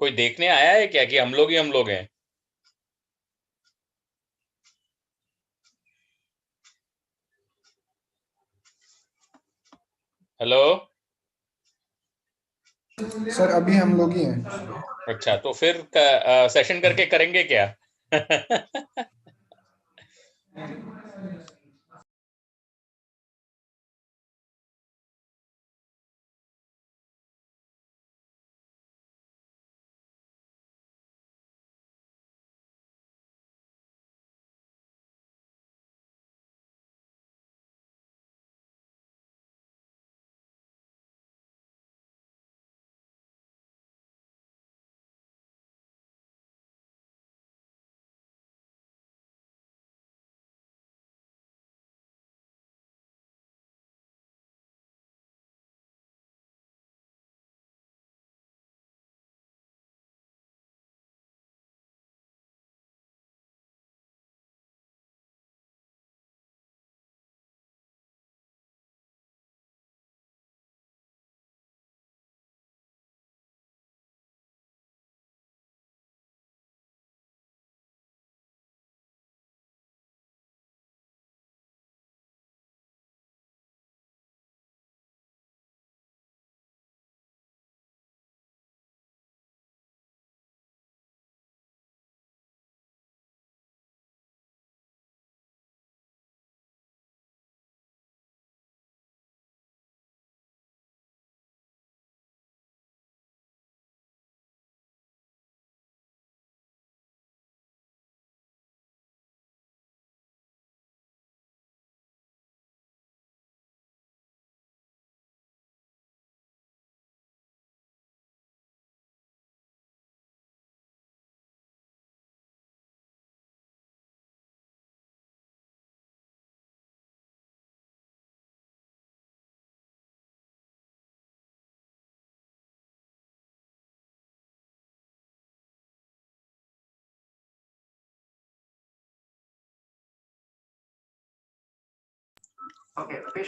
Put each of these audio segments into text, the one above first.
कोई देखने आया है क्या कि हम लोग ही हम लोग हैं? हेलो। सर अभी हम लोग ही हैं। अच्छा, तो फिर सेशन करके करेंगे क्या?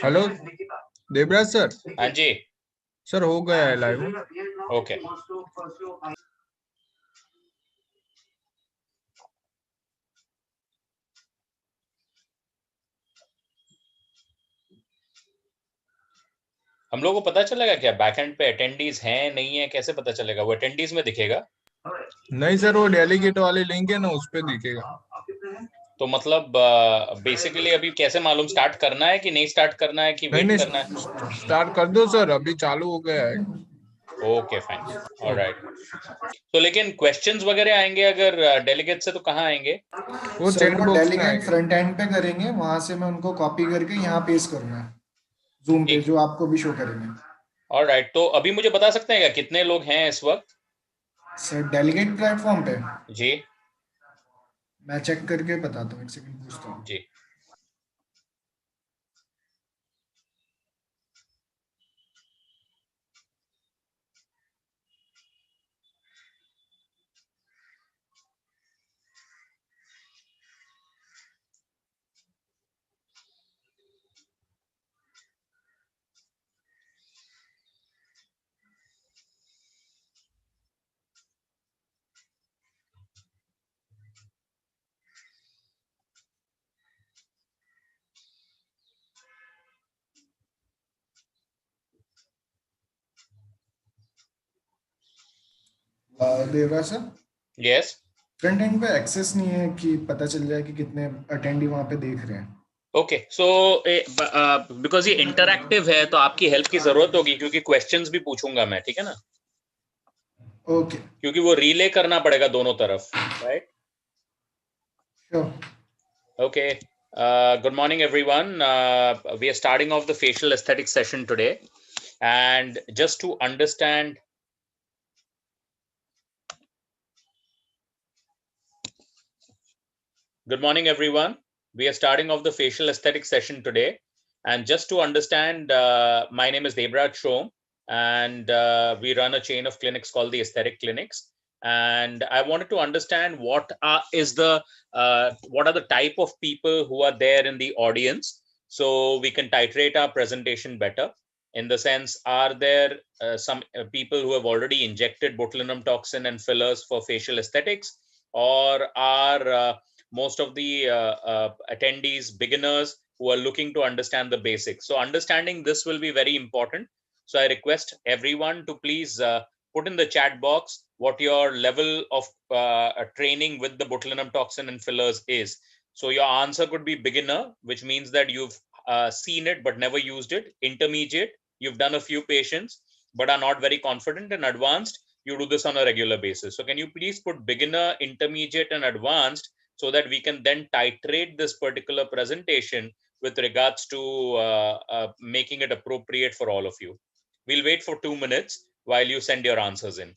Hello Devraj sir. हाँ जी। सर हो गया है लाइव। ओके। हम लोगों को पता चलेगा क्या बैकएंड पे अटेंडीज हैं नहीं है? कैसे पता चलेगा? वो अटेंडीज में दिखेगा? नहीं सर, वो डेलीगेट वाले लिंक है ना, उस पे दिखेगा। तो मतलब बेसिकली अभी कैसे मालूम, स्टार्ट करना है कि नहीं स्टार्ट करना है कि नहीं वेट नहीं, करना है? स्टार्ट कर दो सर, अभी चालू हो गया है। Okay fine, alright. तो लेकिन क्वेश्चंस वगैरह आएंगे अगर डेलीगेट से, तो कहाँ आएंगे? वो सर चैट वो बॉक्स में डेलीगेट आएगा। फ्रंट एंड पे करेंगे, वहां से मैं उनको कॉपी करके यहाँ पेस्ट करूंगा जूम पे, ठीक, जो आपको भी शो करेंगे। ऑलराइट। तो अभी मुझे बता सकते हैं क्या कितने लोग हैं इस वक्त? सर डेलीगेट प्लेटफॉर्म पे जी मैं चेक करके बताता हूँ, एक सेकंड पूछता हूँ। जी। Devraj sir, yes. Front end पे एक्सेस नहीं है कि पता चल जाए कि कितने अटेंडी वहां पे देख रहे हैं। ओके, सो बिकॉज ये इंटरैक्टिव है तो आपकी हेल्प की जरूरत होगी, क्योंकि क्वेश्चंस भी पूछूंगा मैं, ठीक है ना? ओके क्योंकि वो रिले करना पड़ेगा दोनों तरफ, right? Sure. Okay. Good morning, everyone. We are starting off the facial aesthetic session today. And just to understand, good morning, everyone. We are starting off the facial aesthetic session today. And just to understand, my name is Debraj Shom, and we run a chain of clinics called the Aesthetic Clinics. And I wanted to understand what are the type of people who are there in the audience, so we can titrate our presentation better. In the sense, are there some people who have already injected botulinum toxin and fillers for facial aesthetics, or are most of the attendees beginners who are looking to understand the basics? So understanding this will be very important. So I request everyone to please put in the chat box what your level of training with the botulinum toxin and fillers is. So your answer could be beginner, which means that you've seen it but never used it. Intermediate, you've done a few patients but are not very confident. And advanced, you do this on a regular basis. So can you please put beginner, intermediate, and advanced, so that we can then titrate this particular presentation with regards to making it appropriate for all of you. We'll wait for 2 minutes while you send your answers in.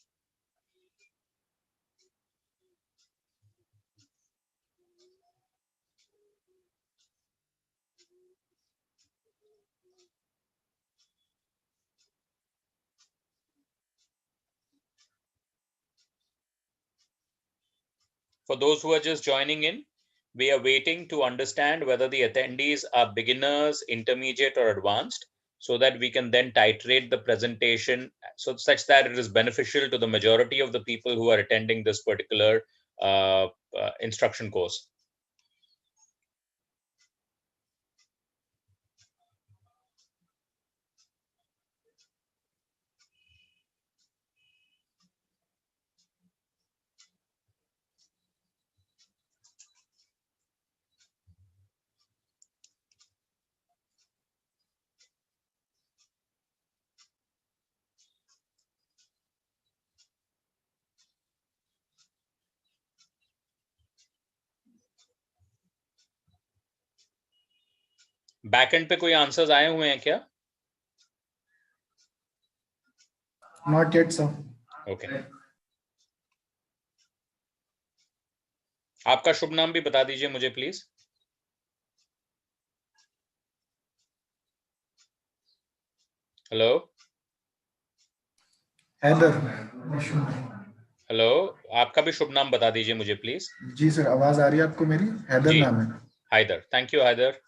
For those who are just joining in, we are waiting to understand whether the attendees are beginners, intermediate, or advanced, so that we can then titrate the presentation such that it is beneficial to the majority of the people who are attending this particular instruction course. Backend पे कोई answers आए हुए हैं क्या? Not yet, sir. Okay, आपका शुभ नाम भी बता दीजिए मुझे प्लीज. हेलो हैदर. हेलो, आपका भी शुभ नाम बता दीजिए मुझे प्लीज. जी सर, आवाज आ रही है आपको मेरी? हैदर जी. नाम है. Haider, thank you Haider.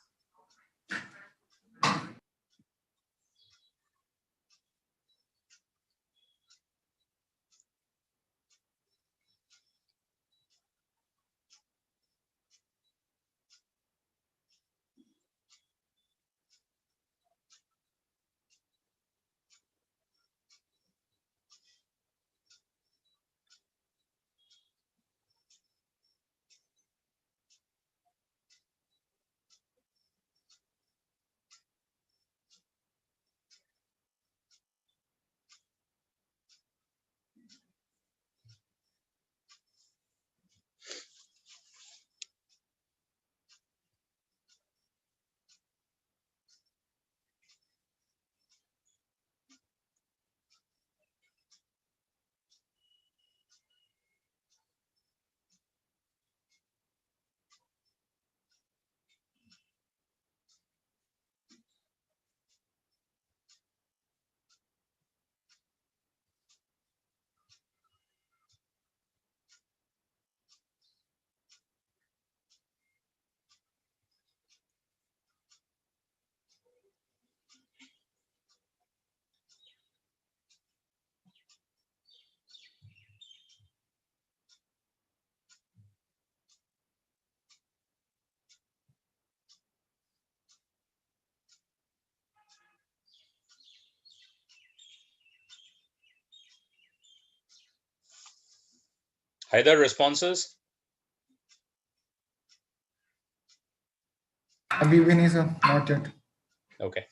Haider, responses? अभी भी नहीं sir, not yet. Okay.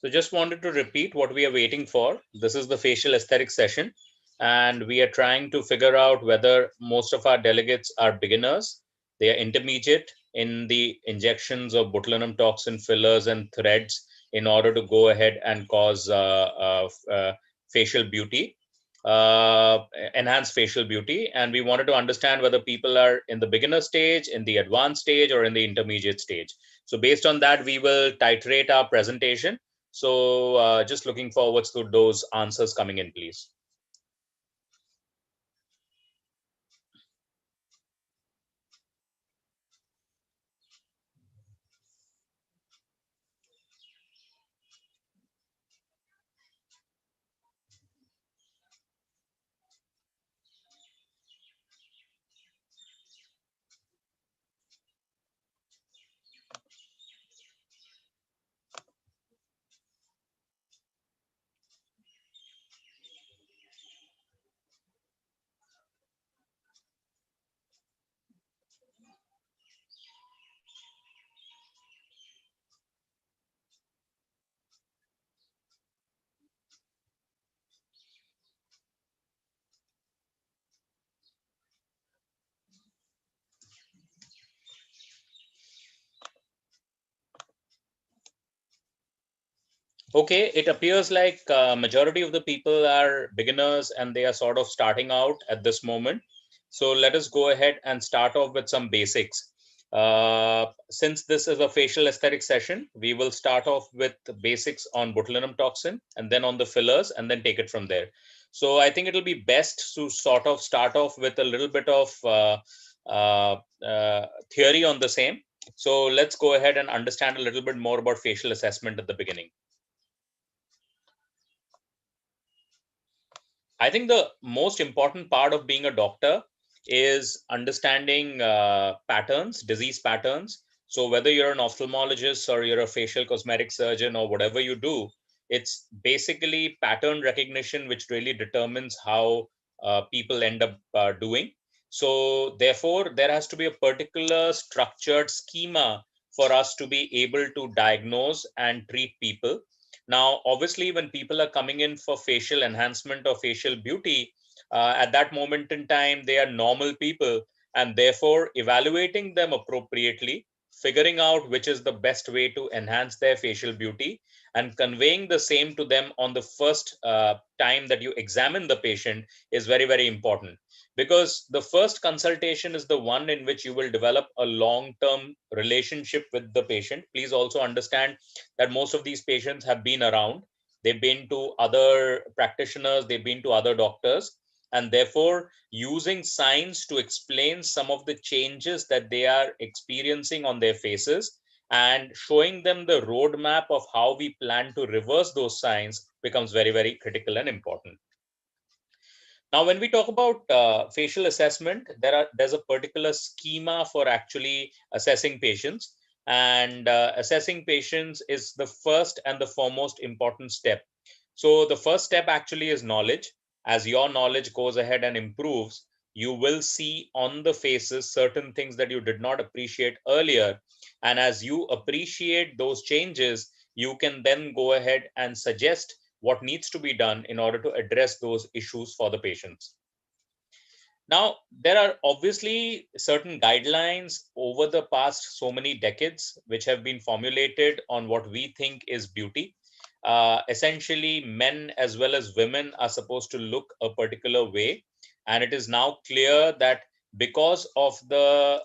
So just wanted to repeat what we are waiting for. This is the facial aesthetic session, and we are trying to figure out whether most of our delegates are beginners, they are intermediate in the injections of botulinum toxin fillers and threads in order to go ahead and cause facial beauty, enhance facial beauty. And we wanted to understand whether people are in the beginner stage, in the advanced stage, or in the intermediate stage. So based on that, we will titrate our presentation. So just looking forward to those answers coming in, please. Okay, it appears like majority of the people are beginners and they are sort of starting out at this moment. So let us go ahead and start off with some basics. Since this is a facial aesthetic session, we will start off with the basics on botulinum toxin and then on the fillers and then take it from there. So I think it'll be best to sort of start off with a little bit of theory on the same. So let's go ahead and understand a little bit more about facial assessment at the beginning. I think the most important part of being a doctor is understanding patterns, disease patterns. So whether you're an ophthalmologist or you're a facial cosmetic surgeon or whatever you do, it's basically pattern recognition which really determines how people end up doing. So therefore, there has to be a particular structured schema for us to be able to diagnose and treat people. Now, obviously, when people are coming in for facial enhancement or facial beauty, at that moment in time, they are normal people, and therefore evaluating them appropriately, figuring out which is the best way to enhance their facial beauty, and conveying the same to them on the first time that you examine the patient is very, very important. Because the first consultation is the one in which you will develop a long term relationship with the patient. Please also understand that most of these patients have been around. They've been to other practitioners, they've been to other doctors, and therefore using signs to explain some of the changes that they are experiencing on their faces and showing them the roadmap of how we plan to reverse those signs becomes very, very critical and important. Now, when we talk about facial assessment, there's a particular schema for actually assessing patients, and assessing patients is the first and the foremost important step. So the first step actually is knowledge. As your knowledge goes ahead and improves, you will see on the faces certain things that you did not appreciate earlier. And as you appreciate those changes, you can then go ahead and suggest what needs to be done in order to address those issues for the patients. Now, there are obviously certain guidelines over the past so many decades which have been formulated on what we think is beauty. Essentially, men as well as women are supposed to look a particular way. And it is now clear that because of the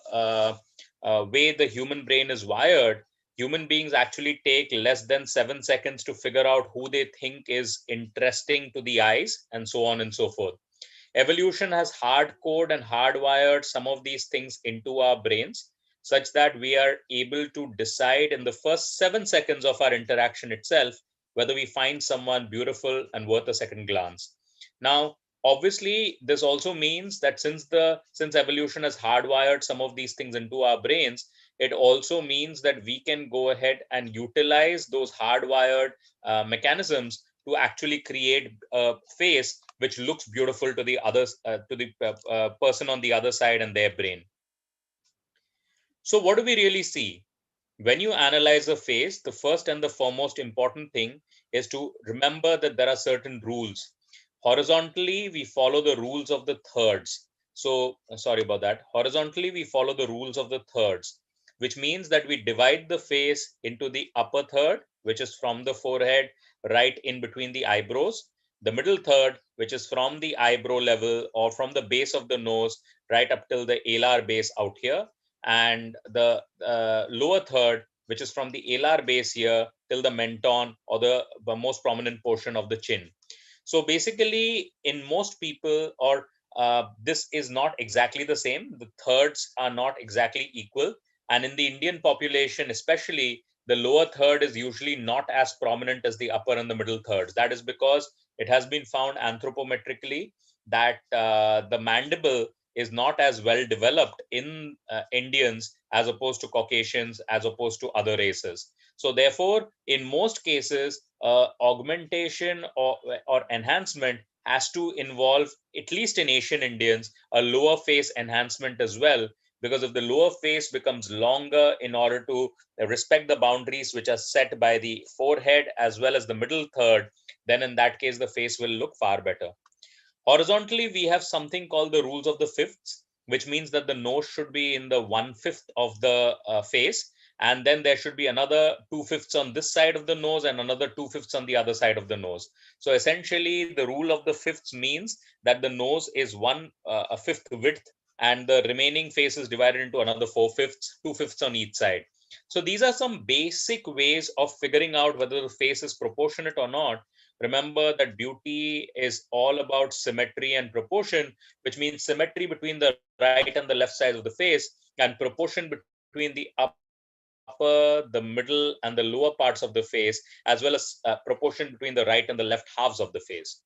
way the human brain is wired, human beings actually take less than 7 seconds to figure out who they think is interesting to the eyes, and so on and so forth. Evolution has hard coded and hardwired some of these things into our brains such that we are able to decide in the first 7 seconds of our interaction itself whether we find someone beautiful and worth a second glance. Now, obviously, this also means that since evolution has hardwired some of these things into our brains, it also means that we can go ahead and utilize those hardwired mechanisms to actually create a face which looks beautiful to the others, to the person on the other side and their brain. So what do we really see? When you analyze a face, the first and the foremost important thing is to remember that there are certain rules. Horizontally, we follow the rules of the thirds. So, sorry about that. Horizontally, we follow the rules of the thirds, which means that we divide the face into the upper third, which is from the forehead right in between the eyebrows, the middle third, which is from the eyebrow level or from the base of the nose right up till the alar base out here, and the lower third, which is from the alar base here till the menton or the most prominent portion of the chin. So basically, in most people, or this is not exactly the same. The thirds are not exactly equal. And in the Indian population, especially, the lower third is usually not as prominent as the upper and the middle thirds. That is because it has been found anthropometrically that the mandible is not as well developed in Indians as opposed to Caucasians, as opposed to other races. So therefore, in most cases, augmentation or enhancement has to involve, at least in Asian Indians, a lower face enhancement as well, because if the lower face becomes longer in order to respect the boundaries which are set by the forehead as well as the middle third, then in that case, the face will look far better. Horizontally, we have something called the rules of the fifths, which means that the nose should be in the 1/5 of the face, and then there should be another 2/5 on this side of the nose and another 2/5 on the other side of the nose. So essentially, the rule of the fifths means that the nose is a fifth width, and the remaining face is divided into another 4/5, 2/5 on each side. So these are some basic ways of figuring out whether the face is proportionate or not. Remember that beauty is all about symmetry and proportion, which means symmetry between the right and the left sides of the face, and proportion between the upper, the middle, and the lower parts of the face, as well as proportion between the right and the left halves of the face.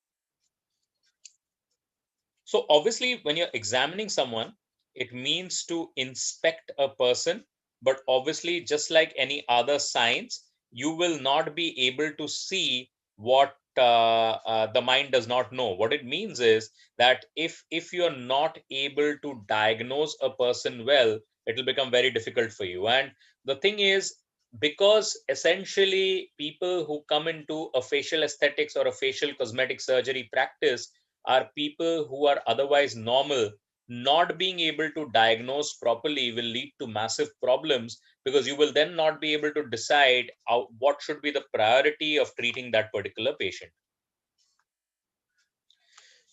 So obviously, when you're examining someone, it means to inspect a person, but obviously, just like any other science, you will not be able to see what the mind does not know. What it means is that if you're not able to diagnose a person well, it will become very difficult for you. And the thing is, because essentially people who come into a facial aesthetics or a facial cosmetic surgery practice are people who are otherwise normal, not being able to diagnose properly will lead to massive problems, because you will then not be able to decide what should be the priority of treating that particular patient.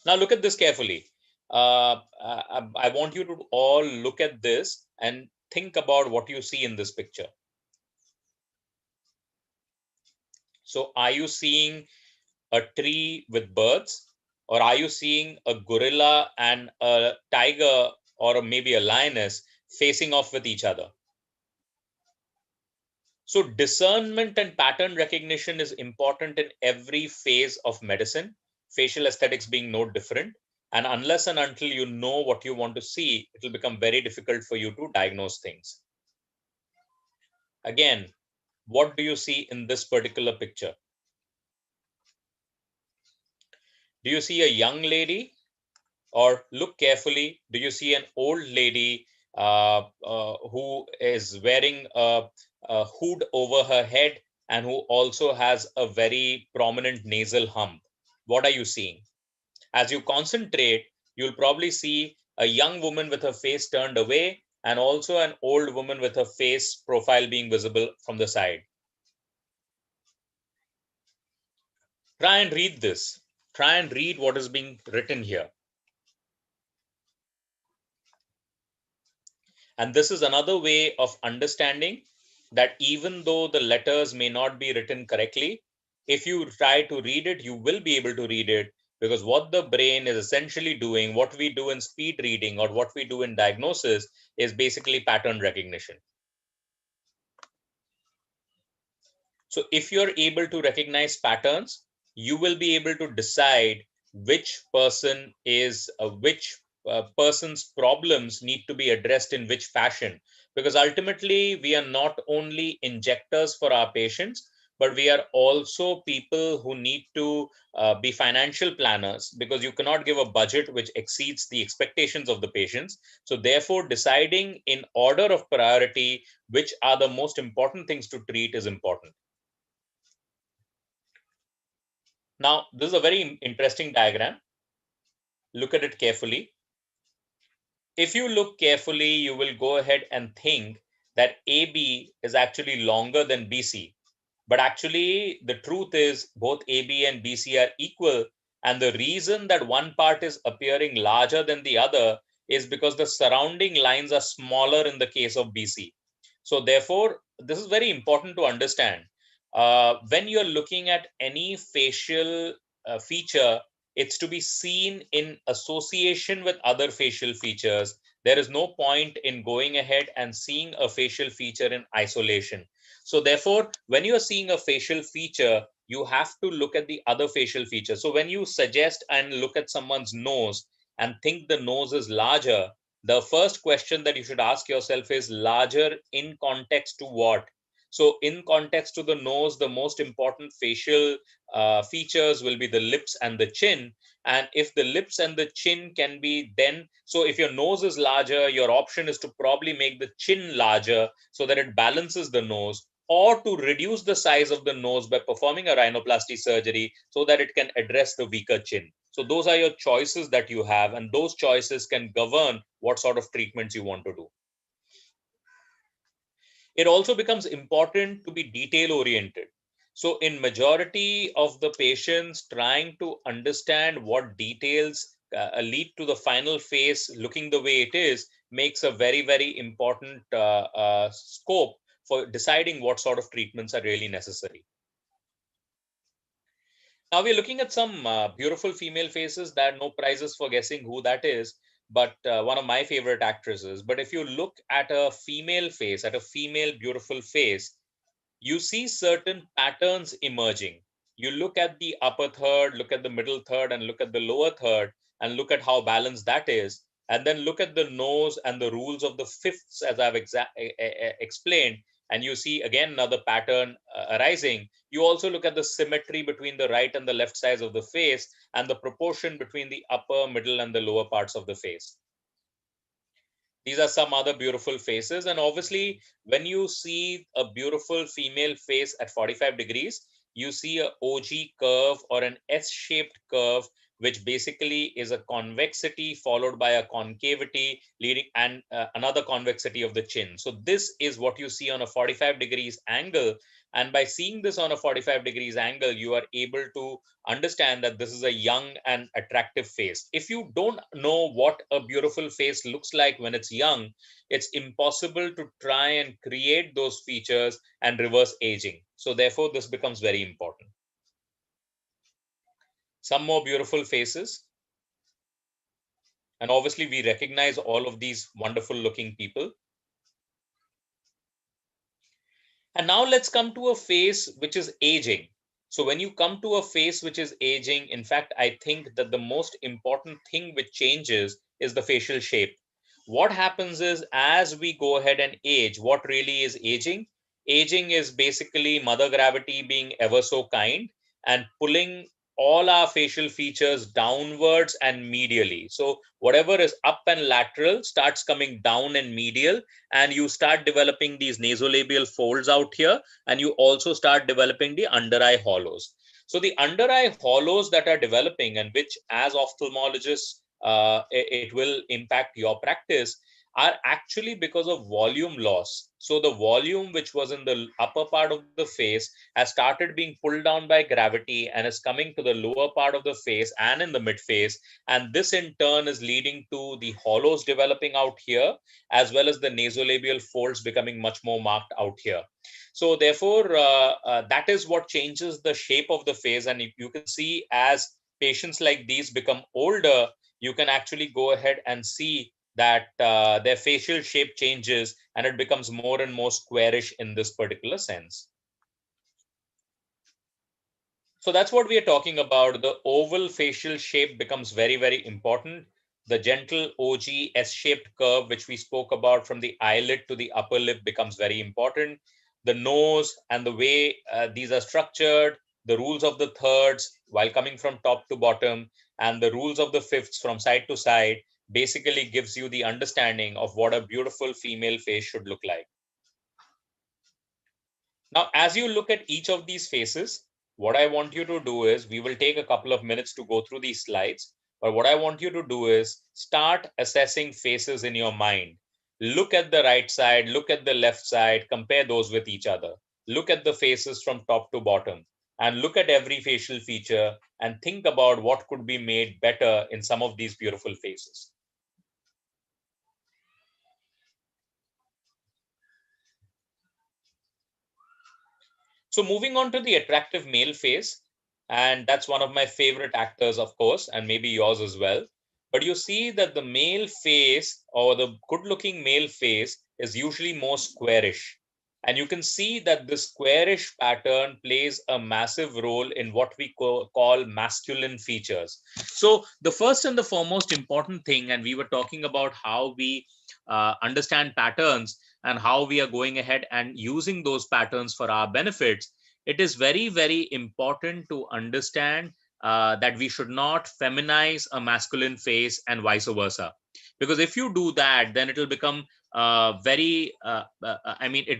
Now look at this carefully. I want you to all look at this and think about what you see in this picture. So are you seeing a tree with birds, or are you seeing a gorilla and a tiger, or maybe a lioness facing off with each other? So discernment and pattern recognition is important in every phase of medicine, facial aesthetics being no different. And unless and until you know what you want to see, it will become very difficult for you to diagnose things. Again, what do you see in this particular picture? Do you see a young lady, or look carefully? Do you see an old lady who is wearing a hood over her head and who also has a very prominent nasal hump? What are you seeing? As you concentrate, you'll probably see a young woman with her face turned away, and also an old woman with her face profile being visible from the side. Try and read this. Try and read what is being written here. And this is another way of understanding that even though the letters may not be written correctly, if you try to read it, you will be able to read it, because what the brain is essentially doing, what we do in speed reading or what we do in diagnosis, is basically pattern recognition. So if you're able to recognize patterns, you will be able to decide which person is which person's problems need to be addressed in which fashion, because ultimately we are not only injectors for our patients, but we are also people who need to be financial planners, because you cannot give a budget which exceeds the expectations of the patients. So therefore, deciding in order of priority which are the most important things to treat is important. Now, this is a very interesting diagram. Look at it carefully. If you look carefully, you will go ahead and think that AB is actually longer than BC. But actually, the truth is both AB and BC are equal. And the reason that one part is appearing larger than the other is because the surrounding lines are smaller in the case of BC. So therefore, this is very important to understand. When you're looking at any facial feature, it's to be seen in association with other facial features. There is no point in going ahead and seeing a facial feature in isolation. So therefore, when you are seeing a facial feature, you have to look at the other facial features. So when you suggest and look at someone's nose and think the nose is larger, the first question that you should ask yourself is larger in context to what? So in context to the nose, the most important facial features will be the lips and the chin. And if the lips and the chin can be then, so if your nose is larger, your option is to probably make the chin larger so that it balances the nose, or to reduce the size of the nose by performing a rhinoplasty surgery so that it can address the weaker chin. So those are your choices that you have, and those choices can govern what sort of treatments you want to do. It also becomes important to be detail oriented. So in majority of the patients, trying to understand what details lead to the final face looking the way it is makes a very, very important scope for deciding what sort of treatments are really necessary. Now we're looking at some beautiful female faces. There are no prizes for guessing who that is, but one of my favorite actresses. But if you look at a female face, at a female beautiful face, you see certain patterns emerging. You look at the upper third, look at the middle third, and look at the lower third, and look at how balanced that is. And then look at the nose and the rules of the fifths, as I've explained, and you see again another pattern arising. You also look at the symmetry between the right and the left sides of the face, and the proportion between the upper, middle, and the lower parts of the face. These are some other beautiful faces. And obviously, when you see a beautiful female face at 45 degrees, you see a OG curve or an S-shaped curve, which basically is a convexity followed by a concavity leading and another convexity of the chin. So this is what you see on a 45 degrees angle. And by seeing this on a 45 degrees angle, you are able to understand that this is a young and attractive face. If you don't know what a beautiful face looks like when it's young, it's impossible to try and create those features and reverse aging. So therefore, this becomes very important. Some more beautiful faces. And obviously, we recognize all of these wonderful looking people. And now let's come to a face which is aging. So when you come to a face which is aging, in fact, I think that the most important thing which changes is the facial shape. What happens is, as we go ahead and age, what really is aging? Aging is basically Mother Gravity being ever so kind and pulling all our facial features downwards and medially. So whatever is up and lateral starts coming down and medial, and you start developing these nasolabial folds out here, and you also start developing the under eye hollows. So the under eye hollows that are developing, and which as ophthalmologists it will impact your practice, are actually because of volume loss. So the volume which was in the upper part of the face has started being pulled down by gravity and is coming to the lower part of the face and in the mid face. And this in turn is leading to the hollows developing out here, as well as the nasolabial folds becoming much more marked out here. So therefore, that is what changes the shape of the face. And you can see as patients like these become older, you can actually go ahead and see that their facial shape changes and it becomes more and more squarish in this particular sense. So that's what we are talking about. The oval facial shape becomes very, very important. The gentle OG S-shaped curve, which we spoke about from the eyelid to the upper lip, becomes very important. the nose and the way these are structured, the rules of the thirds while coming from top to bottom, and the rules of the fifths from side to side basically gives you the understanding of what a beautiful female face should look like. Now, as you look at each of these faces, what I want you to do is, we will take a couple of minutes to go through these slides, but what I want you to do is start assessing faces in your mind. Look at the right side, look at the left side, compare those with each other. Look at the faces from top to bottom and look at every facial feature and think about what could be made better in some of these beautiful faces. So moving on to the attractive male face, and that's one of my favorite actors, of course, and maybe yours as well. But you see that the male face or the good-looking male face is usually more squarish. And you can see that the squarish pattern plays a massive role in what we call masculine features. So the first and the foremost important thing, and we were talking about how we understand patterns and how we are going ahead and using those patterns for our benefits, it is very, very important to understand that we should not feminize a masculine face and vice versa. Because if you do that, then it will become it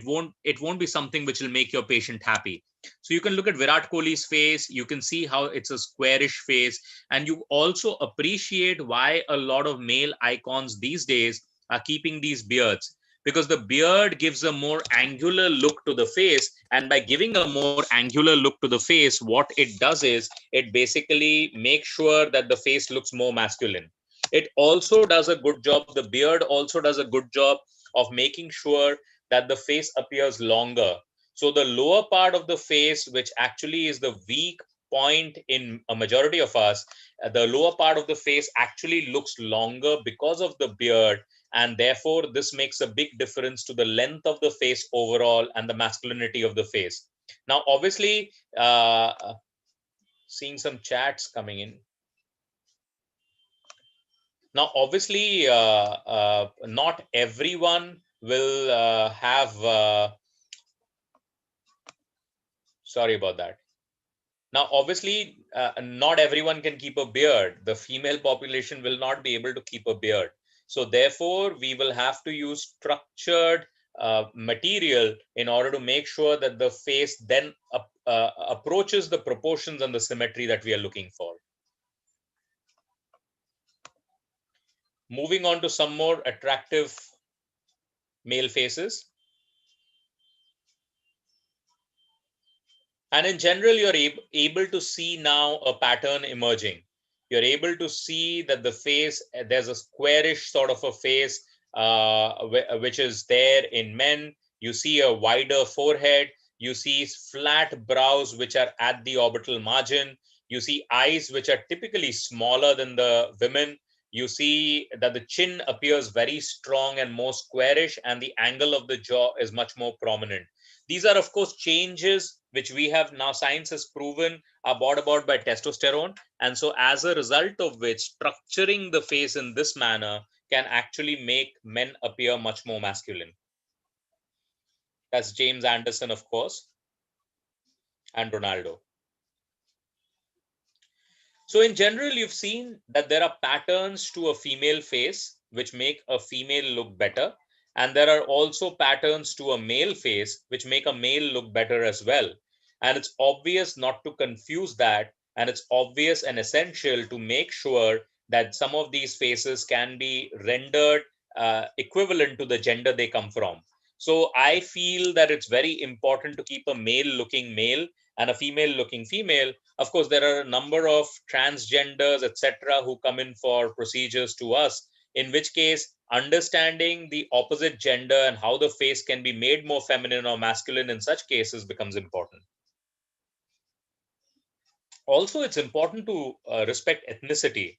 won't be something which will make your patient happy. So you can look at Virat Kohli's face, you can see how it's a squarish face, and you also appreciate why a lot of male icons these days are keeping these beards, because the beard gives a more angular look to the face, and by giving a more angular look to the face, what it does is it basically makes sure that the face looks more masculine. It also does a good job, the beard also does a good job of making sure that the face appears longer. So the lower part of the face, which actually is the weak point in a majority of us, the lower part of the face actually looks longer because of the beard, and therefore this makes a big difference to the length of the face overall and the masculinity of the face. Now obviously, seeing some chats coming in. Now obviously, not everyone will have sorry about that. Now obviously, not everyone can keep a beard. The female population will not be able to keep a beard. So therefore, we will have to use structured material in order to make sure that the face then approaches the proportions and the symmetry that we are looking for. Moving on to some more attractive male faces. And in general, you're able to see now a pattern emerging. You're able to see that the face, there's a squarish sort of a face, which is there in men. You see a wider forehead. You see flat brows, which are at the orbital margin. You see eyes, which are typically smaller than the women. You see that the chin appears very strong and more squarish, and the angle of the jaw is much more prominent. These are, of course, changes which we have now, science has proven, are brought about by testosterone. And so as a result of which, structuring the face in this manner can actually make men appear much more masculine. That's James Anderson, of course, and Ronaldo. So in general, you've seen that there are patterns to a female face which make a female look better. And there are also patterns to a male face which make a male look better as well. And it's obvious not to confuse that. And it's obvious and essential to make sure that some of these faces can be rendered equivalent to the gender they come from. So I feel that it's very important to keep a male looking male and a female looking female. Of course, there are a number of transgenders, etc., who come in for procedures to us, in which case understanding the opposite gender and how the face can be made more feminine or masculine in such cases becomes important. Also, it's important to respect ethnicity.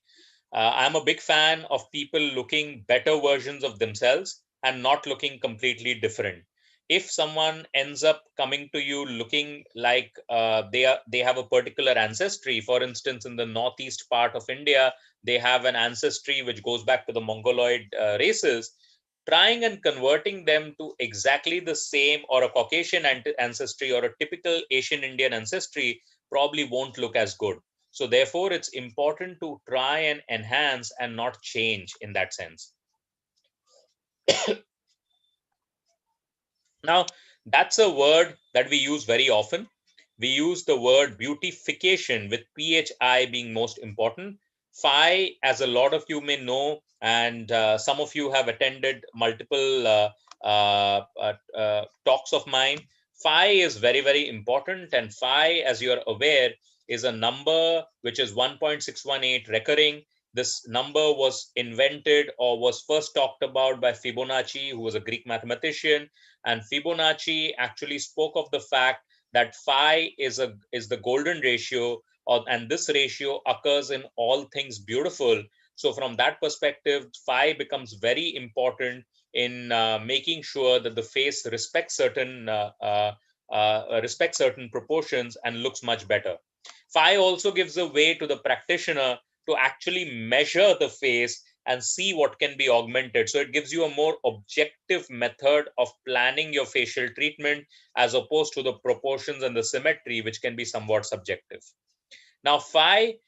I'm a big fan of people looking better versions of themselves and not looking completely different. If someone ends up coming to you looking like they have a particular ancestry, for instance, in the northeast part of India, they have an ancestry which goes back to the Mongoloid races. trying and converting them to exactly the same or a Caucasian ancestry or a typical Asian Indian ancestry probably won't look as good. So therefore, it's important to try and enhance and not change in that sense. Now, that's a word that we use very often. We use the word beautification with PHI being most important. Phi, as a lot of you may know, and some of you have attended multiple talks of mine, phi is very, very important. And phi, as you're aware, is a number which is 1.618 recurring. This number was invented or was first talked about by Fibonacci, who was a Greek mathematician. And Fibonacci actually spoke of the fact that phi is the golden ratio, and this ratio occurs in all things beautiful. So from that perspective, phi becomes very important in making sure that the face respects certain proportions and looks much better. Phi also gives a way to the practitioner to actually measure the face and see what can be augmented. So it gives you a more objective method of planning your facial treatment as opposed to the proportions and the symmetry, which can be somewhat subjective. Now, phi,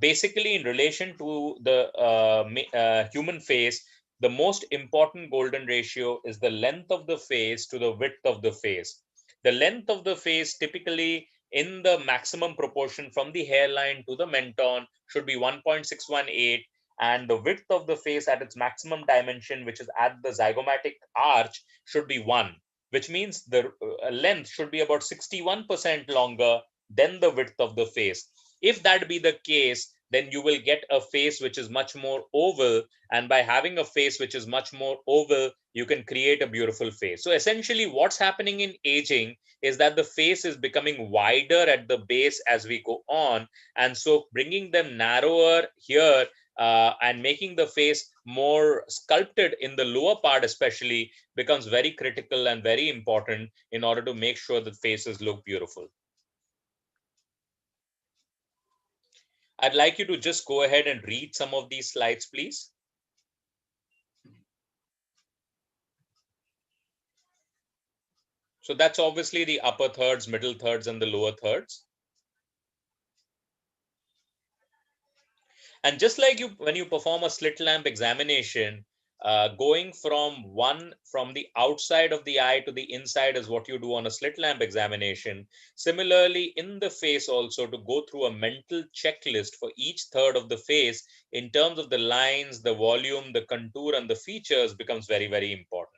basically in relation to the human face, the most important golden ratio is the length of the face to the width of the face. The length of the face typically in the maximum proportion from the hairline to the menton should be 1.618, and the width of the face at its maximum dimension, which is at the zygomatic arch, should be 1, which means the length should be about 61% longer than the width of the face. If that be the case, then you will get a face which is much more oval. And by having a face which is much more oval, you can create a beautiful face. So essentially, what's happening in aging is that the face is becoming wider at the base as we go on. And so bringing them narrower here and making the face more sculpted in the lower part especially becomes very critical and very important in order to make sure that faces look beautiful. I'd like you to just go ahead and read some of these slides, please. So that's obviously the upper thirds, middle thirds, and the lower thirds. And just like when you perform a slit lamp examination, going from the outside of the eye to the inside is what you do on a slit lamp examination. Similarly, in the face also, to go through a mental checklist for each third of the face in terms of the lines, the volume, the contour, and the features becomes very, very important.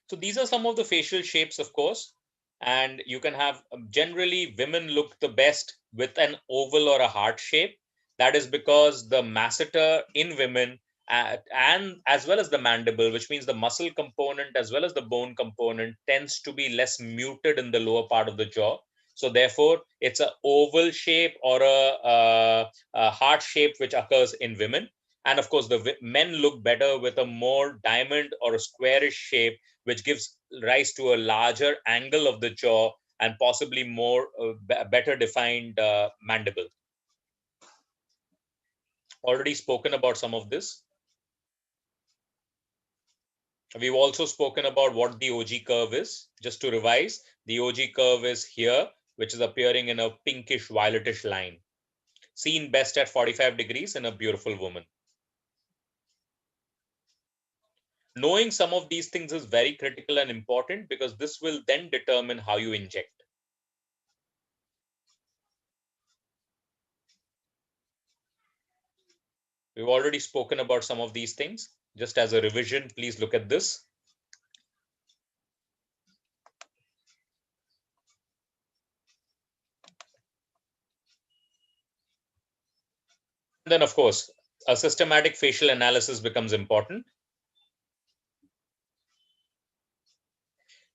So these are some of the facial shapes, of course, and you can have generally women look the best with an oval or a heart shape. That is because the masseter in women and as well as the mandible, which means the muscle component as well as the bone component, tends to be less muted in the lower part of the jaw. So therefore, it's an oval shape or a heart shape which occurs in women. And of course, the men look better with a more diamond or a squarish shape, which gives rise to a larger angle of the jaw and possibly more better defined mandible. Already spoken about some of this. We've also spoken about what the OG curve is. Just to revise, the OG curve is here, which is appearing in a pinkish violetish line, seen best at 45 degrees in a beautiful woman. Knowing some of these things is very critical and important because this will then determine how you inject. We've already spoken about some of these things. Just as a revision, please look at this. Then, of course, a systematic facial analysis becomes important.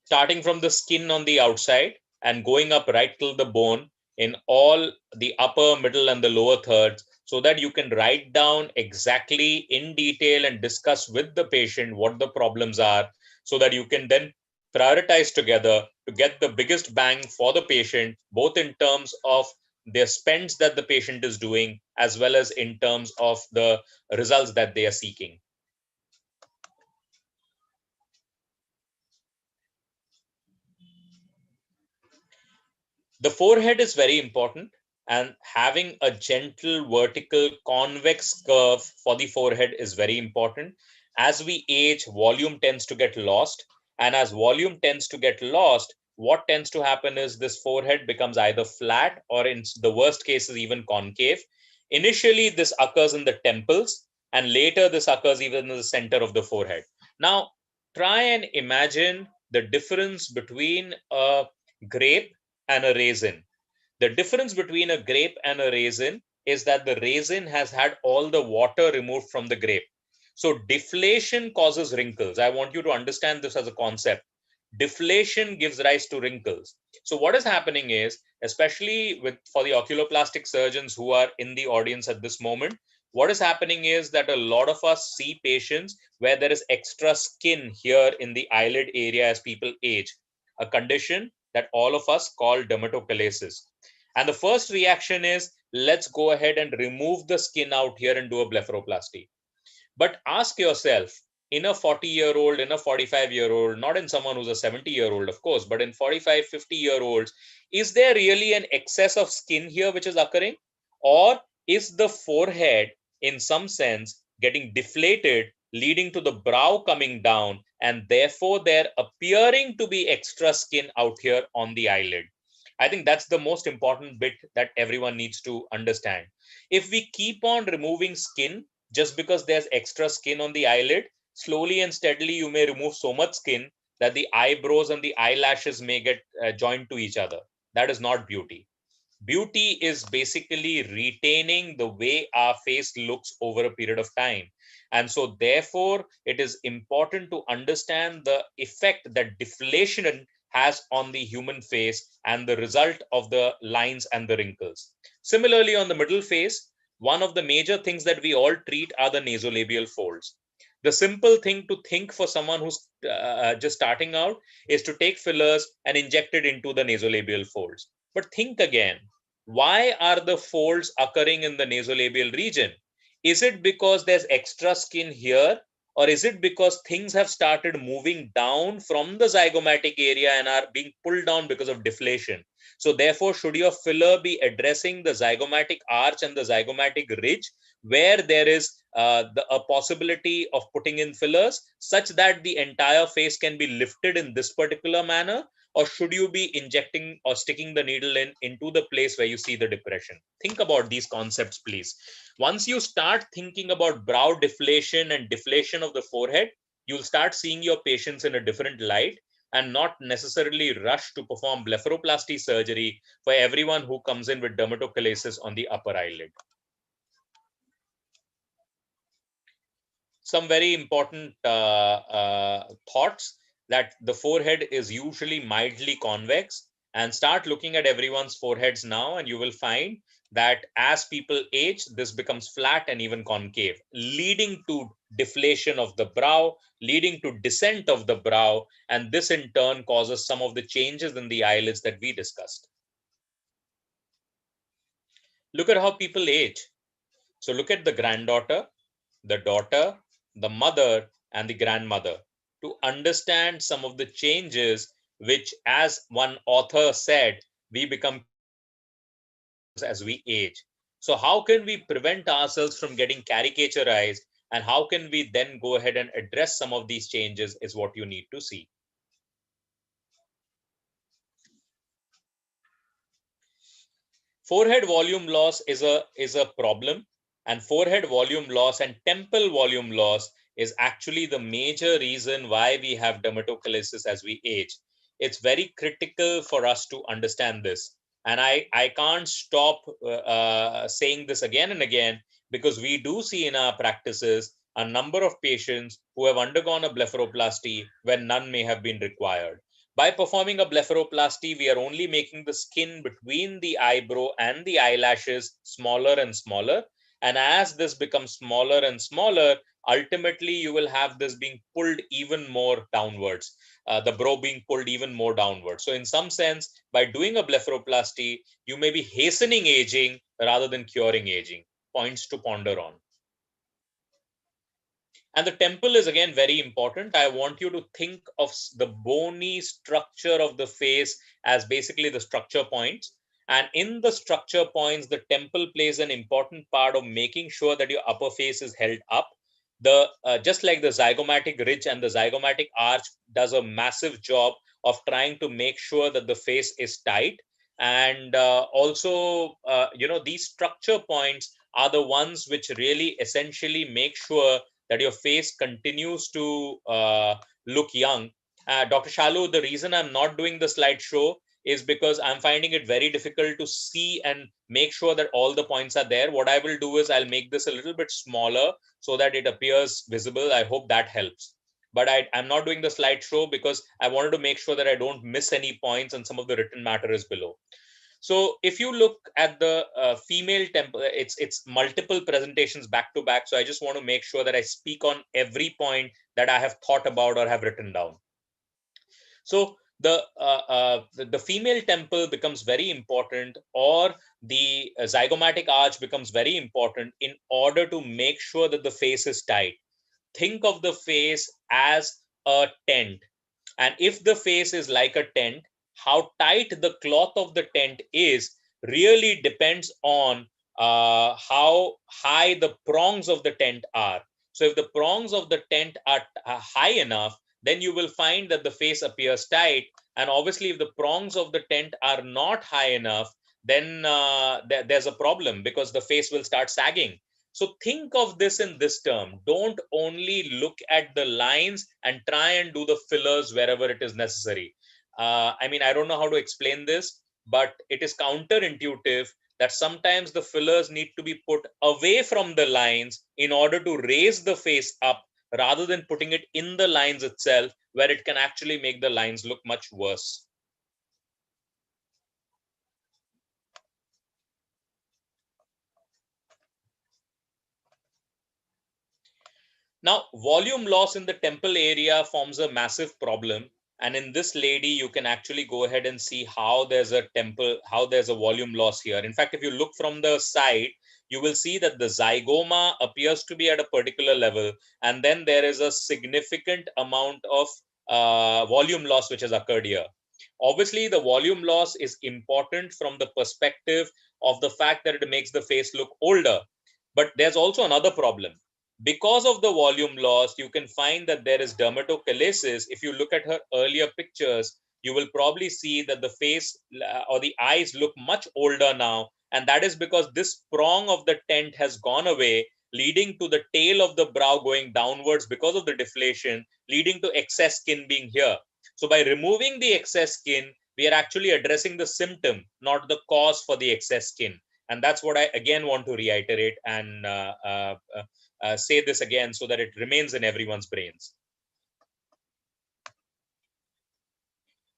Starting from the skin on the outside and going up right till the bone in all the upper, middle, and the lower thirds, so that you can write down exactly in detail and discuss with the patient what the problems are, so that you can then prioritize together to get the biggest bang for the patient, both in terms of the spends that the patient is doing, as well as in terms of the results that they are seeking. The forehead is very important, and having a gentle vertical convex curve for the forehead is very important. As we age, volume tends to get lost, and as volume tends to get lost, what tends to happen is this forehead becomes either flat or, in the worst cases, even concave. Initially, this occurs in the temples, and later this occurs even in the center of the forehead. Now, try and imagine the difference between a grape and a raisin. The difference between a grape and a raisin is that the raisin has had all the water removed from the grape. So deflation causes wrinkles. I want you to understand this as a concept. Deflation gives rise to wrinkles. So what is happening is, especially for the oculoplastic surgeons who are in the audience at this moment, what is happening is that a lot of us see patients where there is extra skin here in the eyelid area as people age, a condition that all of us call dermatochalasis. And the first reaction is, let's go ahead and remove the skin out here and do a blepharoplasty. But ask yourself, in a 40-year-old, in a 45-year-old, not in someone who's a 70-year-old, of course, but in 45, 50-year-olds, is there really an excess of skin here which is occurring? Or is the forehead, in some sense, getting deflated, leading to the brow coming down, and therefore there appearing to be extra skin out here on the eyelid? I think that's the most important bit that everyone needs to understand. If we keep on removing skin just because there's extra skin on the eyelid, slowly and steadily you may remove so much skin that the eyebrows and the eyelashes may get joined to each other. That is not beauty. Beauty is basically retaining the way our face looks over a period of time. And so therefore, it is important to understand the effect that deflation has on the human face and the result of the lines and the wrinkles. Similarly, on the middle face, one of the major things that we all treat are the nasolabial folds. The simple thing to think for someone who's just starting out is to take fillers and inject it into the nasolabial folds. But think again, why are the folds occurring in the nasolabial region? Is it because there's extra skin here, or is it because things have started moving down from the zygomatic area and are being pulled down because of deflation? So therefore, should your filler be addressing the zygomatic arch and the zygomatic ridge where there is a possibility of putting in fillers such that the entire face can be lifted in this particular manner? Or should you be injecting or sticking the needle into the place where you see the depression? Think about these concepts, please. Once you start thinking about brow deflation and deflation of the forehead, you'll start seeing your patients in a different light and not necessarily rush to perform blepharoplasty surgery for everyone who comes in with dermatochalasis on the upper eyelid. Some very important thoughts: that the forehead is usually mildly convex, and start looking at everyone's foreheads now, and you will find that as people age, this becomes flat and even concave, leading to deflation of the brow, leading to descent of the brow, and this in turn causes some of the changes in the eyelids that we discussed. Look at how people age. So look at the granddaughter, the daughter, the mother, and the grandmother to understand some of the changes which, as one author said, we become as we age. So how can we prevent ourselves from getting caricaturized, and how can we then go ahead and address some of these changes is what you need to see. Forehead volume loss is a problem, and forehead volume loss and temple volume loss is actually the major reason why we have dermatochalasis as we age. It's very critical for us to understand this. And I can't stop saying this again and again, because we do see in our practices a number of patients who have undergone a blepharoplasty when none may have been required. By performing a blepharoplasty, we are only making the skin between the eyebrow and the eyelashes smaller and smaller. And as this becomes smaller and smaller, ultimately you will have this being pulled even more downwards, the brow being pulled even more downwards. So in some sense, by doing a blepharoplasty, you may be hastening aging rather than curing aging. Points to ponder on. And the temple is again very important. I want you to think of the bony structure of the face as basically the structure points. And in the structure points, the temple plays an important part of making sure that your upper face is held up. Just like the zygomatic ridge and the zygomatic arch does a massive job of trying to make sure that the face is tight. And also, these structure points are the ones which really essentially make sure that your face continues to look young. Dr. Shalu, the reason I'm not doing the slideshow is because I'm finding it very difficult to see and make sure that all the points are there. What I will do is I'll make this a little bit smaller so that it appears visible. I hope that helps. But I'm not doing the slideshow because I wanted to make sure that I don't miss any points and some of the written matter is below. So if you look at the female temple, it's multiple presentations back to back. So I just want to make sure that I speak on every point that I have thought about or have written down. So the female temple becomes very important, or the zygomatic arch becomes very important in order to make sure that the face is tight. Think of the face as a tent. And if the face is like a tent, how tight the cloth of the tent is really depends on how high the prongs of the tent are. So if the prongs of the tent are high enough, then you will find that the face appears tight. And obviously, if the prongs of the tent are not high enough, then there's a problem because the face will start sagging. So think of this in this term. Don't only look at the lines and try and do the fillers wherever it is necessary. I don't know how to explain this, but it is counterintuitive that sometimes the fillers need to be put away from the lines in order to raise the face up rather than putting it in the lines itself, where it can actually make the lines look much worse. Now, volume loss in the temple area forms a massive problem. And in this lady, you can actually go ahead and see how there's a volume loss here. In fact, if you look from the side, you will see that the zygoma appears to be at a particular level. And then there is a significant amount of volume loss which has occurred here. Obviously, the volume loss is important from the perspective of the fact that it makes the face look older. But there's also another problem. Because of the volume loss, you can find that there is dermatochalasis. If you look at her earlier pictures, you will probably see that the face or the eyes look much older now. And that is because this prong of the tent has gone away, leading to the tail of the brow going downwards because of the deflation, leading to excess skin being here. So by removing the excess skin, we are actually addressing the symptom, not the cause for the excess skin. And that's what I again want to reiterate and say this again so that it remains in everyone's brains.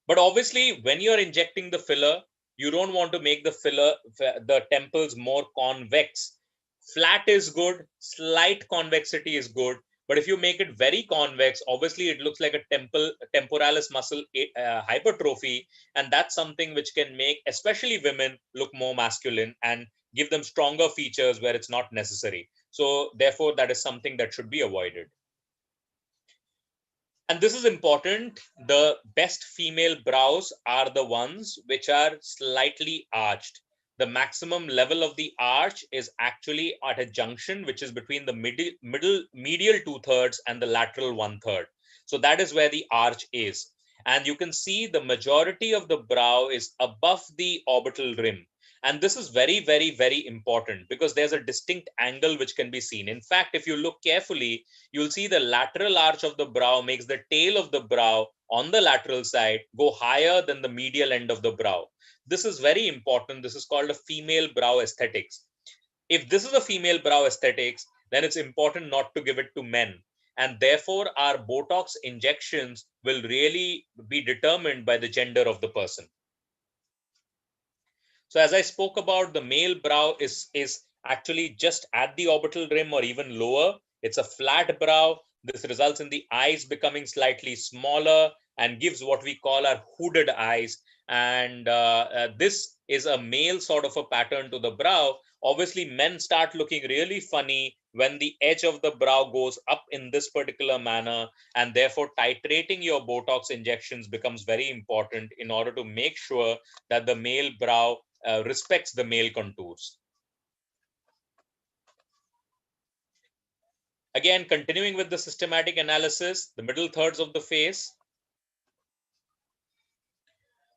But obviously, when you're injecting the filler, you don't want to make the temples more convex. Flat is good, slight convexity is good. But if you make it very convex, obviously it looks like a temporalis muscle hypertrophy. And that's something which can make, especially women, look more masculine and give them stronger features where it's not necessary. So therefore, that is something that should be avoided. And this is important. The best female brows are the ones which are slightly arched. The maximum level of the arch is actually at a junction, which is between the medial 2/3 and the lateral 1/3. So that is where the arch is. And you can see the majority of the brow is above the orbital rim. And this is very, very, very important because there's a distinct angle which can be seen. In fact, if you look carefully, you'll see the lateral arch of the brow makes the tail of the brow on the lateral side go higher than the medial end of the brow. This is very important. This is called a female brow aesthetics. If this is a female brow aesthetics, then it's important not to give it to men. And therefore, our Botox injections will really be determined by the gender of the person. So as I spoke about, the male brow is actually just at the orbital rim or even lower. It's a flat brow. This results in the eyes becoming slightly smaller and gives what we call our hooded eyes. And this is a male sort of a pattern to the brow. Obviously, men start looking really funny when the edge of the brow goes up in this particular manner, and therefore titrating your Botox injections becomes very important in order to make sure that the male brow respects the male contours. Again, continuing with the systematic analysis, the middle thirds of the face.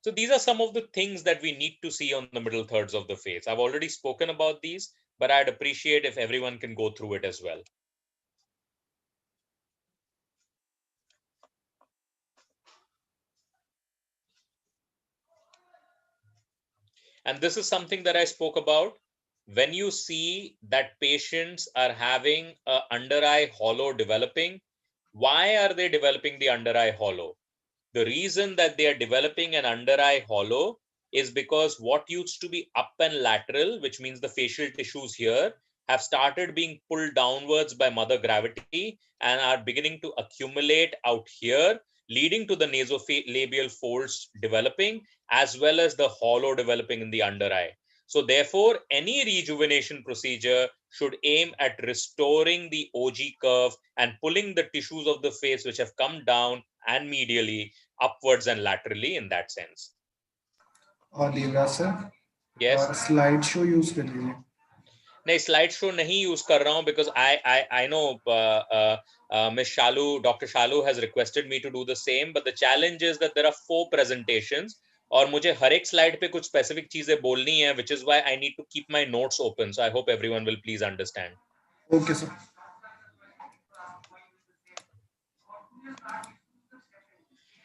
So these are some of the things that we need to see on the middle thirds of the face. I've already spoken about these, but I'd appreciate if everyone can go through it as well. And this is something that I spoke about. When you see that patients are having an under eye hollow developing, why are they developing the under eye hollow? The reason that they are developing an under eye hollow is because what used to be up and lateral, which means the facial tissues here, have started being pulled downwards by mother gravity and are beginning to accumulate out here, leading to the nasolabial folds developing, as well as the hollow developing in the under eye. So therefore, any rejuvenation procedure should aim at restoring the OG curve and pulling the tissues of the face which have come down and medially upwards and laterally in that sense. और Devraj sir Yes. Slide show use कर लीजिए. नहीं, slide show नहीं use कर रहा हूं because I know Miss Shalu, Dr. Shalu has requested me to do the same, but the challenge is that there are 4 presentations और मुझे हर एक स्लाइड पे कुछ स्पेसिफिक चीजें बोलनी है, which is why I need to keep my notes open. So I hope everyone will please understand. Okay, sir.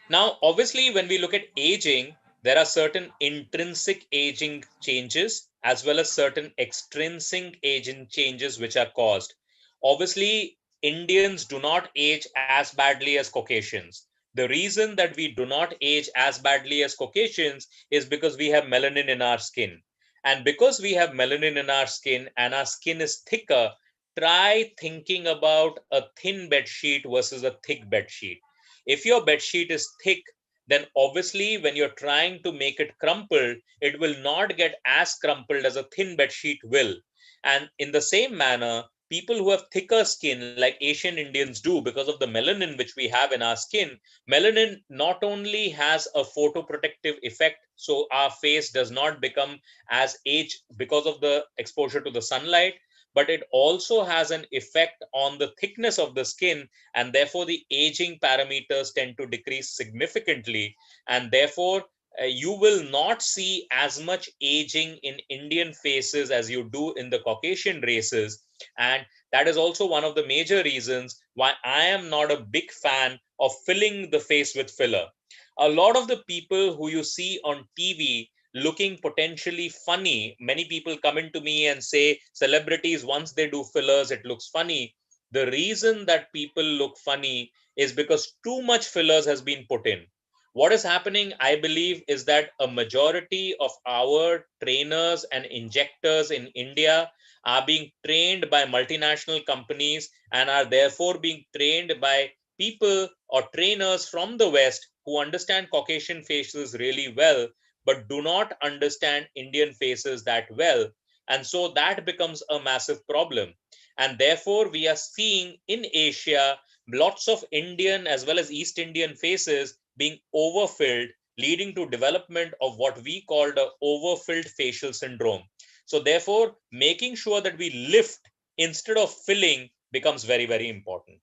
Now, obviously, when we look at aging, there are certain intrinsic aging changes as well as certain extrinsic aging changes which are caused. Obviously, Indians do not age as badly as Caucasians. The reason that we do not age as badly as Caucasians is because we have melanin in our skin. And because we have melanin in our skin and our skin is thicker, try thinking about a thin bed sheet versus a thick bed sheet. If your bed sheet is thick, then obviously when you're trying to make it crumpled, it will not get as crumpled as a thin bed sheet will. And in the same manner, people who have thicker skin, like Asian Indians do, because of the melanin which we have in our skin, melanin not only has a photoprotective effect, so our face does not become as aged because of the exposure to the sunlight, but it also has an effect on the thickness of the skin, and therefore the aging parameters tend to decrease significantly, and therefore you will not see as much aging in Indian faces as you do in the Caucasian races. And that is also one of the major reasons why I am not a big fan of filling the face with filler. A lot of the people who you see on TV looking potentially funny, many people come into me and say celebrities, once they do fillers, it looks funny. The reason that people look funny is because too much fillers has been put in. What is happening, I believe, is that a majority of our trainers and injectors in India are being trained by multinational companies and are therefore being trained by people or trainers from the West who understand Caucasian faces really well, but do not understand Indian faces that well. And so that becomes a massive problem. And therefore, we are seeing in Asia lots of Indian as well as East Indian faces being overfilled, leading to development of what we call the overfilled facial syndrome. So therefore, making sure that we lift instead of filling becomes very, very important.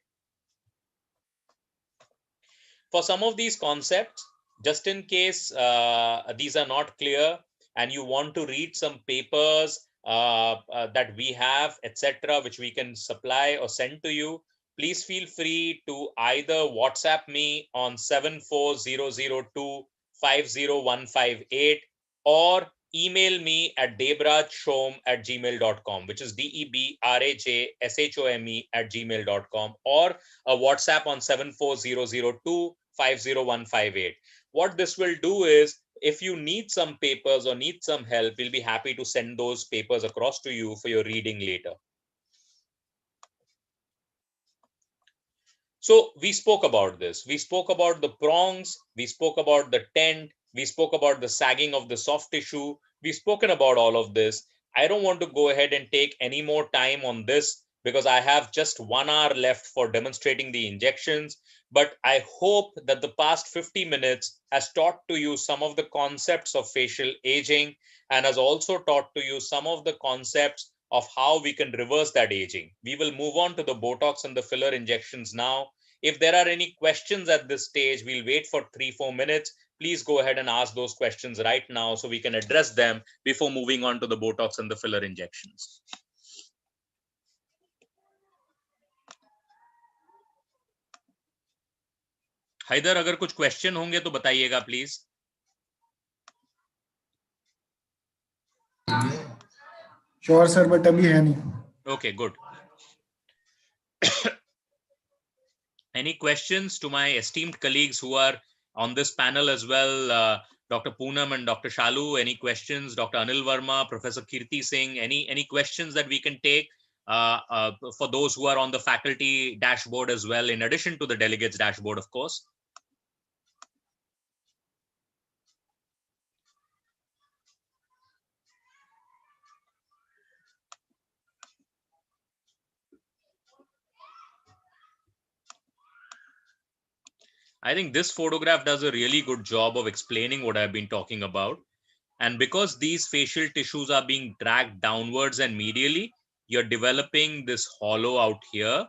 For some of these concepts, just in case these are not clear and you want to read some papers that we have, etc., which we can supply or send to you, please feel free to either WhatsApp me on 74002 or email me at debrajshome@gmail.com, which is debrajshome@gmail.com, or a WhatsApp on 74002 50158. what this will do is, if you need some papers or need some help, we'll be happy to send those papers across to you for your reading later. So we spoke about this. We spoke about the prongs. We spoke about the tent. We spoke about the sagging of the soft tissue. We've spoken about all of this. I don't want to go ahead and take any more time on this because I have just 1 hour left for demonstrating the injections. But I hope that the past 50 minutes has taught to you some of the concepts of facial aging and has also taught to you some of the concepts of how we can reverse that aging. We will move on to the Botox and the filler injections now. If there are any questions at this stage, we'll wait for 3-4 minutes. Please go ahead and ask those questions right now so we can address them before moving on to the Botox and the filler injections. Haider, अगर कुछ question होंगे तो बताइएगा please. Sure sir, but अभी है नहीं. Okay, good. Any questions to my esteemed colleagues who are on this panel as well? Dr. Poonam and Dr. Shalu, any questions? Dr. Anil Verma, Professor Kirti Singh, any questions that we can take for those who are on the faculty dashboard as well, in addition to the delegates dashboard, of course? I think this photograph does a really good job of explaining what I've been talking about. And because these facial tissues are being dragged downwards and medially, you're developing this hollow out here,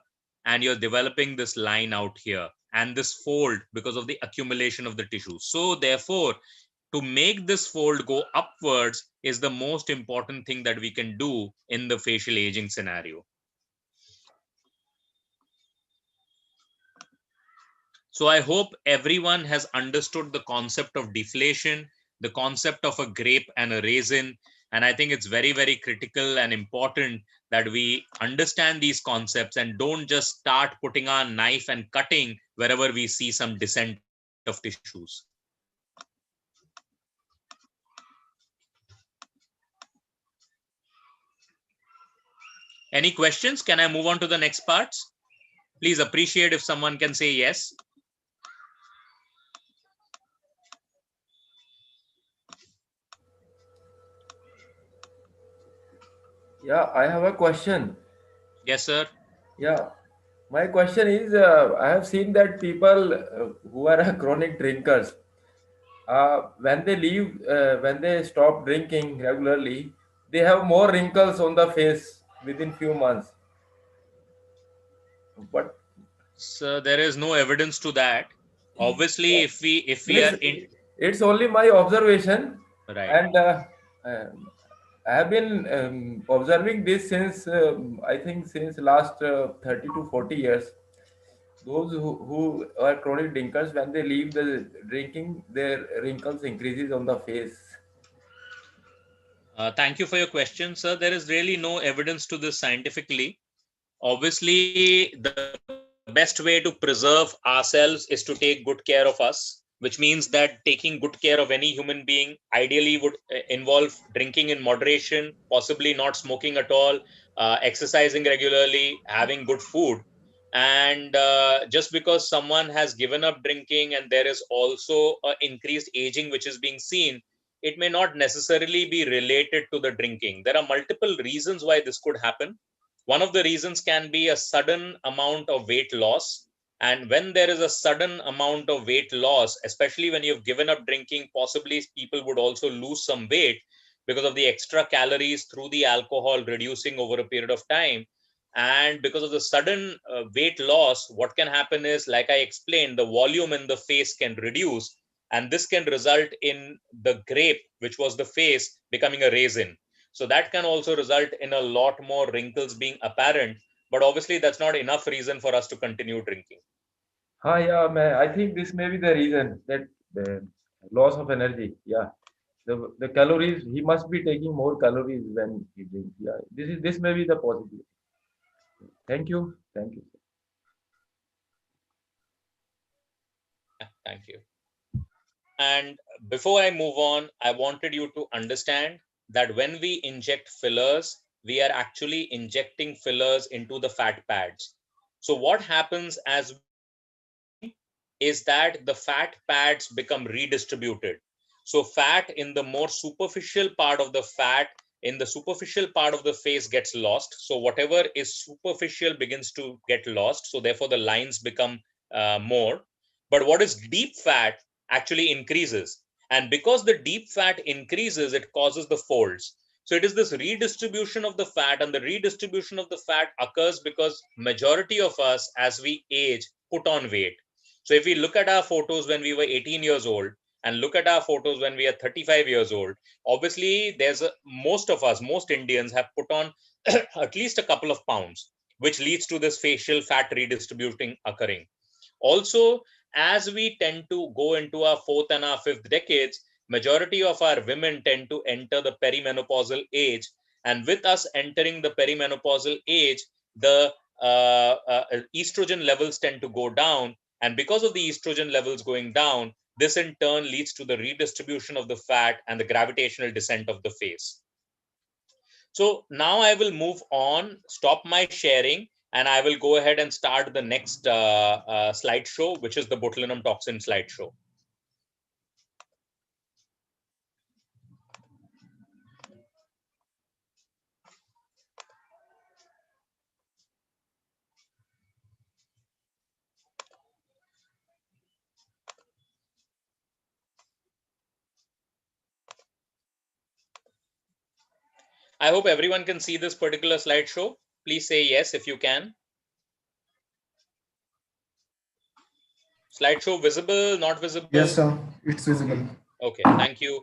and you're developing this line out here, and this fold because of the accumulation of the tissue. So therefore, to make this fold go upwards is the most important thing that we can do in the facial aging scenario. So I hope everyone has understood the concept of deflation, the concept of a grape and a raisin. And I think it's very, very critical and important that we understand these concepts and don't just start putting our knife and cutting wherever we see some descent of tissues. Any questions? Can I move on to the next parts? Please appreciate if someone can say yes. Yeah, I have a question. Yes, sir. Yeah, my question is, I have seen that people who are chronic drinkers, when they leave, when they stop drinking regularly, they have more wrinkles on the face within few months. But So there is no evidence to that. Obviously, if we are in, it's only my observation, right. and I have been observing this since I think since last 30 to 40 years. Those who are chronic drinkers, when they leave the drinking, their wrinkles increases on the face. Thank you for your question, sir. There is really no evidence to this scientifically. Obviously, the best way to preserve ourselves is to take good care of us, which means that taking good care of any human being ideally would involve drinking in moderation, possibly not smoking at all, exercising regularly, having good food. And just because someone has given up drinking and there is also increased aging which is being seen, it may not necessarily be related to the drinking. There are multiple reasons why this could happen. One of the reasons can be a sudden amount of weight loss. And when there is a sudden amount of weight loss, especially when you've given up drinking, possibly people would also lose some weight because of the extra calories through the alcohol reducing over a period of time. And because of the sudden weight loss, what can happen is, like I explained, the volume in the face can reduce. And this can result in the grape, which was the face, becoming a raisin. So that can also result in a lot more wrinkles being apparent. But obviously, that's not enough reason for us to continue drinking. Yeah, I think this may be the reason, that loss of energy. Yeah, the calories, he must be taking more calories when he drinks. Yeah, this may be the possibility. Thank you. Thank you. Thank you. And before I move on, I wanted you to understand that when we inject fillers, we are actually injecting fillers into the fat pads. So what happens as is that the fat pads become redistributed. So fat in the more superficial part of the fat, in the superficial part of the face gets lost. So whatever is superficial begins to get lost. So therefore the lines become more. But what is deep fat actually increases. And because the deep fat increases, it causes the folds. So it is this redistribution of the fat, and the redistribution of the fat occurs because majority of us as we age put on weight. So if we look at our photos when we were 18 years old and look at our photos when we are 35 years old, obviously most of us, most Indians have put on at least a couple of pounds, which leads to this facial fat redistributing occurring. Also, as we tend to go into our fourth and our fifth decades, majority of our women tend to enter the perimenopausal age. And with us entering the perimenopausal age, the estrogen levels tend to go down. And because of the estrogen levels going down, this in turn leads to the redistribution of the fat and the gravitational descent of the face. So now I will move on, stop my sharing, and I will go ahead and start the next slideshow, which is the botulinum toxin slideshow. I hope everyone can see this particular slideshow. Please say yes if you can. Slideshow visible, not visible? Yes, sir. It's visible. Okay, thank you.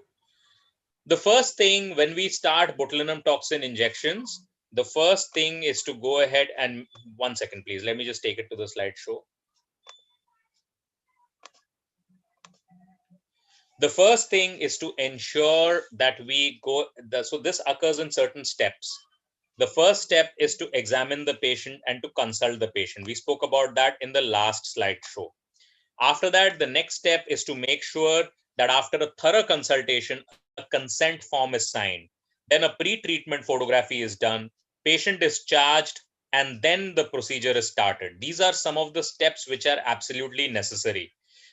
The first thing when we start botulinum toxin injections, the first thing is to go ahead and, one second, please. Let me just take it to the slideshow. The first thing is to ensure that so this occurs in certain steps. The first step is to examine the patient and to consult the patient. We spoke about that in the last slideshow. After that, the next step is to make sure that after a thorough consultation, a consent form is signed. Then a pre-treatment photography is done, patient is charged, and then the procedure is started. These are some of the steps which are absolutely necessary.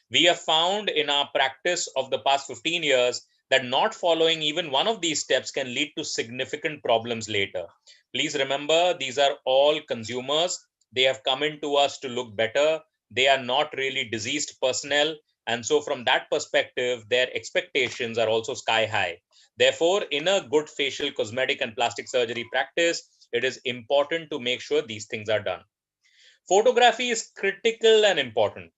We have found in our practice of the past 15 years that not following even one of these steps can lead to significant problems later. Please remember, these are all consumers. They have come into us to look better. They are not really diseased personnel. And so from that perspective, their expectations are also sky high. Therefore, in a good facial cosmetic and plastic surgery practice, it is important to make sure these things are done. Photography is critical and important.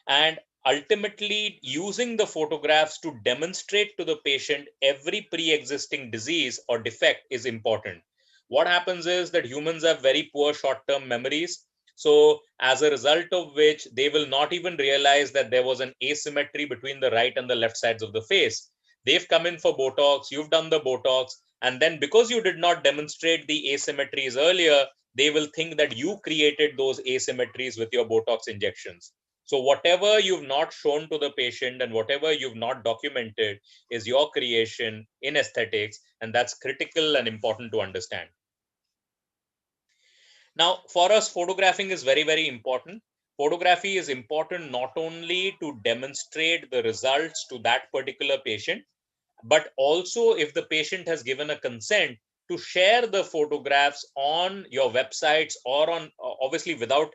And ultimately, using the photographs to demonstrate to the patient every pre-existing disease or defect is important. What happens is that humans have very poor short-term memories. So as a result of which, they will not even realize that there was an asymmetry between the right and the left sides of the face. They've come in for Botox, you've done the Botox, and then because you did not demonstrate the asymmetries earlier, they will think that you created those asymmetries with your Botox injections. So whatever you've not shown to the patient and whatever you've not documented is your creation in aesthetics, and that's critical and important to understand. Now, for us, photographing is very, very important. Photography is important not only to demonstrate the results to that particular patient, but also if the patient has given a consent to share the photographs on your websites or on, obviously without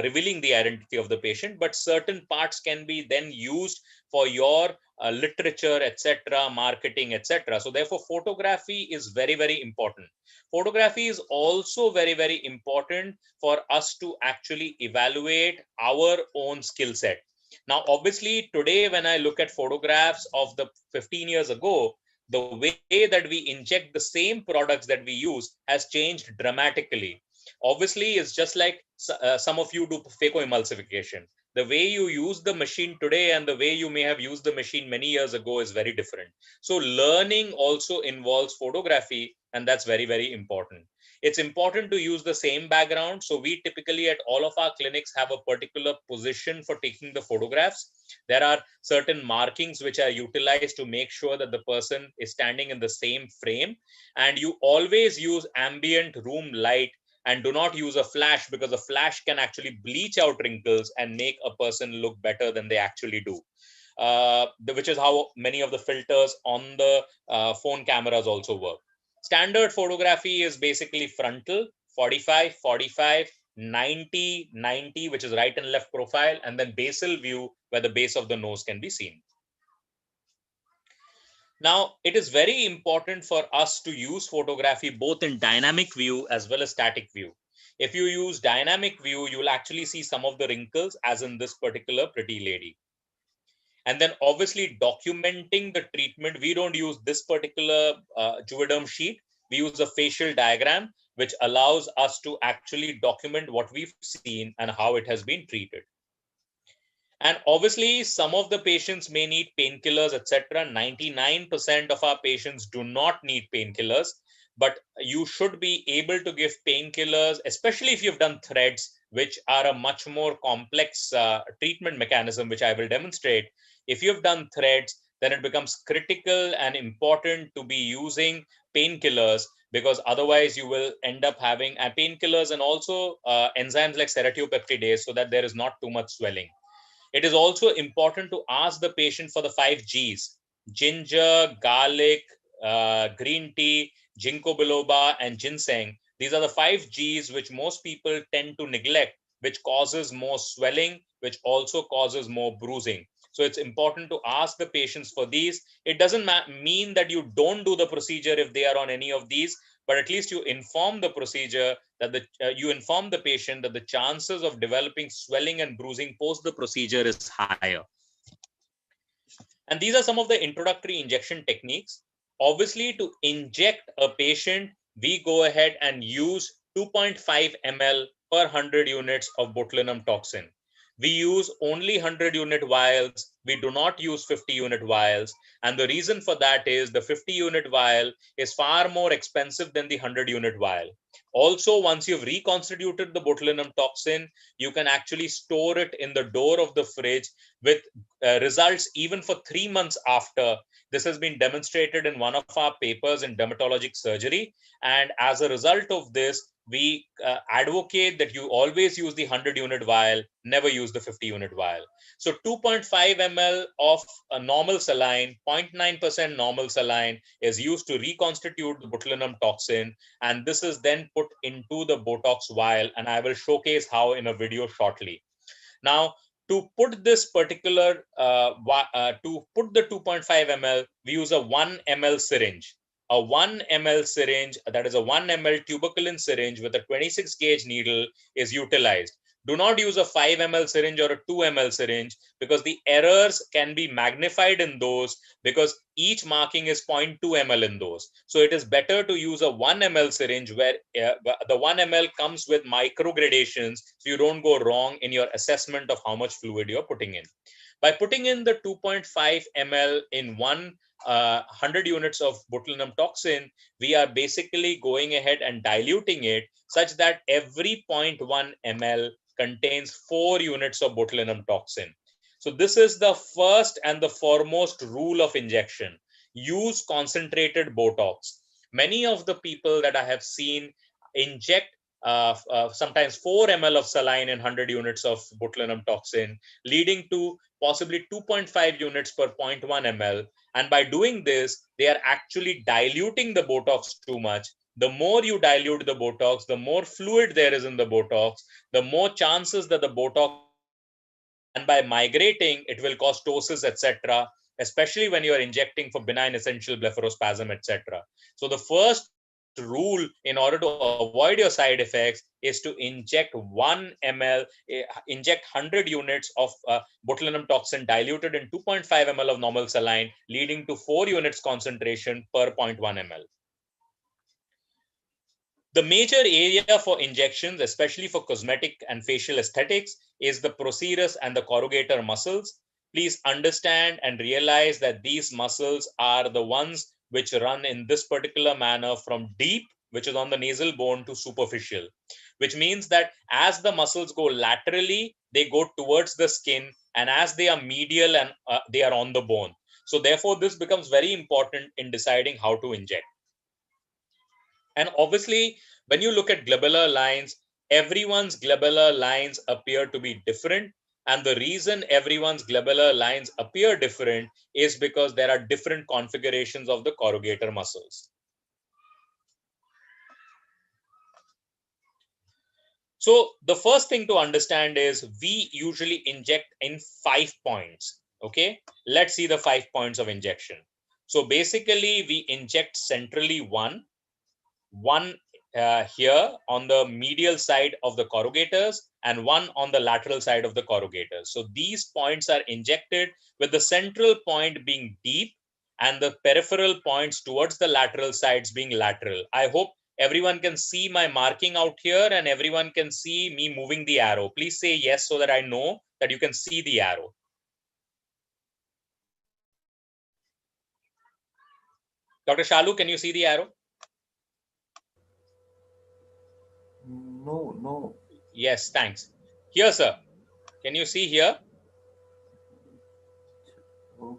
revealing the identity of the patient, but certain parts can be then used for your literature, etc., marketing, etc. So therefore, photography is very, very important. Photography is also very, very important for us to actually evaluate our own skill set. Now, obviously, today, when I look at photographs of the 15 years ago, the way that we inject the same products that we use has changed dramatically. Obviously, it's just like some of you do phacoemulsification. The way you use the machine today and the way you may have used the machine many years ago is very different. So learning also involves photography, and that's very, very important. It's important to use the same background. So we typically at all of our clinics have a particular position for taking the photographs. There are certain markings which are utilized to make sure that the person is standing in the same frame, and you always use ambient room light and do not use a flash, because a flash can actually bleach out wrinkles and make a person look better than they actually do. Which is how many of the filters on the phone cameras also work. Standard photography is basically frontal, 45, 45, 90, 90, which is right and left profile, and then basal view where the base of the nose can be seen. Now, it is very important for us to use photography both in dynamic view as well as static view. If you use dynamic view, you will actually see some of the wrinkles, as in this particular pretty lady. And then obviously documenting the treatment, we don't use this particular Juvederm sheet. We use a facial diagram, which allows us to actually document what we've seen and how it has been treated. And obviously, some of the patients may need painkillers, etc. 99% of our patients do not need painkillers, but you should be able to give painkillers, especially if you've done threads, which are a much more complex treatment mechanism, which I will demonstrate. If you've done threads, then it becomes critical and important to be using painkillers, because otherwise you will end up having painkillers and also enzymes like serratiopeptidase, so that there is not too much swelling. It is also important to ask the patient for the 5 Gs: ginger, garlic, green tea, ginkgo biloba, and ginseng. These are the 5 Gs which most people tend to neglect, which causes more swelling, which also causes more bruising. So it's important to ask the patients for these. It doesn't mean that you don't do the procedure if they are on any of these, but at least you inform the procedure that you inform the patient that the chances of developing swelling and bruising post the procedure is higher. And these are some of the introductory injection techniques. Obviously, to inject a patient, we go ahead and use 2.5 ml per 100 units of botulinum toxin. We use only 100 unit vials. We do not use 50 unit vials. And the reason for that is the 50 unit vial is far more expensive than the 100 unit vial. Also, once you've reconstituted the botulinum toxin, you can actually store it in the door of the fridge with results even for 3 months after. This has been demonstrated in one of our papers in dermatologic surgery. And as a result of this, we advocate that you always use the 100 unit vial, never use the 50 unit vial. So 2.5 ml of a normal saline, 0.9% normal saline is used to reconstitute the botulinum toxin, and this is then put into the Botox vial, and I will showcase how in a video shortly. Now, to put this particular, to put the 2.5 ml, we use a 1 ml syringe. A 1 ml syringe, that is a 1 ml tuberculin syringe with a 26 gauge needle, is utilized. Do not use a 5 ml syringe or a 2 ml syringe, because the errors can be magnified in those, because each marking is 0.2 ml in those. So it is better to use a 1 ml syringe where the 1 ml comes with microgradations, so you don't go wrong in your assessment of how much fluid you're putting in. By putting in the 2.5 ml in 100 units of botulinum toxin, we are basically going ahead and diluting it such that every 0.1 ml contains 4 units of botulinum toxin. So this is the first and the foremost rule of injection. Use concentrated Botox. Many of the people that I have seen inject sometimes 4 ml of saline in 100 units of botulinum toxin, leading to possibly 2.5 units per 0.1 ml. And by doing this, they are actually diluting the Botox too much. The more you dilute the Botox, the more fluid there is in the Botox, the more chances that the Botox, and by migrating, it will cause ptosis, etc., especially when you are injecting for benign essential blepharospasm, etc. So the first rule in order to avoid your side effects is to inject 1 ml, inject 100 units of botulinum toxin diluted in 2.5 ml of normal saline, leading to 4 units concentration per 0.1 ml. The major area for injections, especially for cosmetic and facial aesthetics, is the procerus and the corrugator muscles. Please understand and realize that these muscles are the ones which run in this particular manner from deep, which is on the nasal bone, to superficial, which means that as the muscles go laterally, they go towards the skin, and as they are medial and they are on the bone. So therefore, this becomes very important in deciding how to inject. And obviously, when you look at glabellar lines, everyone's glabellar lines appear to be different. And the reason everyone's glabellar lines appear different is because there are different configurations of the corrugator muscles. So the first thing to understand is we usually inject in 5 points. Okay, let's see the 5 points of injection. So basically, we inject centrally one here on the medial side of the corrugators and one on the lateral side of the corrugators. So these points are injected with the central point being deep and the peripheral points towards the lateral sides being lateral. I hope everyone can see my marking out here and everyone can see me moving the arrow. Please say yes so that I know that you can see the arrow. Dr. Shalu, can you see the arrow? No. Yes, thanks. Here, sir. Can you see here?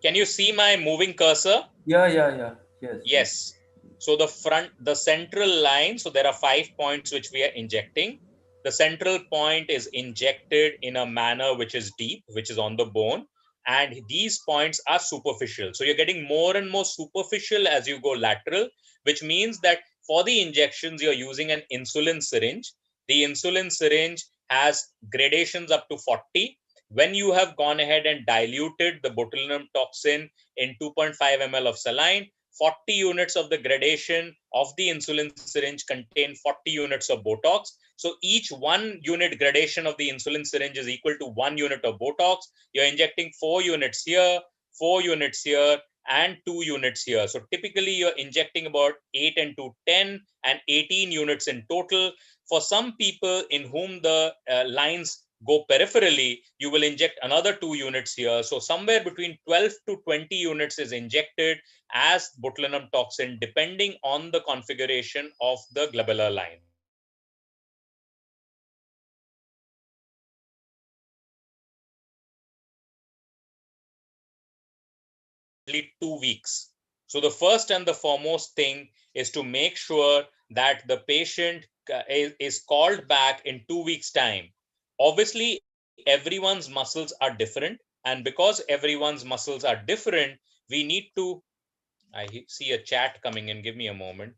Can you see my moving cursor? Yeah. Yes. So the central line, so there are 5 points which we are injecting. The central point is injected in a manner which is deep, which is on the bone. And these points are superficial. So you're getting more and more superficial as you go lateral, which means that for the injections, you're using an insulin syringe. The insulin syringe has gradations up to 40. When you have gone ahead and diluted the botulinum toxin in 2.5 ml of saline, 40 units of the gradation of the insulin syringe contain 40 units of Botox. So each 1 unit gradation of the insulin syringe is equal to 1 unit of Botox. You're injecting 4 units here, 4 units here, and 2 units here. So typically you're injecting about 8 and 2, 10 and 18 units in total. For some people in whom the lines go peripherally, you will inject another 2 units here. So somewhere between 12 to 20 units is injected as botulinum toxin, depending on the configuration of the glabellar line. 2 weeks. So the first and the foremost thing is to make sure that the patient is called back in 2 weeks' time. Obviously, everyone's muscles are different. And because everyone's muscles are different, we need to, I see a chat coming in. Give me a moment.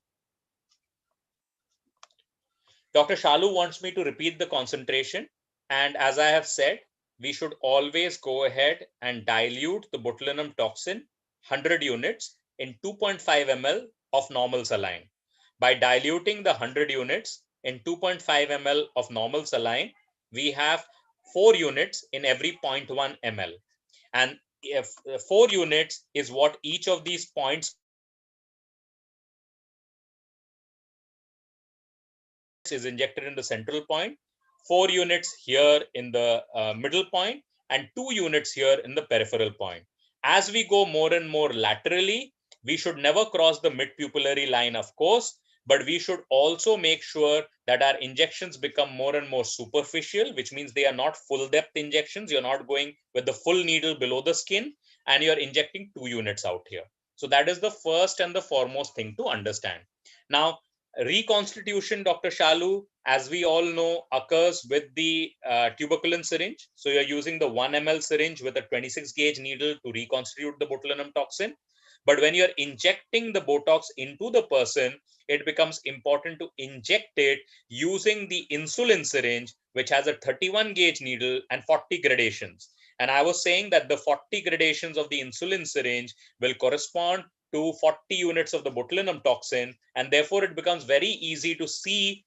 Dr. Shalu wants me to repeat the concentration. And as I have said, we should always go ahead and dilute the botulinum toxin 100 units in 2.5 ml of normal saline. By diluting the 100 units in 2.5 ml of normal saline, we have 4 units in every 0.1 ml. And if 4 units is what each of these points is injected in the central point, 4 units here in the middle point, and 2 units here in the peripheral point. As we go more and more laterally, we should never cross the mid-pupillary line, of course, but we should also make sure that our injections become more and more superficial, which means they are not full depth injections. You're not going with the full needle below the skin, and you're injecting 2 units out here. So that is the first and the foremost thing to understand. Now, reconstitution, Dr. Shalu, as we all know, occurs with the tuberculin syringe. So you're using the 1 ml syringe with a 26 gauge needle to reconstitute the botulinum toxin. But when you're injecting the Botox into the person, it becomes important to inject it using the insulin syringe, which has a 31 gauge needle and 40 gradations. And I was saying that the 40 gradations of the insulin syringe will correspond to 40 units of the botulinum toxin, and therefore it becomes very easy to see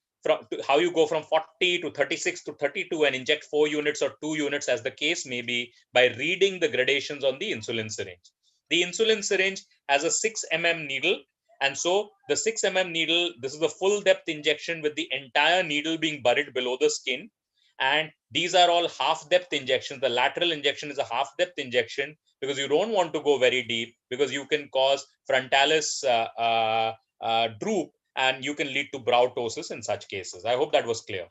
how you go from 40 to 36 to 32 and inject 4 units or 2 units as the case may be by reading the gradations on the insulin syringe. The insulin syringe has a 6 mm needle, and so the 6 mm needle, this is the full depth injection with the entire needle being buried below the skin. And these are all half-depth injections. The lateral injection is a half-depth injection because you don't want to go very deep, because you can cause frontalis droop, and you can lead to brow ptosis in such cases. I hope that was clear.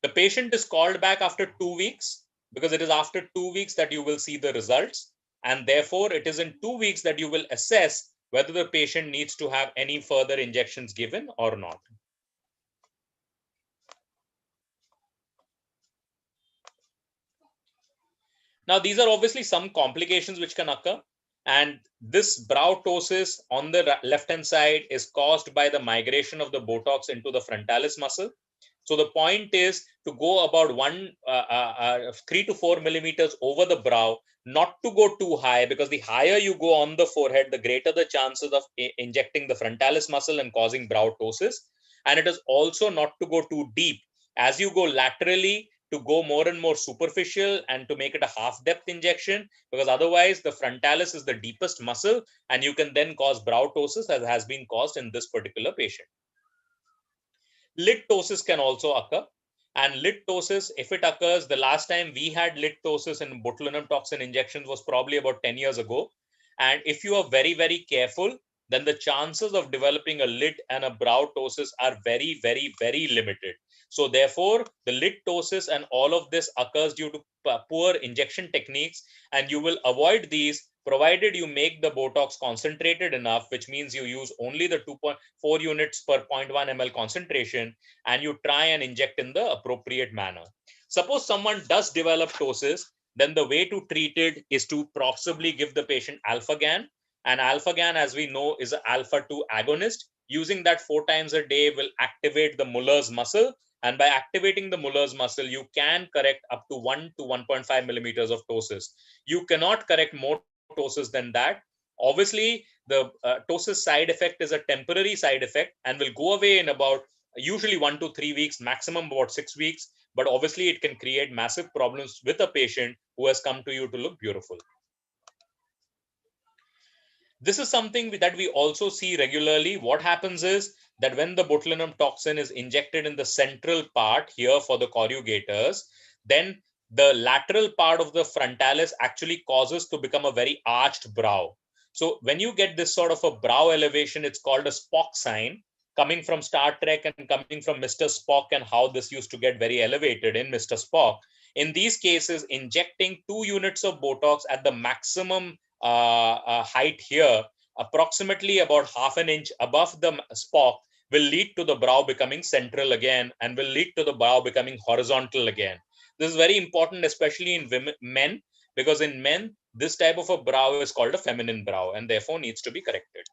The patient is called back after 2 weeks, because it is after 2 weeks that you will see the results. And therefore, it is in 2 weeks that you will assess whether the patient needs to have any further injections given or not. Now, these are obviously some complications which can occur. And this brow ptosis on the left-hand side is caused by the migration of the Botox into the frontalis muscle. So the point is to go about 3 to 4 millimeters over the brow, not to go too high, because the higher you go on the forehead, the greater the chances of injecting the frontalis muscle and causing brow ptosis. And it is also not to go too deep. As you go laterally, to go more and more superficial and to make it a half-depth injection, because otherwise the frontalis is the deepest muscle and you can then cause brow ptosis, as has been caused in this particular patient. Lid ptosis can also occur. And lid ptosis, if it occurs, the last time we had lid ptosis in botulinum toxin injections was probably about 10 years ago. And if you are very, very careful, then the chances of developing a lid and a brow ptosis are very, very, very limited. So therefore, the lid ptosis and all of this occurs due to poor injection techniques, and you will avoid these provided you make the Botox concentrated enough, which means you use only the 2.4 units per 0.1 ml concentration, and you try and inject in the appropriate manner. Suppose someone does develop ptosis, then the way to treat it is to possibly give the patient Alpha-GAN. And Alpha-GAN, as we know, is an alpha-2 agonist. Using that 4 times a day will activate the Mueller's muscle. And by activating the Mueller's muscle, you can correct up to 1 to 1.5 millimeters of ptosis. You cannot correct more ptosis than that. Obviously, the ptosis side effect is a temporary side effect and will go away in about usually 1 to 3 weeks, maximum about 6 weeks. But obviously, it can create massive problems with a patient who has come to you to look beautiful. This is something that we also see regularly. What happens is that when the botulinum toxin is injected in the central part here for the corrugators, then the lateral part of the frontalis actually causes to become a very arched brow. So when you get this sort of a brow elevation, it's called a Spock sign, coming from Star Trek and coming from Mr. Spock, and how this used to get very elevated in Mr. Spock. In these cases, injecting 2 units of Botox at the maximum height here, approximately about half an inch above the Spock, will lead to the brow becoming central again and will lead to the brow becoming horizontal again. This is very important, especially in men, because in men, this type of a brow is called a feminine brow and therefore needs to be corrected.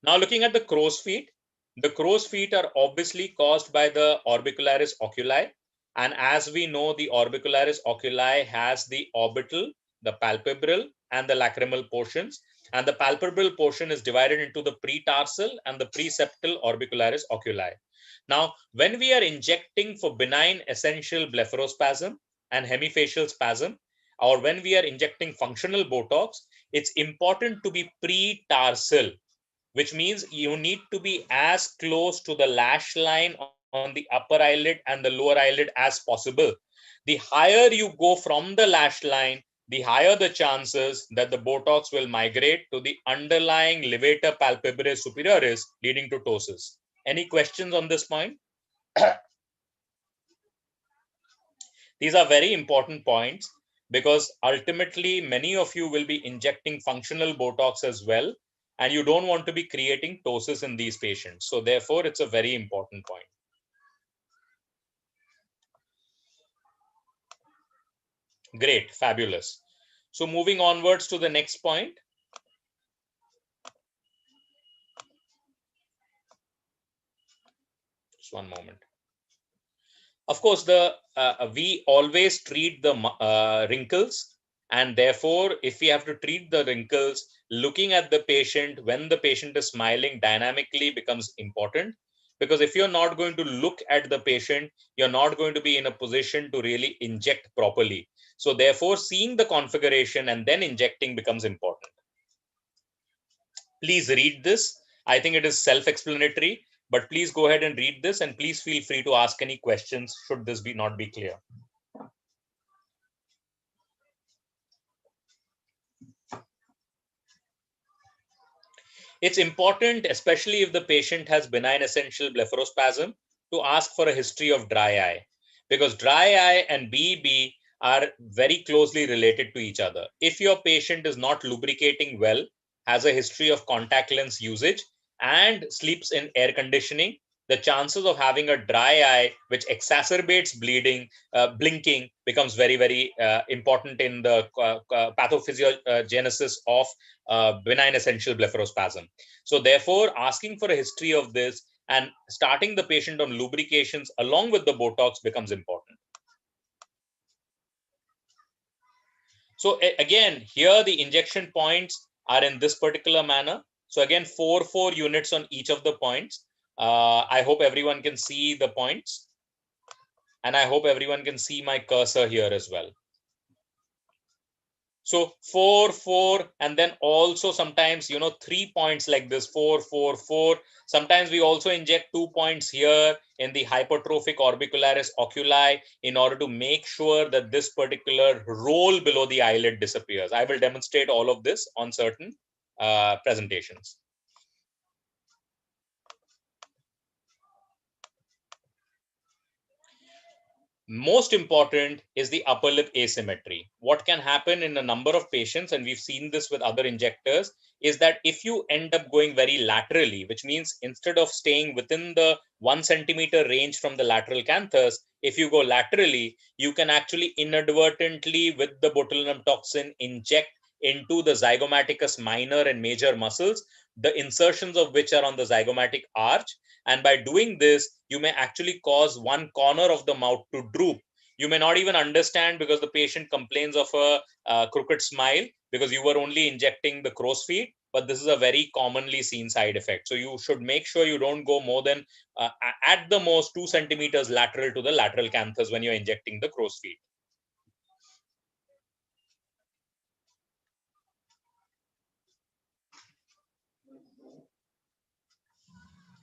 Now, looking at the crow's feet are obviously caused by the orbicularis oculi. And as we know, the orbicularis oculi has the orbital, the palpebral, and the lacrimal portions. And the palpebral portion is divided into the pretarsal and the preseptal orbicularis oculi. Now, when we are injecting for benign essential blepharospasm and hemifacial spasm, or when we are injecting functional Botox, it's important to be pretarsal, which means you need to be as close to the lash line on the upper eyelid and the lower eyelid as possible. The higher you go from the lash line, the higher the chances that the Botox will migrate to the underlying levator palpebrae superioris, leading to ptosis. Any questions on this point? These are very important points, because ultimately many of you will be injecting functional Botox as well, and you don't want to be creating ptosis in these patients. So therefore, it's a very important point. Great, fabulous. So moving onwards to the next point. Just one moment. Of course, we always treat the wrinkles, and therefore, if we have to treat the wrinkles, looking at the patient when the patient is smiling dynamically becomes important, because if you're not going to look at the patient, you're not going to be in a position to really inject properly. So therefore, seeing the configuration and then injecting becomes important. Please read this. I think it is self-explanatory. but please go ahead and read this, and please feel free to ask any questions should this not be clear. It's important, especially if the patient has benign essential blepharospasm, to ask for a history of dry eye, because dry eye and BEB are very closely related to each other. If your patient is not lubricating well, has a history of contact lens usage, and sleeps in air conditioning, the chances of having a dry eye, which exacerbates bleeding, blinking, becomes very, very important in the pathophysiogenesis of benign essential blepharospasm. So therefore, asking for a history of this and starting the patient on lubrications along with the Botox becomes important. So again, here the injection points are in this particular manner. So again, 4 units on each of the points. I hope everyone can see the points. And I hope everyone can see my cursor here as well. So 4, and then also sometimes, 3 points like this, 4. Sometimes we also inject 2 points here in the hypertrophic orbicularis oculi in order to make sure that this particular roll below the eyelid disappears. I will demonstrate all of this on certain presentations. Most important is the upper lip asymmetry. What can happen in a number of patients, and we've seen this with other injectors, is that if you end up going very laterally, which means instead of staying within the 1 centimeter range from the lateral canthus, if you go laterally, you can actually inadvertently, with the botulinum toxin, inject into the zygomaticus minor and major muscles, the insertions of which are on the zygomatic arch. And by doing this, you may actually cause one corner of the mouth to droop. You may not even understand because the patient complains of a crooked smile because you were only injecting the crow's feet, but this is a very commonly seen side effect. So you should make sure you don't go more than at the most 2 centimeters lateral to the lateral canthus when you're injecting the crow's feet.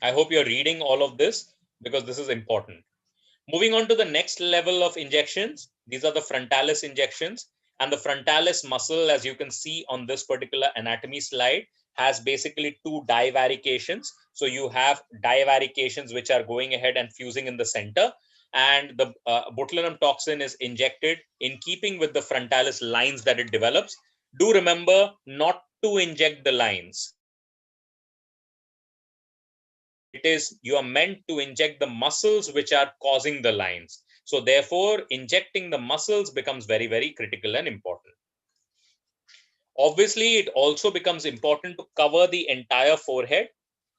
I hope you're reading all of this because this is important. Moving on to the next level of injections, these are the frontalis injections. And the frontalis muscle, as you can see on this particular anatomy slide, has basically 2 divarications. So you have divarications which are going ahead and fusing in the center. And the botulinum toxin is injected in keeping with the frontalis lines that it develops. Do remember not to inject the lines. It is, you are meant to inject the muscles which are causing the lines. So therefore, injecting the muscles becomes very, very critical and important. Obviously, it also becomes important to cover the entire forehead,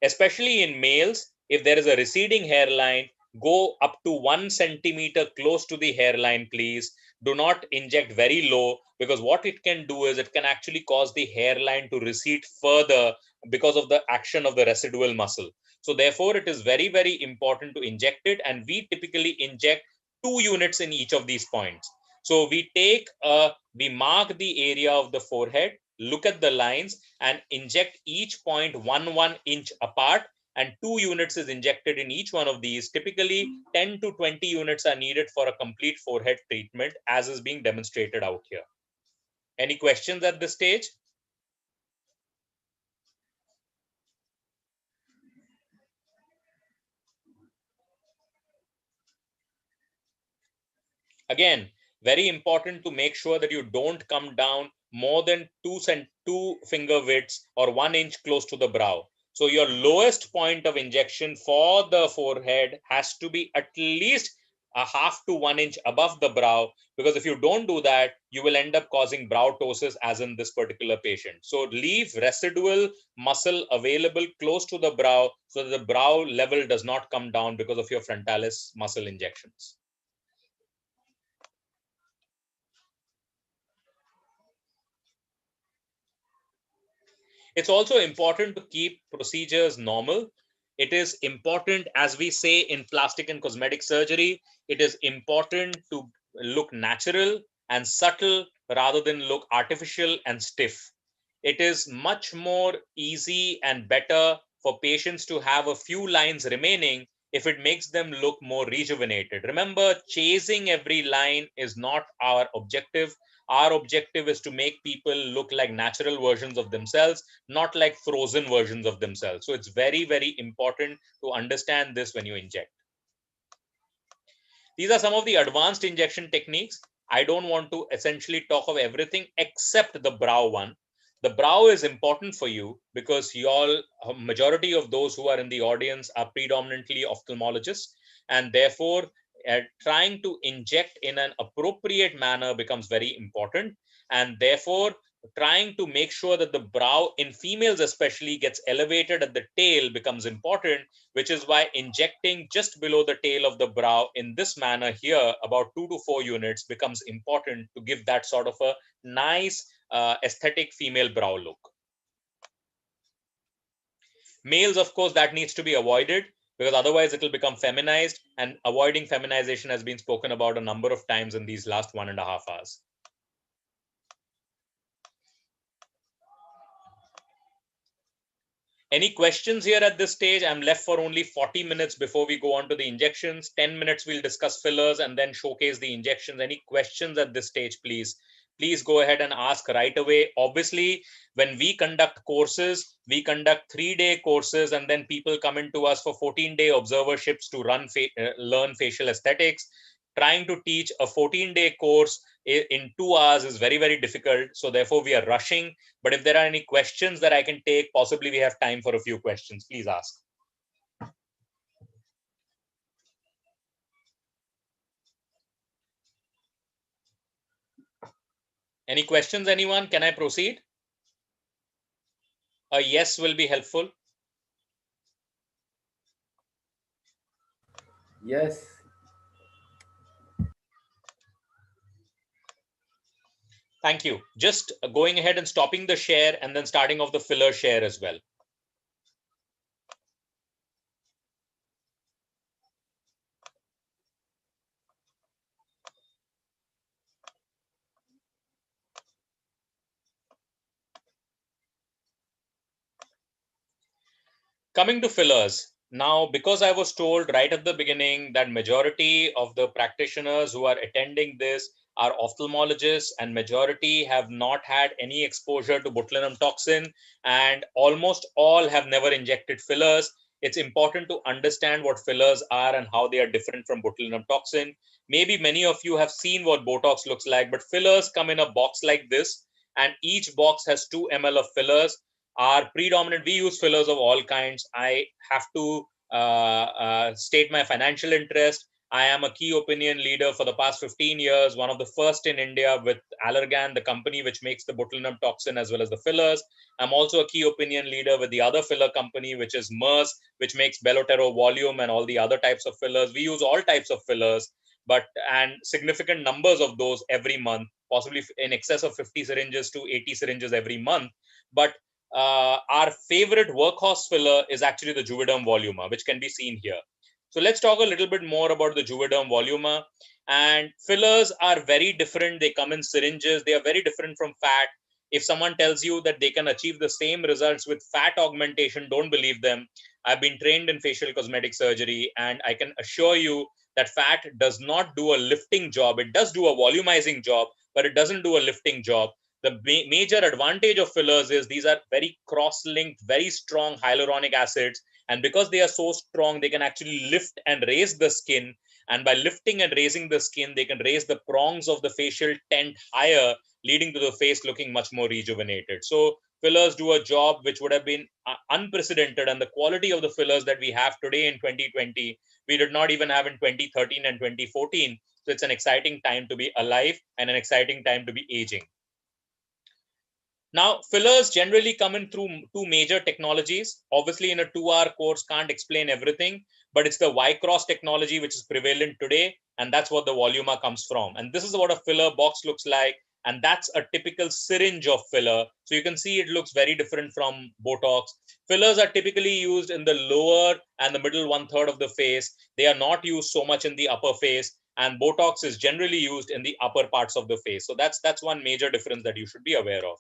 especially in males. If there is a receding hairline, go up to 1 centimeter close to the hairline, please. Do not inject very low, because what it can do is it can actually cause the hairline to recede further because of the action of the residual muscle. So therefore, it is very, very important to inject it, and we typically inject 2 units in each of these points. So we mark the area of the forehead, look at the lines, and inject each point 1 inch apart, and 2 units is injected in each one of these. Typically 10 to 20 units are needed for a complete forehead treatment, as is being demonstrated out here. Any questions at this stage? Again, very important to make sure that you don't come down more than 2 finger widths or 1 inch close to the brow. So your lowest point of injection for the forehead has to be at least a half to 1 inch above the brow, because if you don't do that, you will end up causing brow ptosis, as in this particular patient. So leave residual muscle available close to the brow so that the brow level does not come down because of your frontalis muscle injections. It's also important to keep procedures normal. It is important, as we say in plastic and cosmetic surgery, it is important to look natural and subtle rather than look artificial and stiff. It is much more easy and better for patients to have a few lines remaining if it makes them look more rejuvenated. Remember, chasing every line is not our objective. Our objective is to make people look like natural versions of themselves, not like frozen versions of themselves. So it's very, very important to understand this when you inject. These are some of the advanced injection techniques. I don't want to essentially talk of everything except the brow one. The brow is important for you because majority of those who are in the audience are predominantly ophthalmologists, and therefore trying to inject in an appropriate manner becomes very important, and therefore trying to make sure that the brow in females especially gets elevated at the tail becomes important, which is why injecting just below the tail of the brow in this manner here, about 2 to 4 units, becomes important to give that sort of a nice aesthetic female brow look. Males, of course, that needs to be avoided because otherwise it will become feminized, and avoiding feminization has been spoken about a number of times in these last 1.5 hours. Any questions here at this stage? I'm left for only 40 minutes before we go on to the injections. 10 minutes we'll discuss fillers and then showcase the injections. Any questions at this stage, please? Please go ahead and ask right away. Obviously, when we conduct courses, we conduct 3-day courses, and then people come into us for 14-day observerships to learn facial aesthetics. Trying to teach a 14-day course in 2 hours is very, very difficult. So therefore, we are rushing. But if there are any questions that I can take, possibly we have time for a few questions. Please ask. Any questions, anyone? Can I proceed? A yes will be helpful. Yes. Thank you. Just going ahead and stopping the share and then starting off the filler share as well. Coming to fillers. Now, because I was told right at the beginning that majority of the practitioners who are attending this are ophthalmologists, and majority have not had any exposure to botulinum toxin, and almost all have never injected fillers, it's important to understand what fillers are and how they are different from botulinum toxin. Maybe many of you have seen what Botox looks like, but fillers come in a box like this, and each box has 2 ml of fillers. Are predominant. We use fillers of all kinds. I have to state my financial interest. I am a key opinion leader for the past 15 years, one of the first in India with Allergan, the company which makes the botulinum toxin as well as the fillers. I'm also a key opinion leader with the other filler company, which is MERS, which makes Belotero volume and all the other types of fillers. We use all types of fillers, and significant numbers of those every month, possibly in excess of 50 syringes to 80 syringes every month. But our favorite workhorse filler is actually the Juvederm Voluma, which can be seen here. So let's talk a little bit more about the Juvederm Voluma. And fillers are very different. They come in syringes. They are very different from fat. If someone tells you that they can achieve the same results with fat augmentation, don't believe them. I've been trained in facial cosmetic surgery, and I can assure you that fat does not do a lifting job. It does do a volumizing job, but it doesn't do a lifting job. The major advantage of fillers is these are very cross-linked, very strong hyaluronic acids. And because they are so strong, they can actually lift and raise the skin. And by lifting and raising the skin, they can raise the prongs of the facial tent higher, leading to the face looking much more rejuvenated. So fillers do a job which would have been unprecedented. And the quality of the fillers that we have today in 2020, we did not even have in 2013 and 2014. So it's an exciting time to be alive and an exciting time to be aging. Now, fillers generally come in through 2 major technologies. Obviously, in a 2-hour course, can't explain everything, but it's the Y-cross technology which is prevalent today, and that's what the Voluma comes from. And this is what a filler box looks like, and that's a typical syringe of filler. So you can see it looks very different from Botox. Fillers are typically used in the lower and the middle 1/3 of the face. They are not used so much in the upper face, and Botox is generally used in the upper parts of the face. So that's one major difference that you should be aware of.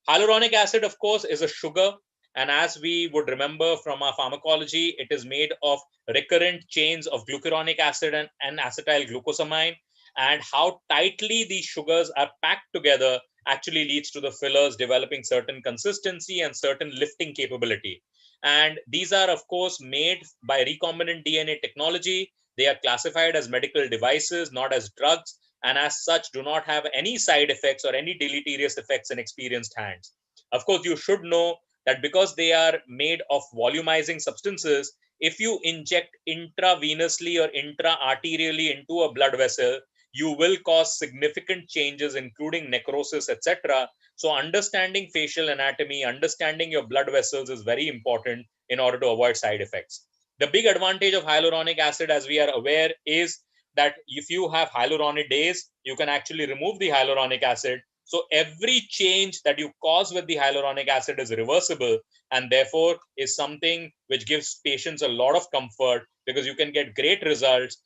Hyaluronic acid, of course, is a sugar, And as we would remember from our pharmacology, it is made of recurrent chains of glucuronic acid and acetyl glucosamine. And how tightly these sugars are packed together actually leads to the fillers developing certain consistency and certain lifting capability. And these are, of course, made by recombinant DNA technology. They are classified as medical devices, not as drugs, and as such do not have any side effects or any deleterious effects in experienced hands. Of course, you should know that because they are made of volumizing substances, if you inject intravenously or intra-arterially into a blood vessel, you will cause significant changes, including necrosis, etc. So understanding facial anatomy, understanding your blood vessels is very important in order to avoid side effects. The big advantage of hyaluronic acid, as we are aware, is that if you have hyaluronidase, you can actually remove the hyaluronic acid. So every change that you cause with the hyaluronic acid is reversible, and therefore is something which gives patients a lot of comfort, because you can get great results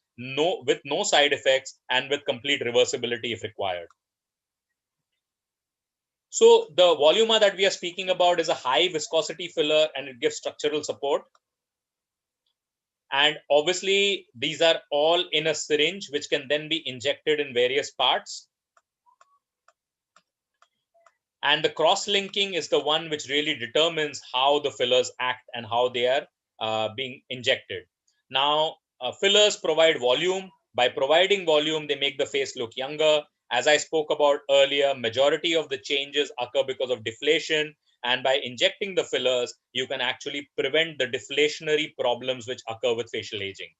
with no side effects and with complete reversibility if required. So the Voluma that we are speaking about is a high viscosity filler, and it gives structural support. And obviously, these are all in a syringe, which can then be injected in various parts. And the cross-linking is the one which really determines how the fillers act and how they are being injected. Now, fillers provide volume. By providing volume, they make the face look younger. As I spoke about earlier, majority of the changes occur because of deflation. And by injecting the fillers, you can actually prevent the deflationary problems which occur with facial aging.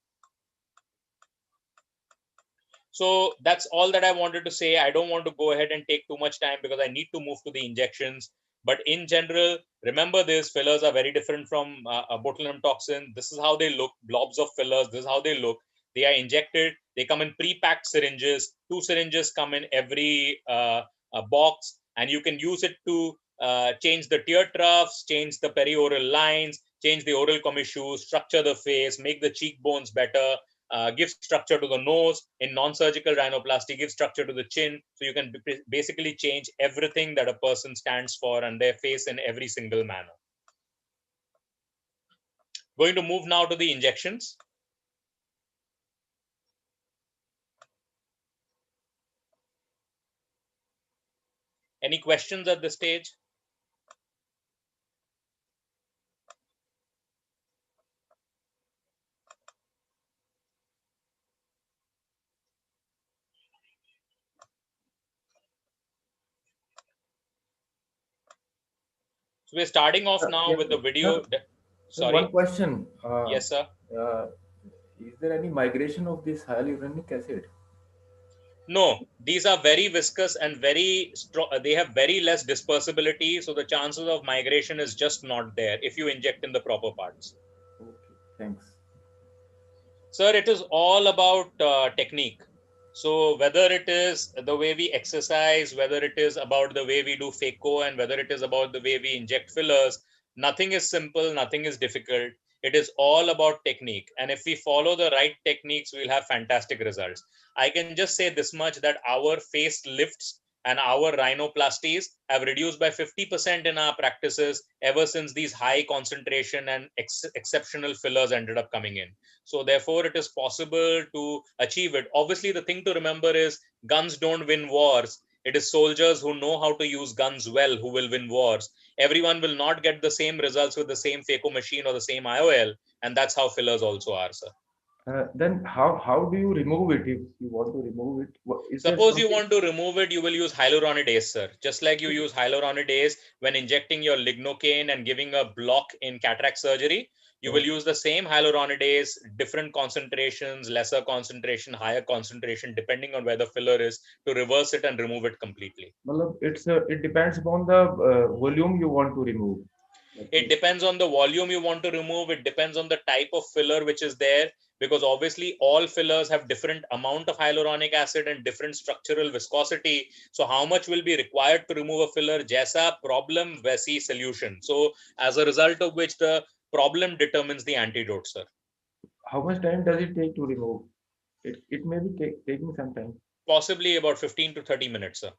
So that's all that I wanted to say. I don't want to go ahead and take too much time because I need to move to the injections. But in general, remember this, fillers are very different from a botulinum toxin. This is how they look, blobs of fillers. This is how they look. They are injected. They come in pre-packed syringes. 2 syringes come in every box, and you can use it to change the tear troughs, change the perioral lines, change the oral commissures, structure the face, make the cheekbones better, give structure to the nose. In non-surgical rhinoplasty, give structure to the chin. So you can basically change everything that a person stands for and their face in every single manner. Going to move now to the injections. Any questions at this stage? So we're starting off now Yes, with the video. sir. So Sorry. one question. Yes, sir. Is there any migration of this hyaluronic acid? No, these are very viscous and very strong. They have very less dispersibility. So the chances of migration is just not there if you inject in the proper parts. Okay, thanks. Sir, it is all about technique. So whether it is the way we exercise, whether it is about the way we do phaco, and whether it is about the way we inject fillers, nothing is simple, nothing is difficult. It is all about technique. And if we follow the right techniques, we'll have fantastic results. I can just say this much, that our face lifts and our rhinoplasties have reduced by 50% in our practices ever since these high concentration and exceptional fillers ended up coming in. So therefore, it is possible to achieve it. Obviously, the thing to remember is guns don't win wars. It is soldiers who know how to use guns well who will win wars. Everyone will not get the same results with the same phaco machine or the same IOL. And that's how fillers also are, sir. Then how do you remove it if you want to remove it? Is there Suppose you something? want to remove it, you will use hyaluronidase, sir. Just like you use hyaluronidase when injecting your lignocaine and giving a block in cataract surgery, you will use the same hyaluronidase, different concentrations, lesser concentration, higher concentration, depending on where the filler is, to reverse it and remove it completely. It depends upon the volume you want to remove. It depends on the volume you want to remove. It depends on the type of filler which is there, because obviously all fillers have different amount of hyaluronic acid and different structural viscosity. So how much will be required to remove a filler? Jaisa problem, वैसी solution. So as a result of which the problem determines the antidote, sir. How much time does it take to remove? It may be taking some time. Possibly about 15 to 30 minutes, sir.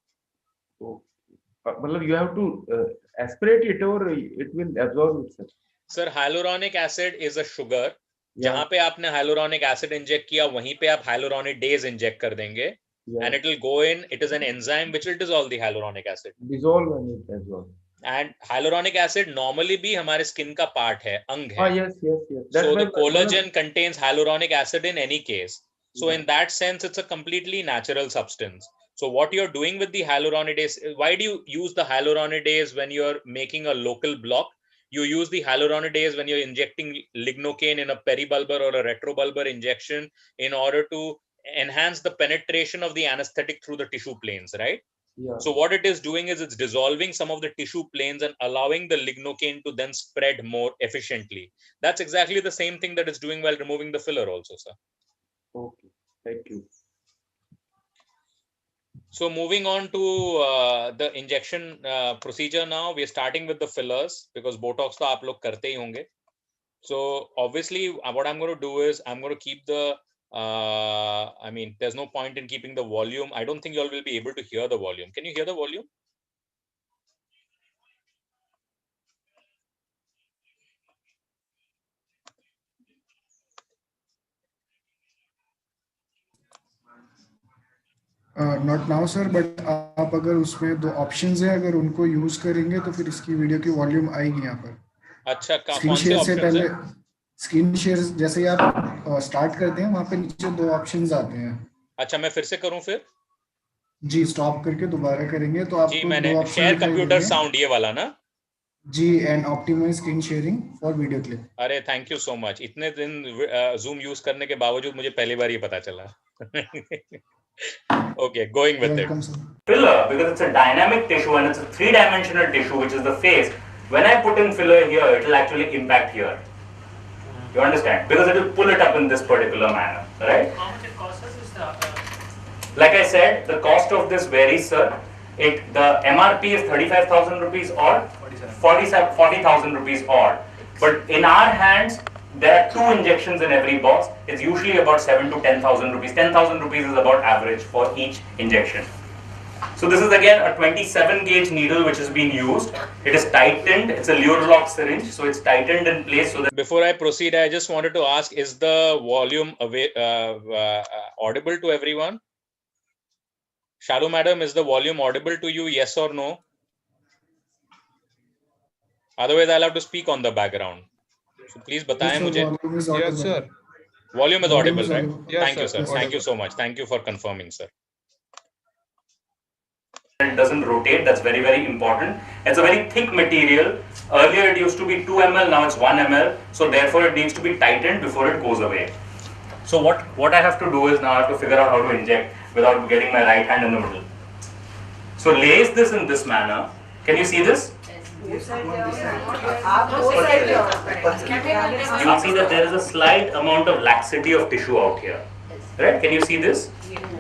So you have to aspirate it or it will absorb itself. Sir, hyaluronic acid is a sugar. Yeah. जहां पे आपने hyaluronic acid inject किया वहीं पे आप hyaluronidase inject कर देंगे, Yeah. and it will go in. It is an enzyme which will dissolve the hyaluronic acid. Dissolve and it absorb. And hyaluronic acid normally भी हमारे skin का part है, अंग है. Yes. That's So why the collagen contains hyaluronic acid in any case. So in that sense, it's a completely natural substance. So what you're doing with the hyaluronidase, why do you use the hyaluronidase when you're making a local block? You use the hyaluronidase when you're injecting lignocaine in a peribulbar or a retrobulbar injection in order to enhance the penetration of the anesthetic through the tissue planes, right? Yeah. So what it is doing is it's dissolving some of the tissue planes and allowing the lignocaine to then spread more efficiently. That's exactly the same thing that it's doing while removing the filler also, sir. Okay, thank you. So moving on to the injection procedure now, we are starting with the fillers because Botox to aap log karte hi honge. So obviously what I'm going to do is I'm going to keep the, I mean, there's no point in keeping the volume. I don't think you all will be able to hear the volume. Can you hear the volume? Not now sir, but आप अगर उसमें दो options हैं, अगर उनको use करेंगे तो फिर इसकी वीडियो की वॉल्यूम आएगी यहाँ पर. अच्छा, स्क्रीन कौन से शेयर से ऑप्शंस पहले हैं? स्क्रीन शेयर जैसे ही आप स्टार्ट करते हैं वहाँ पे नीचे दो ऑप्शंस आते हैं. अच्छा, मैं फिर से करूँ फिर? जी, स्टॉप करके दोबारा करेंगे तो जी, आपको मैंने दो ऑप्शन शेयर दिखाई कंप्यूटर देंगे. साउंड ये वाला ना? जी, and optimise screen sharing for video clip. अरे थैंक यू सो मच. इतने दिन जूम यूज करने के बावजूद मुझे पहली बार ये पता चला. Okay, going with welcome it. Sir. Filler, because it's a dynamic tissue and it's a three-dimensional tissue, which is the face. When I put in filler here, it will actually impact here. You understand? Because it will pull it up in this particular manner, right? How much it costs us is the Like I said, the cost of this varies, sir. The MRP is 35,000 rupees or 40,000 rupees or. But in our hands, there are 2 injections in every box. It's usually about 7 to 10,000 rupees. 10,000 rupees is about average for each injection. So this is again a 27 gauge needle which is being used. It is tightened. It's a Luerlock syringe, so it's tightened in place. So that before I proceed, I just wanted to ask: is the volume audible to everyone? Shalu madam, is the volume audible to you? Yes or no? Otherwise, I'll have to speak on the background. So please बताएं मुझे. Yes, sir. Volume is audible, right? Yes, Thank you, sir. sir. Thank you so much. Thank you for confirming, sir. It doesn't rotate. That's very, very important. It's a very thick material. Earlier, it used to be 2 ml. Now it's 1 ml. So therefore, it needs to be tightened before it goes away. So what I have to do is now I have to figure out how to inject without getting my right hand in the middle. So lace this in this manner. Can you see this? You see that there is a slight amount of laxity of tissue out here, right? Can you see this?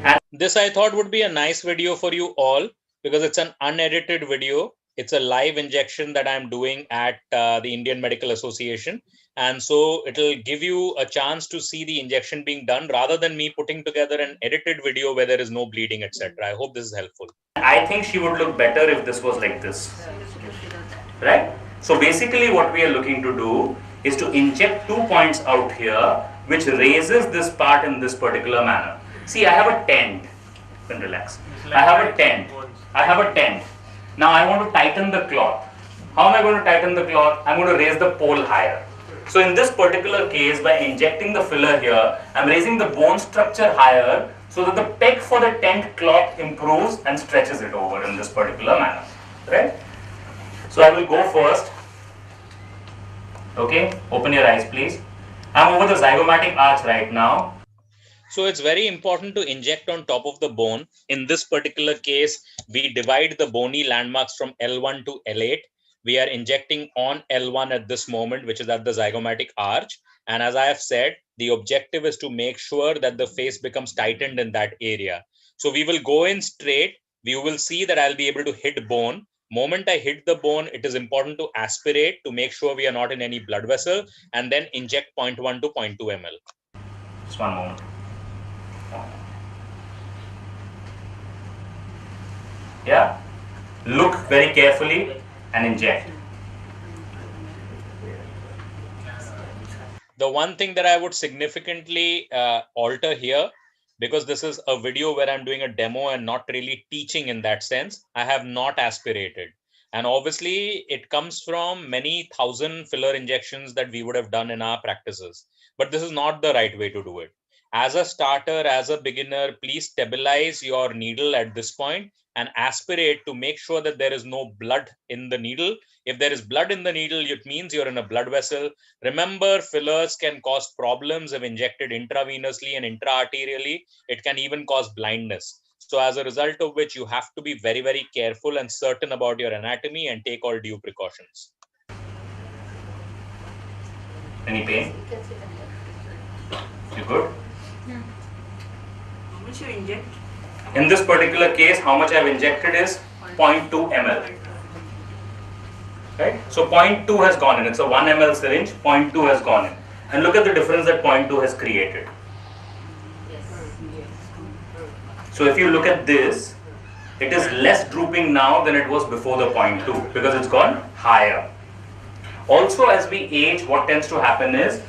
And this I thought would be a nice video for you all because it's an unedited video. It's a live injection that I'm doing at the Indian Medical Association. And so it'll give you a chance to see the injection being done rather than me putting together an edited video where there is no bleeding, etc. I hope this is helpful. I think she would look better if this was like this. Right? So basically what we are looking to do is to inject 2 points out here which raises this part in this particular manner. See, I have a tent. You can relax. I have a tent. I have a tent. Now I want to tighten the cloth. How am I going to tighten the cloth? I'm going to raise the pole higher. So in this particular case, by injecting the filler here, I'm raising the bone structure higher so that the peg for the tent cloth improves and stretches it over in this particular manner. Right? So I will go first. Okay, open your eyes please. I'm over the zygomatic arch right now. So it's very important to inject on top of the bone. In this particular case, we divide the bony landmarks from L1 to L8. We are injecting on L1 at this moment, which is at the zygomatic arch. And as I have said, the objective is to make sure that the face becomes tightened in that area. So we will go in straight. You will see that I'll be able to hit bone. Moment I hit the bone, it is important to aspirate to make sure we are not in any blood vessel and then inject 0.1 to 0.2 ml. Just one moment. Yeah. Look very carefully and inject. The one thing that I would significantly alter here, because this is a video where I'm doing a demo and not really teaching in that sense, I have not aspirated. And obviously, it comes from many thousand filler injections that we would have done in our practices. But this is not the right way to do it. As a starter, as a beginner, please stabilize your needle at this point and aspirate to make sure that there is no blood in the needle. If there is blood in the needle, it means you're in a blood vessel. Remember, fillers can cause problems if injected intravenously and intraarterially. It can even cause blindness. So as a result of which, you have to be very, very careful and certain about your anatomy and take all due precautions. Any pain? You good? How much you inject? In this particular case, how much I've injected is 0.2 ml. Right? So 0.2 has gone in. It's a 1 ml syringe, 0.2 has gone in. And look at the difference that 0.2 has created. So if you look at this, it is less drooping now than it was before the 0.2 because it's gone higher. Also, as we age, what tends to happen is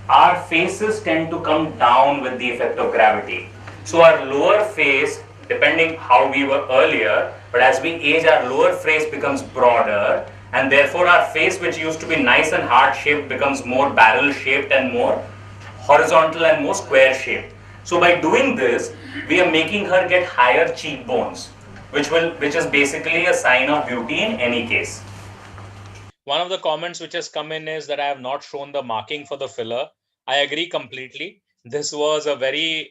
our faces tend to come down with the effect of gravity. So our lower face, depending how we were earlier, but as we age, our lower face becomes broader, and therefore our face, which used to be nice and heart shaped, becomes more barrel shaped and more horizontal and more square shaped. So by doing this, we are making her get higher cheekbones, which is basically a sign of beauty in any case. One of the comments which has come in is that I have not shown the marking for the filler. I agree completely. This was a very,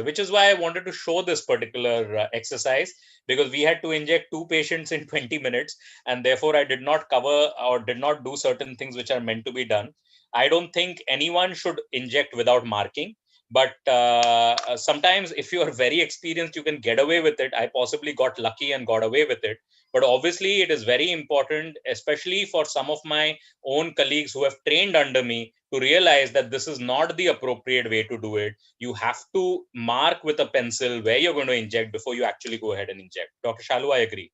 which is why I wanted to show this particular exercise, because we had to inject 2 patients in 20 minutes, and therefore I did not cover or did not do certain things which are meant to be done. I don't think anyone should inject without marking. But sometimes if you are very experienced, you can get away with it. I possibly got lucky and got away with it. But obviously, it is very important, especially for some of my own colleagues who have trained under me, to realize that this is not the appropriate way to do it. You have to mark with a pencil where you're going to inject before you actually go ahead and inject. Dr. Shalu, I agree.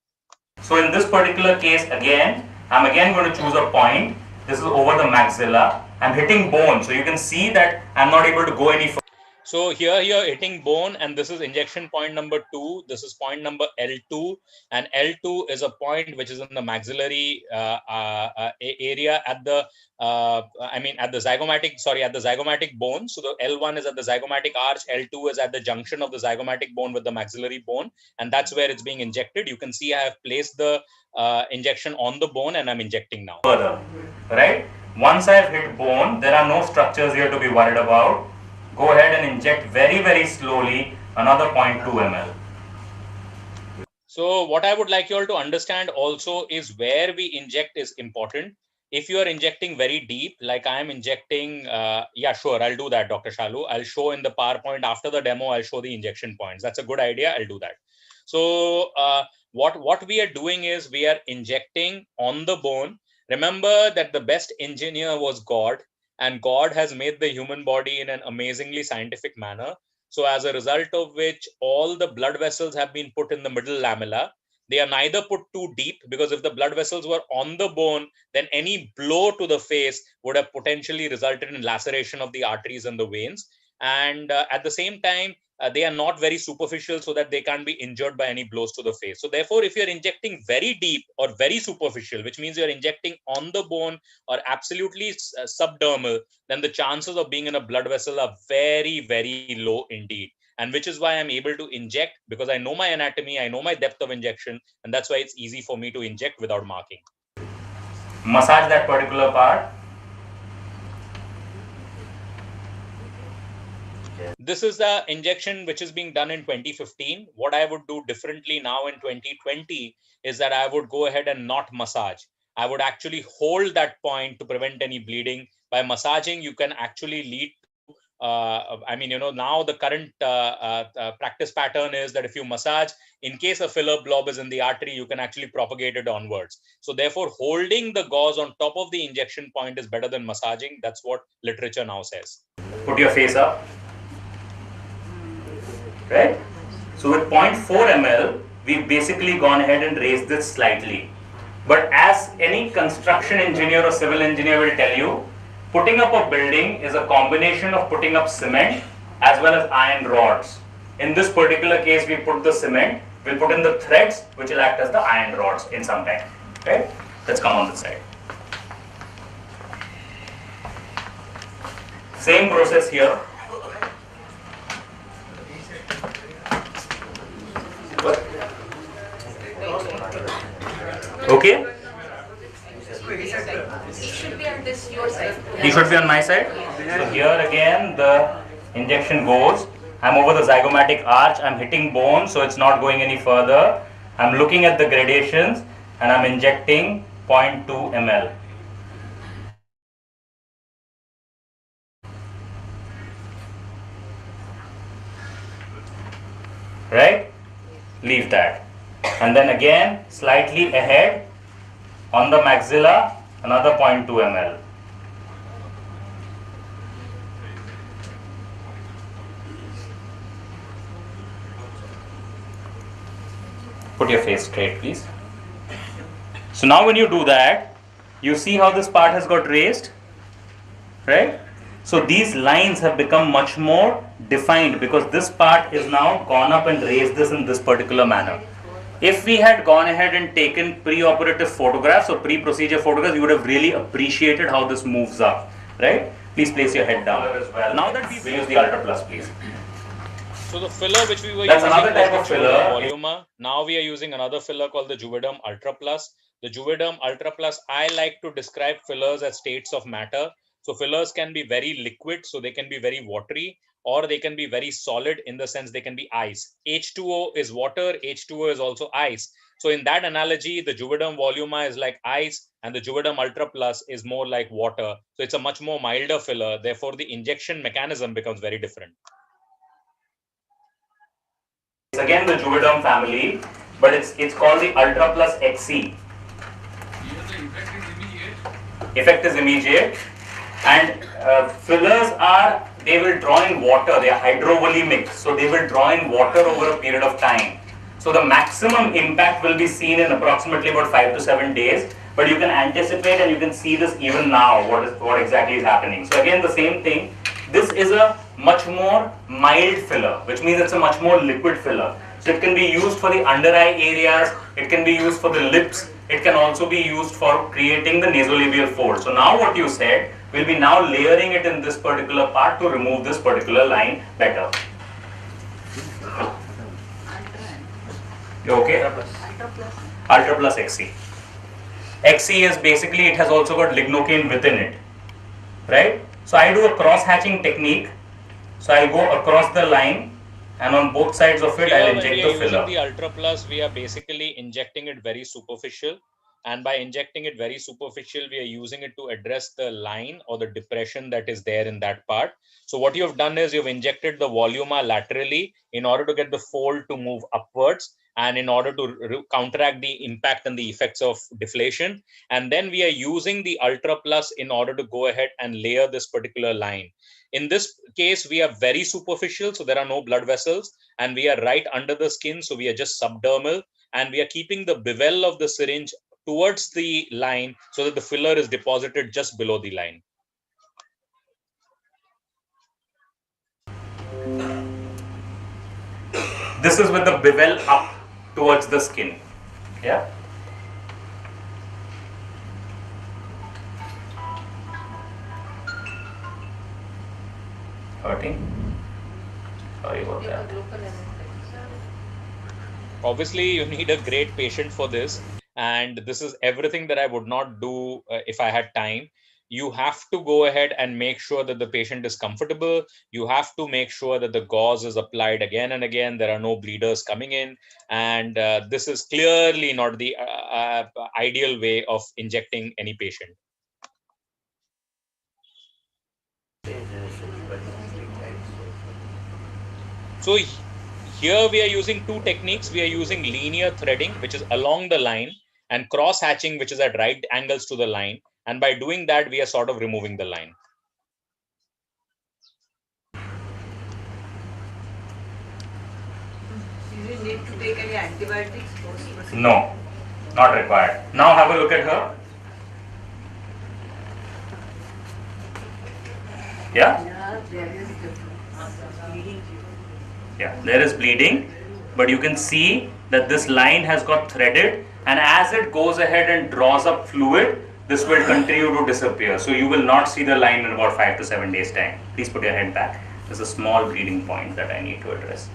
So in this particular case, I'm again going to choose a point. This is over the maxilla. I'm hitting bone. So you can see that I'm not able to go any further. So here you're hitting bone, and this is injection point number 2. This is point number L2, and L2 is a point which is in the maxillary area at the at the zygomatic bone. So the L1 is at the zygomatic arch, L2 is at the junction of the zygomatic bone with the maxillary bone, and that's where it's being injected. You can see I have placed the injection on the bone, and I'm injecting now. Further, right? Once I've hit bone, there are no structures here to be worried about. Go ahead and inject very, very slowly another 0.2 ml. So what I would like you all to understand also is where we inject is important. If you are injecting very deep, like I am injecting, yeah, sure, I'll do that, Dr. Shalu. I'll show in the PowerPoint after the demo, I'll show the injection points. That's a good idea. I'll do that. So what we are doing is we are injecting on the bone. Remember that the best engineer was God. And God has made the human body in an amazingly scientific manner. So as a result of which, all the blood vessels have been put in the middle lamella. They are neither put too deep, because if the blood vessels were on the bone, then any blow to the face would have potentially resulted in laceration of the arteries and the veins. And at the same time, they are not very superficial, so that they can't be injured by any blows to the face. So therefore, if you're injecting very deep or very superficial, which means you're injecting on the bone or absolutely subdermal, then the chances of being in a blood vessel are very, very low indeed. And which is why I'm able to inject, because I know my anatomy, I know my depth of injection, and that's why it's easy for me to inject without marking. Massage that particular part. This is the injection which is being done in 2015. What I would do differently now in 2020 is that I would go ahead and not massage. I would actually hold that point to prevent any bleeding. By massaging, you can actually lead to, now the current practice pattern is that if you massage, in case a filler blob is in the artery, you can actually propagate it onwards. So therefore, holding the gauze on top of the injection point is better than massaging. That's what literature now says. Put your face up. Right? So with 0.4 ml, we've basically gone ahead and raised this slightly. But as any construction engineer or civil engineer will tell you, putting up a building is a combination of putting up cement as well as iron rods. In this particular case, we put the cement, we'll put in the threads which will act as the iron rods in some time. Okay, let's come on this side. Same process here. Okay? He should be on this your side. He should be on my side. So here again the injection goes. I'm over the zygomatic arch. I'm hitting bone, so it's not going any further. I'm looking at the gradations and I'm injecting 0.2 ml. Right? Leave that. And then again, slightly ahead on the maxilla, another 0.2 ml. Put your face straight, please. So now when you do that, you see how this part has got raised, right? So these lines have become much more defined because this part is now gone up and raised this in this particular manner. If we had gone ahead and taken pre-operative photographs or pre-procedure photographs, you would have really appreciated how this moves up, right? Please place your head down as well. Now that we use the Ultra Plus, please. So the filler which we were That's using another type was of the filler. Voluma. Now we are using another filler called the Juvederm Ultra Plus. The Juvederm Ultra Plus, I like to describe fillers as states of matter. So fillers can be very liquid, so they can be very watery, or they can be very solid in the sense they can be ice. H2O is water, H2O is also ice. So in that analogy, the Juvederm Voluma is like ice and the Juvederm Ultra Plus is more like water. So it's a much more milder filler. Therefore, the injection mechanism becomes very different. It's again the Juvederm family, but it's called the Ultra Plus XC. Effect is immediate, and fillers are, they will draw in water. They are hydrovolemic, so they will draw in water over a period of time. So the maximum impact will be seen in approximately about 5 to 7 days. But you can anticipate and you can see this even now. What exactly is happening? So again, the same thing. This is a much more mild filler, which means it's a much more liquid filler. So it can be used for the under eye areas, it can be used for the lips, it can also be used for creating the nasolabial fold. So now what you said, we'll be now layering it in this particular part to remove this particular line better. You okay? Ultra Plus XC. XC is basically, it has also got lignocaine within it, right? So I do a cross hatching technique. So I go across the line and on both sides of it, I'll inject the filler. Using the Ultra Plus, we are basically injecting it very superficial. And by injecting it very superficial, we are using it to address the line or the depression that is there in that part. So what you've done is you've injected the Voluma laterally in order to get the fold to move upwards and in order to counteract the impact and the effects of deflation. And then we are using the Ultra Plus in order to go ahead and layer this particular line. In this case, we are very superficial, so there are no blood vessels, and we are right under the skin, so we are just subdermal, and we are keeping the bevel of the syringe towards the line so that the filler is deposited just below the line. This is with the bevel up towards the skin. Yeah. Hurting. Sorry about that. Obviously, you need a great patient for this. And this is everything that I would not do if I had time. You have to go ahead and make sure that the patient is comfortable. You have to make sure that the gauze is applied again and again. There are no bleeders coming in. And this is clearly not the ideal way of injecting any patient. So here we are using two techniques. We are using linear threading, which is along the line, and cross hatching, which is at right angles to the line. And by doing that, we are sort of removing the line. need to take any antibiotics? No, not required. Now have a look at her. Yeah? Yeah, there is bleeding, but you can see that this line has got threaded, and as it goes ahead and draws up fluid, this will continue to disappear. So you will not see the line in about 5 to 7 days time. Please put your head back. There's a small bleeding point that I need to address.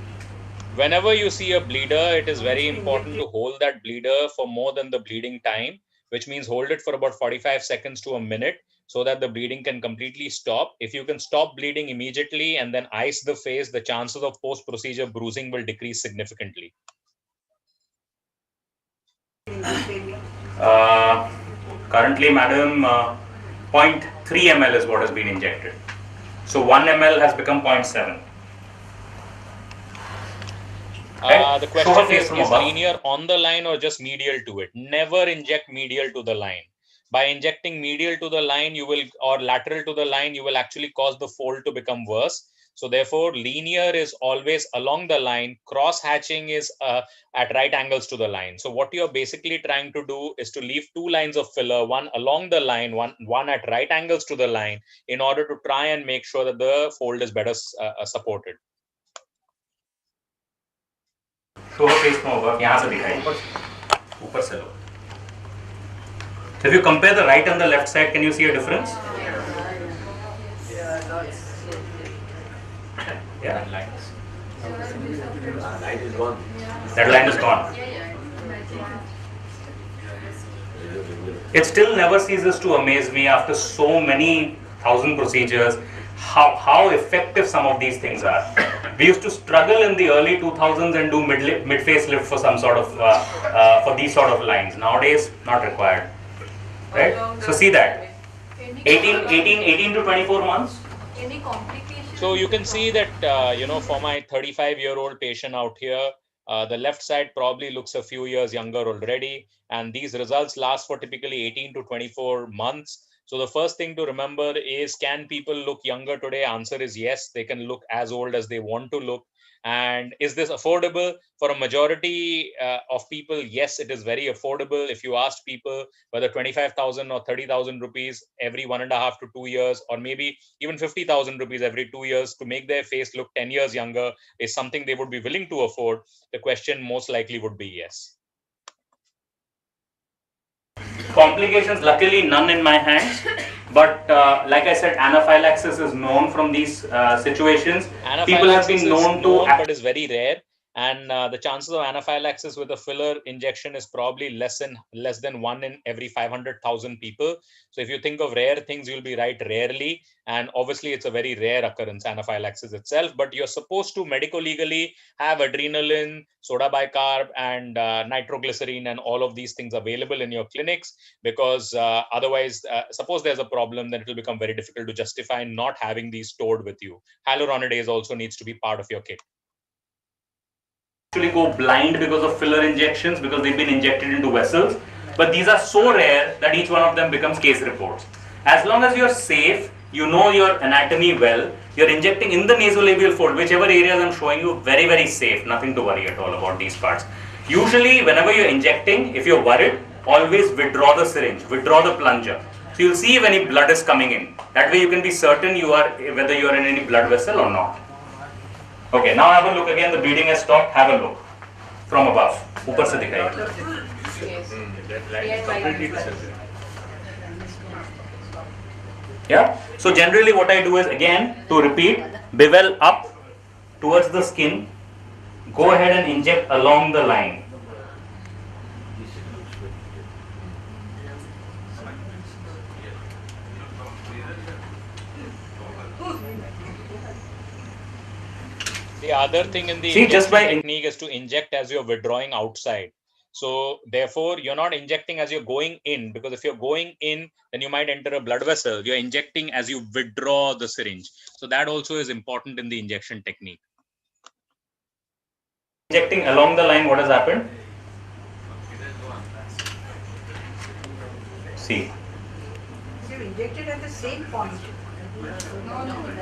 Whenever you see a bleeder, it is very important to hold that bleeder for more than the bleeding time, which means hold it for about 45 seconds to a minute so that the bleeding can completely stop. If you can stop bleeding immediately and then ice the face, the chances of post-procedure bruising will decrease significantly. Currently, madam, 0.3 ml is what has been injected. So 1 ml has become 0.7. The question is linear on the line or just medial to it? Never inject medial to the line. By injecting medial to the line, you will, or lateral to the line, you will actually cause the fold to become worse. So therefore, linear is always along the line. Cross hatching is at right angles to the line. So what you're basically trying to do is to leave 2 lines of filler, one along the line, one at right angles to the line, in order to try and make sure that the fold is better supported. Show her face from above. यहाँ से दिखाइए. ऊपर से लो. If you compare the right and the left side, can you see a difference? Yeah. That line is gone. That line is gone. It still never ceases to amaze me after so many thousand procedures how effective some of these things are. We used to struggle in the early 2000s and do mid face lift for some sort of for these sort of lines. Nowadays, not required. Right? So see that 18 to 24 months. Any complications? So you can see that for my 35-year-old patient out here, the left side probably looks a few years younger already, and these results last for typically 18 to 24 months. So the first thing to remember is, can people look younger today? Answer is yes, they can look as old as they want to look. And is this affordable? For a majority of people, yes, it is very affordable. If you ask people whether 25,000 or 30,000 rupees every 1.5 to 2 years, or maybe even 50,000 rupees every 2 years to make their face look 10 years younger is something they would be willing to afford, the question most likely would be yes. Complications, luckily none in my hands, but like I said, anaphylaxis is known from these situations. People have been known to, but is very rare, and the chances of anaphylaxis with a filler injection is probably less than 1 in every 500,000 people. So if you think of rare things, you'll be right rarely, and obviously it's a very rare occurrence, anaphylaxis itself. But you're supposed to medico-legally have adrenaline, soda bicarb, and nitroglycerine and all of these things available in your clinics, because otherwise, suppose there's a problem, then it will become very difficult to justify not having these stored with you. Hyaluronidase also needs to be part of your kit. Actually go blind because of filler injections, because they've been injected into vessels, but these are so rare that each one of them becomes case reports. As long as you're safe, you know your anatomy well, you're injecting in the nasolabial fold, whichever areas I'm showing you, very, very safe, nothing to worry at all about these parts. Usually whenever you're injecting, if you're worried, always withdraw the syringe, withdraw the plunger. So you'll see if any blood is coming in. That way you can be certain you are, whether you are in any blood vessel or not. Okay, now have a look again, the bleeding has stopped, have a look from above. ऊपर से दिखाइए. Yeah, so generally what I do is, again, to repeat, bevel up towards the skin, go ahead and inject along the line. The other thing in the technique is to inject as you're withdrawing outside. So therefore, you're not injecting as you're going in, because if you're going in, then you might enter a blood vessel. You're injecting as you withdraw the syringe. So that also is important in the injection technique. Injecting along the line, what has happened? See. You injected at the same point.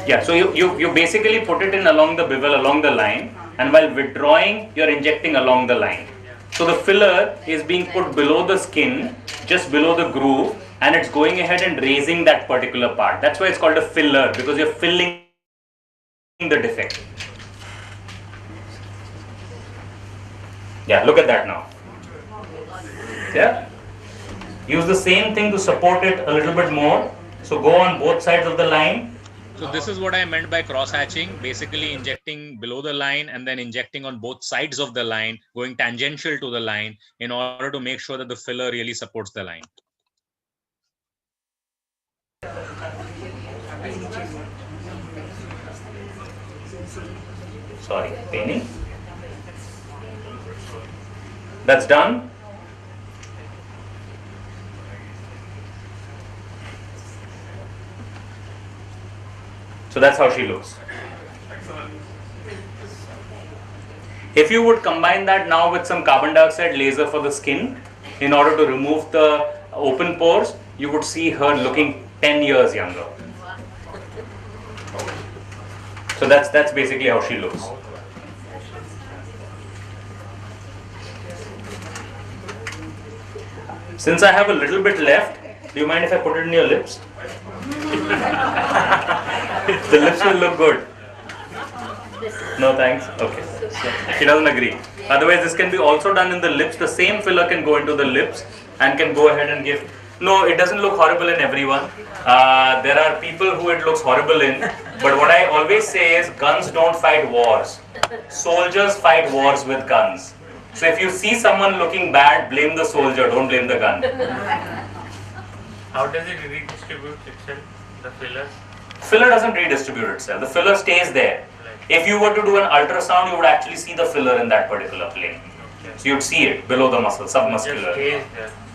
Yeah, so you basically put it in along the bevel, along the line, and while withdrawing, you're injecting along the line. So the filler is being put below the skin, just below the groove, and it's going ahead and raising that particular part. That's why it's called a filler, because you're filling the defect. Yeah, look at that now. Yeah. Use the same thing to support it a little bit more. So go on both sides of the line. So this is what I meant by cross-hatching, basically injecting below the line and then injecting on both sides of the line, going tangential to the line in order to make sure that the filler really supports the line. Sorry, painting. That's done. So that's how she looks. If you would combine that now with some carbon dioxide laser for the skin in order to remove the open pores, you would see her looking 10 years younger. So that's basically how she looks. Since I have a little bit left, do you mind if I put it in your lips? The lips will look good. No thanks? Okay. She doesn't agree. Otherwise, this can be also done in the lips. The same filler can go into the lips and can go ahead and give. No, it doesn't look horrible in everyone. There are people who it looks horrible in. But what I always say is guns don't fight wars. Soldiers fight wars with guns. So if you see someone looking bad, blame the soldier, don't blame the gun. How does it redistribute itself, the filler? Filler doesn't redistribute itself. The filler stays there. If you were to do an ultrasound, you would actually see the filler in that particular plane. So you'd see it below the muscle, submuscular.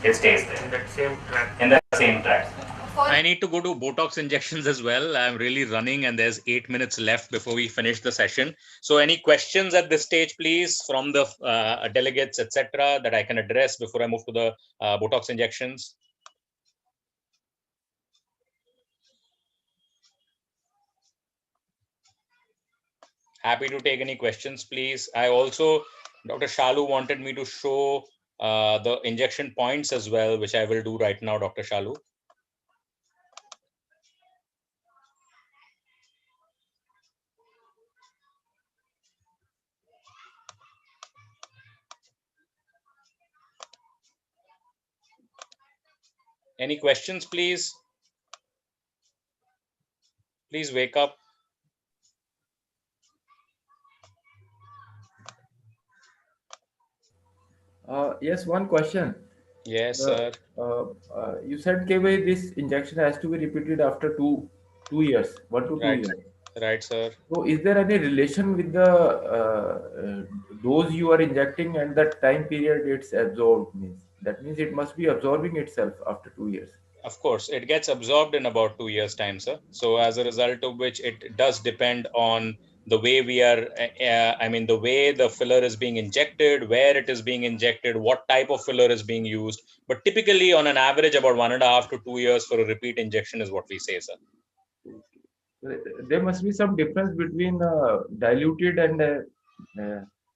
It stays there. In that same track. In that same track. I need to go to Botox injections as well. I'm really running and there's 8 minutes left before we finish the session. So any questions at this stage, please, from the delegates, etc., that I can address before I move to the Botox injections? Happy to take any questions, please. I also, Dr. Shalu wanted me to show the injection points as well, which I will do right now, Dr. Shalu. Any questions, please? Please wake up. Yes, one question. Yes, sir. You said Kevi, this injection has to be repeated after two years, 1 to 2 Right. years. Right, sir. So, is there any relation with the dose you are injecting and the time period it's absorbed? That means it must be absorbing itself after 2 years. Of course, it gets absorbed in about 2 years' time, sir. So as a result of which, it does depend on the way we are, the way the filler is being injected, where it is being injected, what type of filler is being used. But typically, on an average, about 1.5 to 2 years for a repeat injection is what we say, sir. There must be some difference between diluted and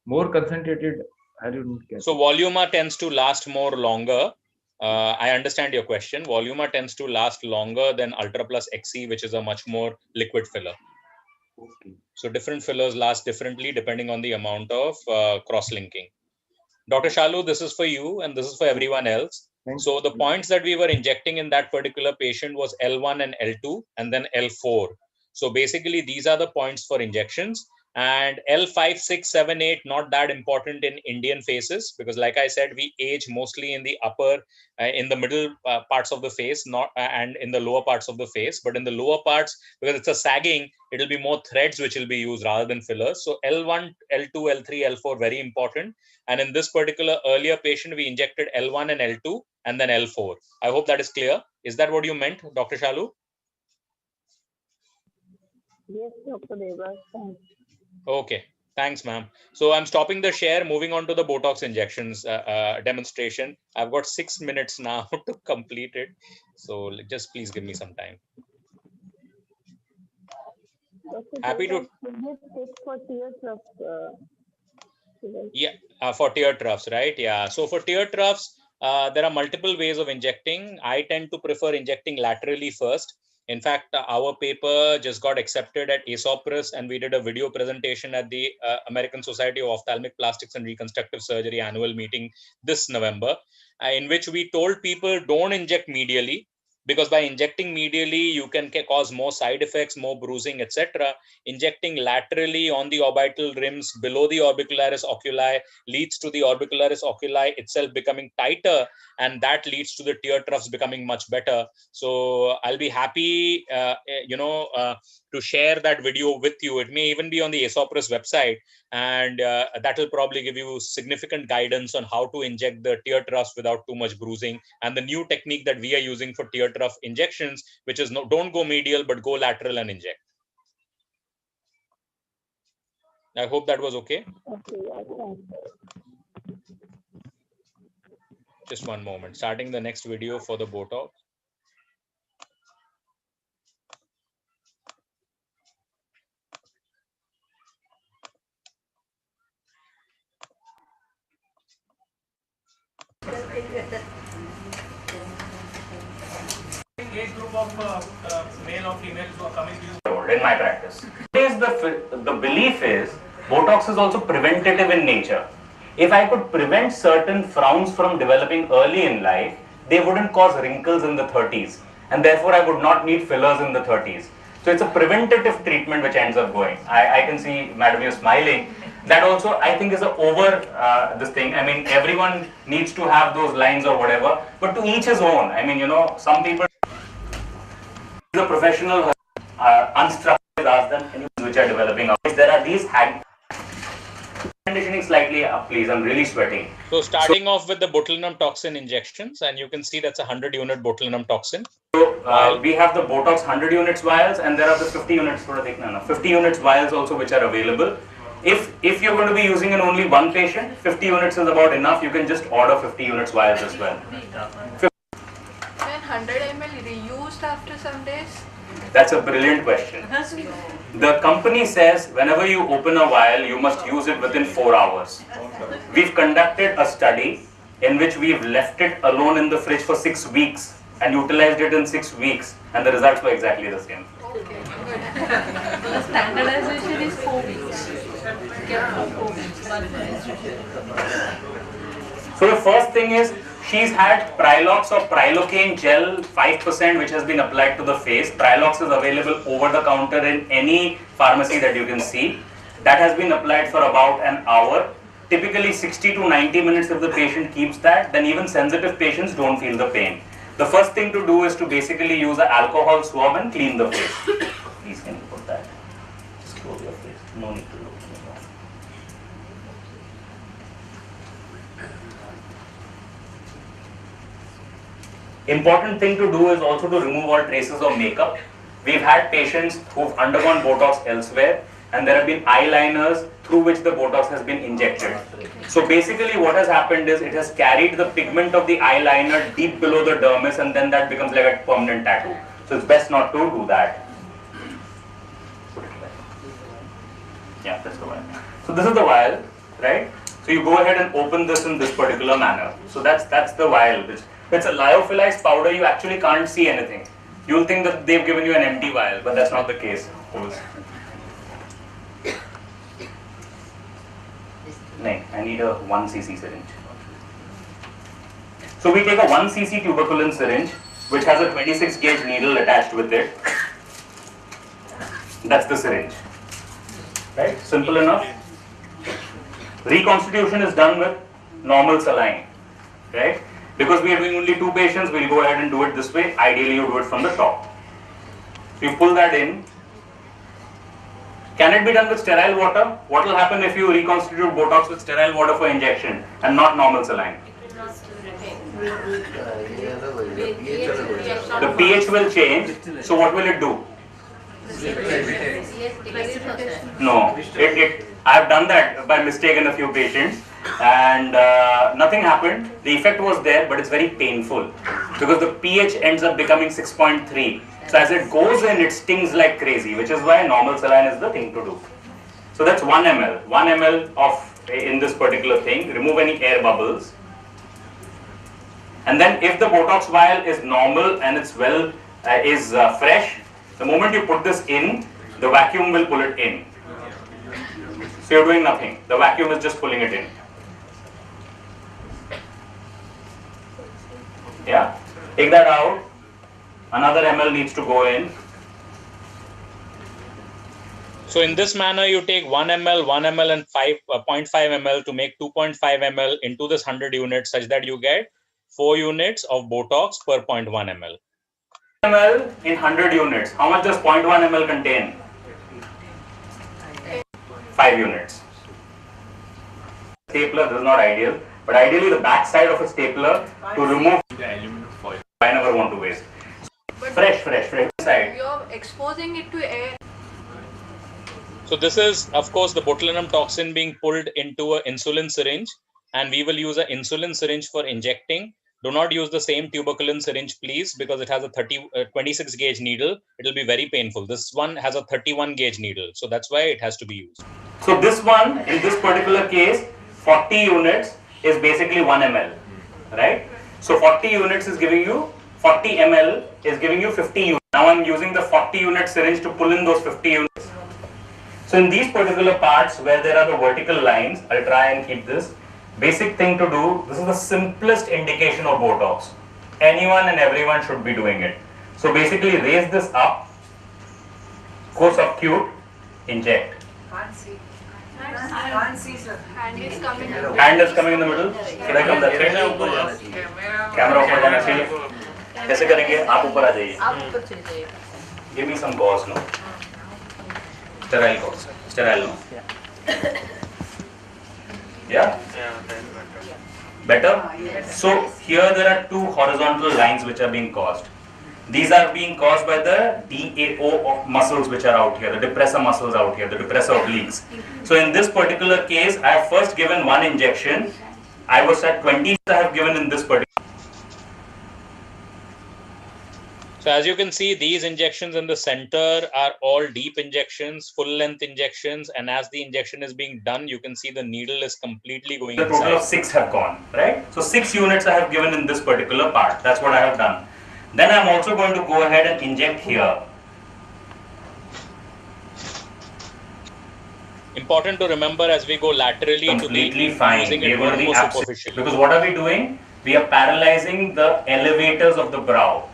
more concentrated. I don't get. So Voluma tends to last more longer. I understand your question. Voluma tends to last longer than Ultra Plus XC, which is a much more liquid filler. Okay. So different fillers last differently depending on the amount of cross-linking. Dr. Shalu, this is for you and this is for everyone else. So the points that we were injecting in that particular patient was L1 and L2 and then L4. So basically these are the points for injections. And L5, 6, 7, 8, not that important in Indian faces, because like I said, we age mostly in the upper, in the middle parts of the face, not and in the lower parts of the face. But in the lower parts, because it's a sagging, it'll be more threads which will be used rather than fillers. So L1, L2, L3, L4, very important. And in this particular earlier patient, we injected L1 and L2 and then L4. I hope that is clear. Is that what you meant, Dr. Shalu? Yes, Dr. Debra. Thanks. Okay, thanks, ma'am. So I'm stopping the share, moving on to the Botox injections demonstration. I've got 6 minutes now to complete it. So just please give me some time. Dr. Happy to. Debra, could you take 40 years of possible? Yeah, for tear troughs, right? Yeah. So for tear troughs, there are multiple ways of injecting. I tend to prefer injecting laterally first. In fact, our paper just got accepted at ASOPRIS, and we did a video presentation at the American Society of Ophthalmic Plastics and Reconstructive Surgery annual meeting this November, in which we told people don't inject medially, because by injecting medially, you can cause more side effects, more bruising, etc. Injecting laterally on the orbital rims below the orbicularis oculi leads to the orbicularis oculi itself becoming tighter, and that leads to the tear troughs becoming much better. So I'll be happy, to share that video with you. It may even be on the ASOPRIS website, and that will probably give you significant guidance on how to inject the tear troughs without too much bruising, and the new technique that we are using for tear trough injections, which is don't go medial but go lateral and inject. I hope that was okay. Okay, yeah, thanks. Just one moment. Starting the next video for the Botox. Age group of male or females who are coming to you? In my practice, the belief is Botox is also preventative in nature. If I could prevent certain frowns from developing early in life, they wouldn't cause wrinkles in the 30s, and therefore I would not need fillers in the 30s. So it's a preventative treatment which ends up going. I can see, madam, you're smiling. That also, I think, is this thing. I mean, everyone needs to have those lines or whatever, but to each his own. I mean, some people, the professional unstructured, ask them, can you which are developing out. There are these conditioning slightly up, please. I'm really sweating. So starting off with the botulinum toxin injections, and you can see that's a 100-unit botulinum toxin. So we have the Botox 100 units vials, and there are the 50 units 50 units vials also which are available. If you're going to be using in only one patient, 50 units is about enough. You can just order 50 units vials as well. When 100 ml reused after some days? That's a brilliant question. The company says whenever you open a vial, you must use it within 4 hours. We've conducted a study in which we've left it alone in the fridge for 6 weeks and utilized it in 6 weeks, and the results were exactly the same. Okay, good. So standardization is 4 weeks. So the first thing is, she's had Prilox or Prilocaine gel 5% which has been applied to the face. Prilox is available over the counter in any pharmacy that you can see. That has been applied for about an hour. Typically 60 to 90 minutes if the patient keeps that, then even sensitive patients don't feel the pain. The first thing to do is to basically use an alcohol swab and clean the face. Please can you put that? Just close your face. No need to look anymore. Important thing to do is also to remove all traces of makeup. We've had patients who've undergone Botox elsewhere, and there have been eyeliners through which the Botox has been injected. So basically what has happened is it has carried the pigment of the eyeliner deep below the dermis, and then that becomes like a permanent tattoo. So it's best not to do that. Yeah, that's the vial. So this is the vial, right? So you go ahead and open this in this particular manner. So that's the vial. It's a lyophilized powder. You actually can't see anything. You'll think that they've given you an empty vial, but that's not the case. No, I need a 1 cc syringe. So we take a 1 cc tuberculin syringe, which has a 26 gauge needle attached with it. That's the syringe. Right? Simple enough. Reconstitution is done with normal saline. Right? Because we are doing only 2 patients, we'll go ahead and do it this way. Ideally, you do it from the top. So you pull that in. Can it be done with sterile water? What will happen if you reconstitute Botox with sterile water for injection and not normal saline? The pH will change. So what will it do? No. I have done that by mistake in a few patients, and nothing happened. The effect was there, but it's very painful because the pH ends up becoming 6.3. So as it goes in, it stings like crazy, which is why normal saline is the thing to do. So that's 1 ml. 1 ml of in this particular thing, remove any air bubbles. And then if the Botox vial is normal and it's fresh, the moment you put this in, the vacuum will pull it in. So you're doing nothing. The vacuum is just pulling it in. Yeah. Take that out. Another ml needs to go in. So in this manner, you take 1 ml, 1 ml and 0.5 ml to make 2.5 ml into this 100 units such that you get 4 units of Botox per 0.1 ml. ml in 100 units. How much does 0.1 ml contain? 5 units. Stapler, this is not ideal, but ideally the back side of a stapler to remove the aluminum foil. I never want to waste. Fresh side. You're exposing it to air. So this is, of course, the botulinum toxin being pulled into an insulin syringe, and we will use an insulin syringe for injecting. Do not use the same tuberculin syringe, please, because it has a 26 gauge needle. It will be very painful. This one has a 31 gauge needle, so that's why it has to be used. So this one, in this particular case, 40 units is basically 1 ml, right? So 40 units is giving you, 40 ml is giving you 50 units. Now I'm using the 40 unit syringe to pull in those 50 units. So in these particular parts where there are the vertical lines, I'll try and keep this. Basic thing to do, this is the simplest indication of Botox. Anyone and everyone should be doing it. So basically raise this up, go subcute, inject. Can't see. Can't see, sir. Hand is coming. Hand is coming in the middle. Should I come that way? Camera ऊपर जाना चाहिए. कैसे करेंगे? आप ऊपर आ जाइए. Give me some gauze, no? Sterile gauze. Sterile, no? Yeah? Better? So here there are two horizontal lines which are being caused. These are being caused by the DAO muscles which are out here, the depressor muscles out here, the depressor obliques. So in this particular case, I have first given one injection. I was at 20, I have given in this particular. So as you can see, these injections in the center are all deep injections, full length injections, and as the injection is being done, you can see the needle is completely going The total inside. of 6 have gone, right? So 6 units I have given in this particular part. That's what I have done. Then I am also going to go ahead and inject here. Important to remember as we go laterally Completely to the fine. using We it are going to more the abscess. superficially. Because what are we doing? We are paralyzing the elevators of the brow.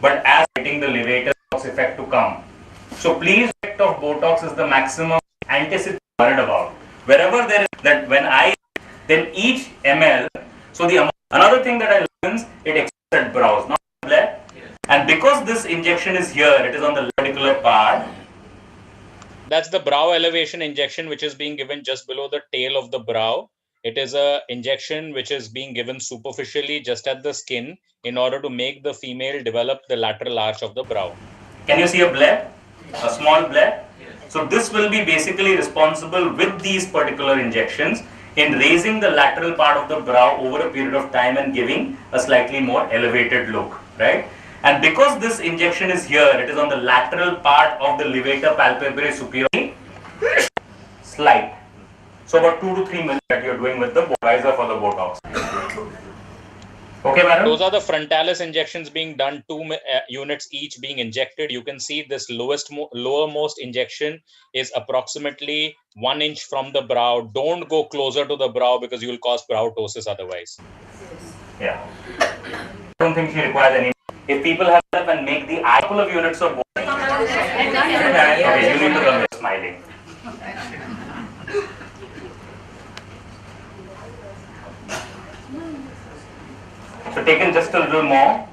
But as getting the levator effect to come. So please, effect of Botox is the maximum anticipate worried about. Wherever there is that when I then each ml, so the another thing that I learned, it extends at brows, not there. And because this injection is here, it is on the particular part. That's the brow elevation injection which is being given just below the tail of the brow. It is a injection which is being given superficially just at the skin in order to make the female develop the lateral arch of the brow. Can you see a bleb? A small bleb? So this will be basically responsible with these particular injections in raising the lateral part of the brow over a period of time and giving a slightly more elevated look, right? And because this injection is here, it is on the lateral part of the levator palpebrae superior. Slight. So about 2 to 3 minutes that you're doing with the visor for the Botox. Okay, madam? Those are the frontalis injections being done, 2 units each being injected. You can see this lowermost injection is approximately 1 inch from the brow. Don't go closer to the brow because you will cause brow ptosis otherwise. Yeah. I don't think she requires any. If people have up and make the couple of units of Botox. Okay, you need to come here smiling. So take in just a little more.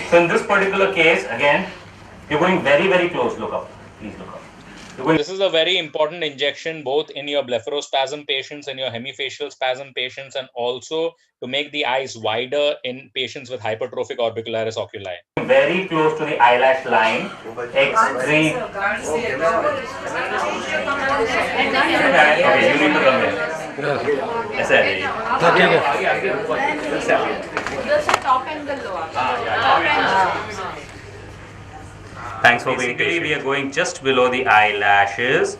So in this particular case, again, you're going very, very close. Look up. Please look up. This is a very important injection both in your blepharospasm patients and your hemifacial spasm patients, and also to make the eyes wider in patients with hypertrophic orbicularis oculi. Very close to the eyelash line. X3. Okay, you need to come here. ऐसे आ जाइए. Just a top angle lower. Thanks for being patient. We are going just below the eyelashes,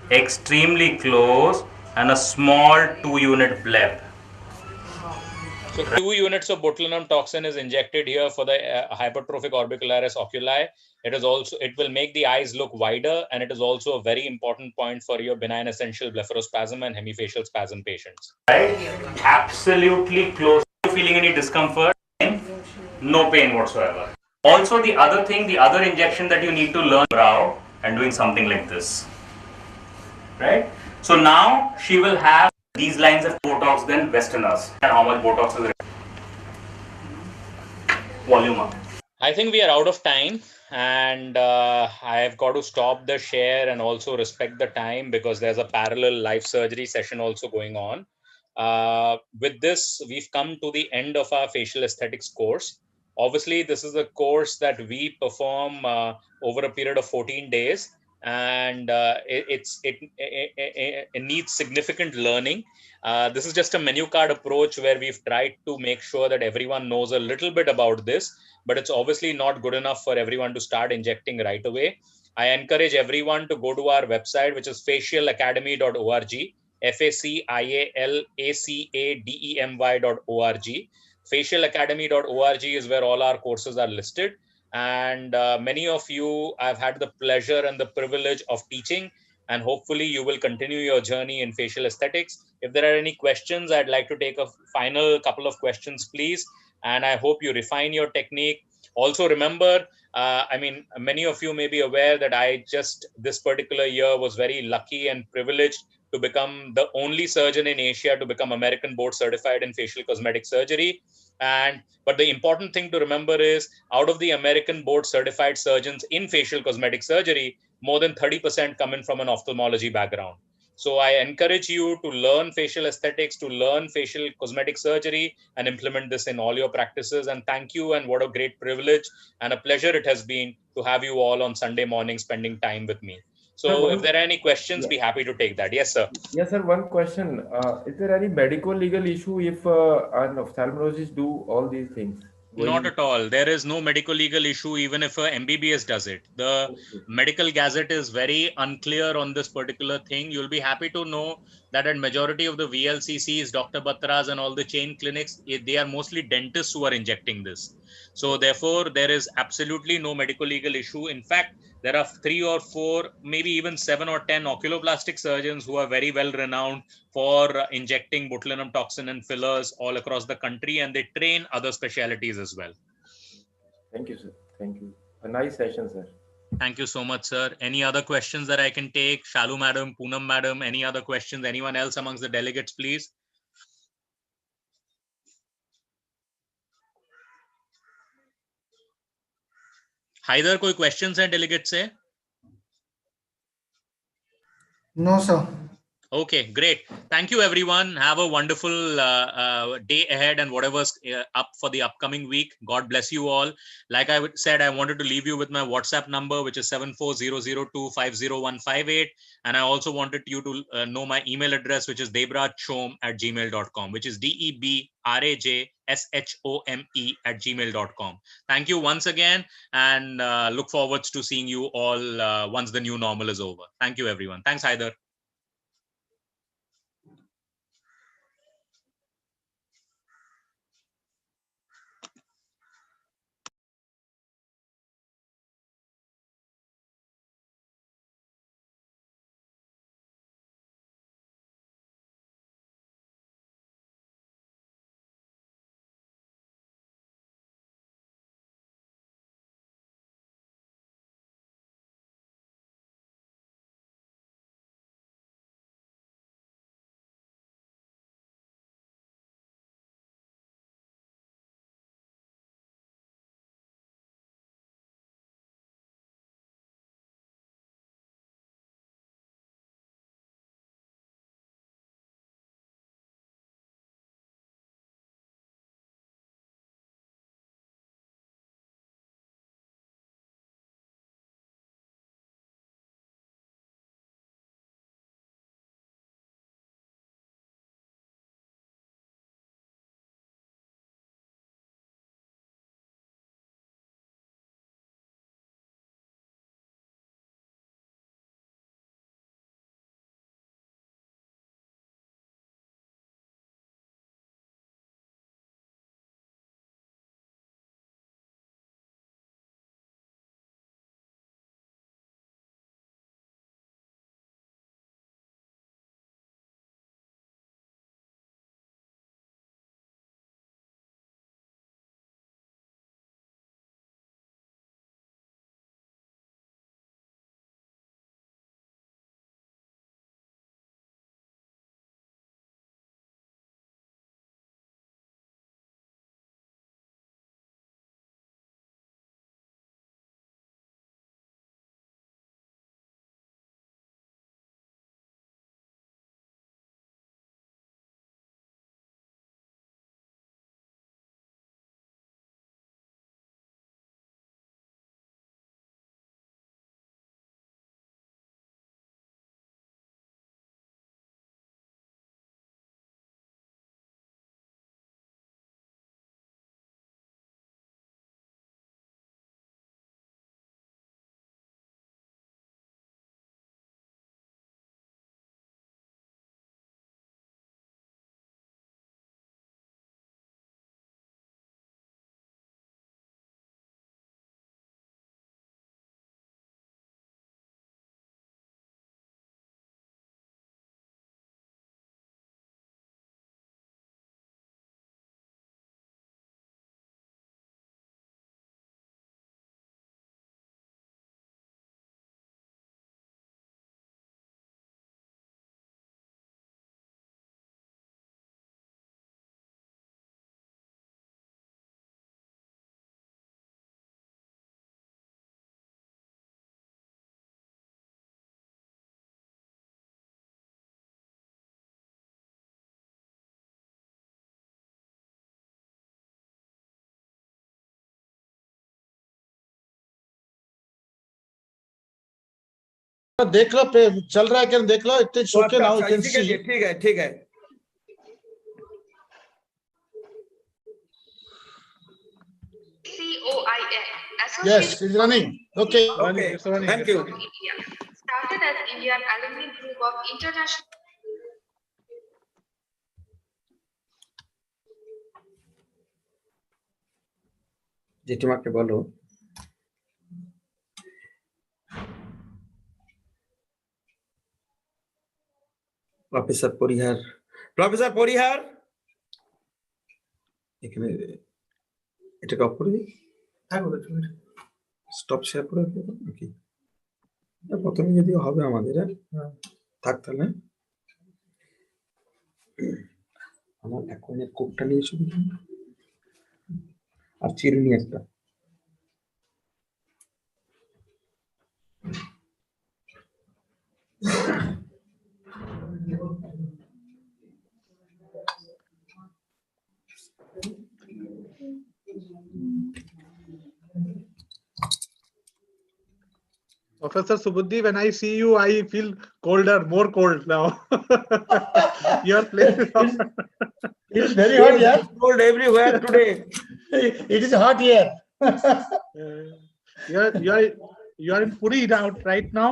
extremely close, and a small 2-unit bleb. So 2 units of botulinum toxin is injected here for the hypertrophic orbicularis oculi. It will make the eyes look wider, and it is also a very important point for your benign essential blepharospasm and hemifacial spasm patients. Right? Absolutely close. Are you feeling any discomfort? No pain whatsoever. Also, the other thing, the other injection that you need to learn brow and doing something like this. Right? So now she will have these lines of Botox than Westerners. And how much Botox is volume up. I think we are out of time, and I've got to stop the share and also respect the time because there's a parallel live surgery session also going on. With this, we've come to the end of our facial aesthetics course. Obviously, this is a course that we perform over a period of 14 days, and it needs significant learning. This is just a menu card approach where we've tried to make sure that everyone knows a little bit about this, but it's obviously not good enough for everyone to start injecting right away. I encourage everyone to go to our website, which is facialacademy.org, facialacademy.org. Facialacademy.org is where all our courses are listed. And many of you I've had the pleasure and the privilege of teaching, and hopefully you will continue your journey in facial aesthetics. If there are any questions, I'd like to take a final couple of questions, please. And I hope you refine your technique. Also remember, many of you may be aware that this particular year was very lucky and privileged to become the only surgeon in Asia to become American board certified in facial cosmetic surgery. But the important thing to remember is, out of the American board certified surgeons in facial cosmetic surgery, more than 30% come in from an ophthalmology background. So I encourage you to learn facial aesthetics, to learn facial cosmetic surgery, and implement this in all your practices. And thank you, and what a great privilege and a pleasure it has been to have you all on Sunday morning spending time with me. So if there are any questions, be happy to take that. Yes, sir. Yes, sir. One question. Is there any medical legal issue if an ophthalmologist do all these things? Not at all. There is no medical legal issue even if a MBBS does it. The medical gazette is very unclear on this particular thing. You'll be happy to know that at majority of the VLCCs, Dr. Batras and all the chain clinics, they are mostly dentists who are injecting this. So therefore, there is absolutely no medical legal issue. In fact, there are 3 or 4, maybe even 7 or 10 oculoplastic surgeons who are very well renowned for injecting botulinum toxin and fillers all across the country, and they train other specialties as well. Thank you, sir. Thank you. A nice session, sir. Thank you so much, sir. Any other questions that I can take? Shalu madam, Poonam madam, any other questions? Anyone else amongst the delegates, please? Haider, कोई questions हैं delegate से? No, sir. Okay, great. Thank you, everyone. Have a wonderful day ahead and whatever's up for the upcoming week. God bless you all. Like I said, I wanted to leave you with my WhatsApp number, which is 7400250158. And I also wanted you to know my email address, which is debrajshome@gmail.com, which is DEBRAJSHOME@gmail.com. Thank you once again, and look forward to seeing you all once the new normal is over. Thank you, everyone. Thanks, Haider. देख लो चल रहा है क्या देख लो it's okay now you can see ठीक है COIN yes it's running okay thank you started as Indian Alumni Group of International জেঠিমাকে বলো প্রফেসর পরিহার এখানে এটাকে অফ করে দিই স্টপ শেয়ার করে দিই নাকি প্রথমে যদি হবে আমাদের থাক তাহলে আমার অ্যাকাউন্টের কোডটা নিয়ে এসো আর চিরুনি একটা Professor Subudhi, when I see you, I feel colder, more cold now. Your place is hot. It's very hot here. Cold everywhere today. It is hot here. You are in Puri now, right now?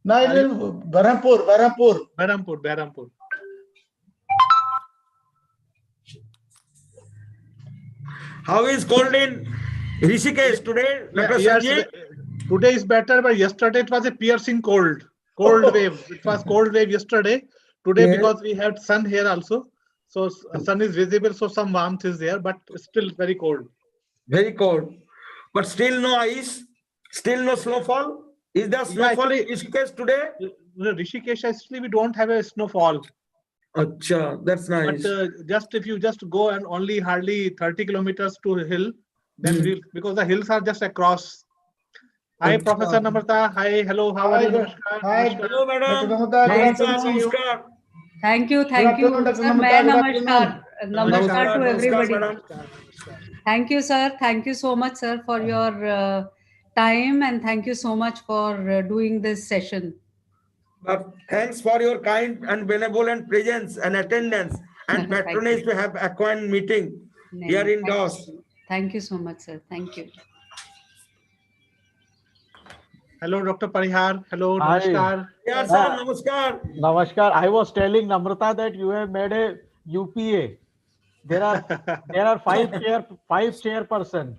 No, it is Berhampur. How is cold in Rishikesh today, Dr. Sanjeev? Today is better, but yesterday it was a piercing cold wave. It was cold wave yesterday. Today, because we had sun here also, so sun is visible, so some warmth is there, but still very cold. Very cold. But still no ice, still no snowfall. Is there snowfall in Rishikesh today? Rishikesh, actually, we don't have a snowfall. Acha, that's nice. But if you just go and only hardly 30 kilometers to a hill, then because the hills are just across. Hi, Professor Namrata. Hi, hello. How are you? Hi, hello, madam. Namaskar. Thank you. Sir, namaskar to everybody. Thank you, sir. Thank you so much, sir, for your time, and thank you so much for doing this session. But thanks for your kind and benevolent presence and attendance and patronage to have Aquan meeting here in DOS. Thank you so much, sir. Thank you. Hello, Dr. Parihar. Hello, namaskar. Yes, sir, namaskar. Namaskar. I was telling Namrata that you have made a UPA. There are five chairperson.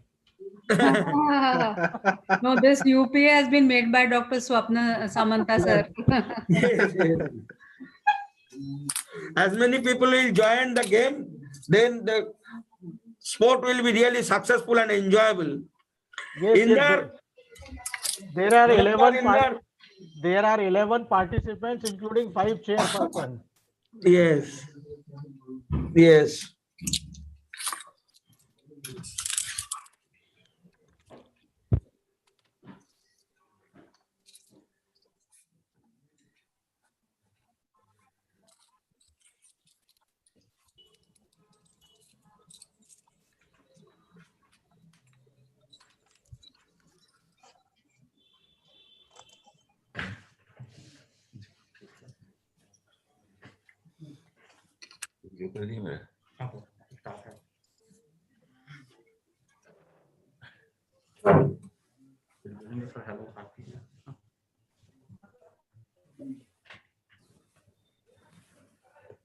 No, this UPA has been made by Dr. Swapna Samanta, sir. As many people will join the game, then the sport will be really successful and enjoyable. There are 11 participants, including 5 chairpersons. Yes.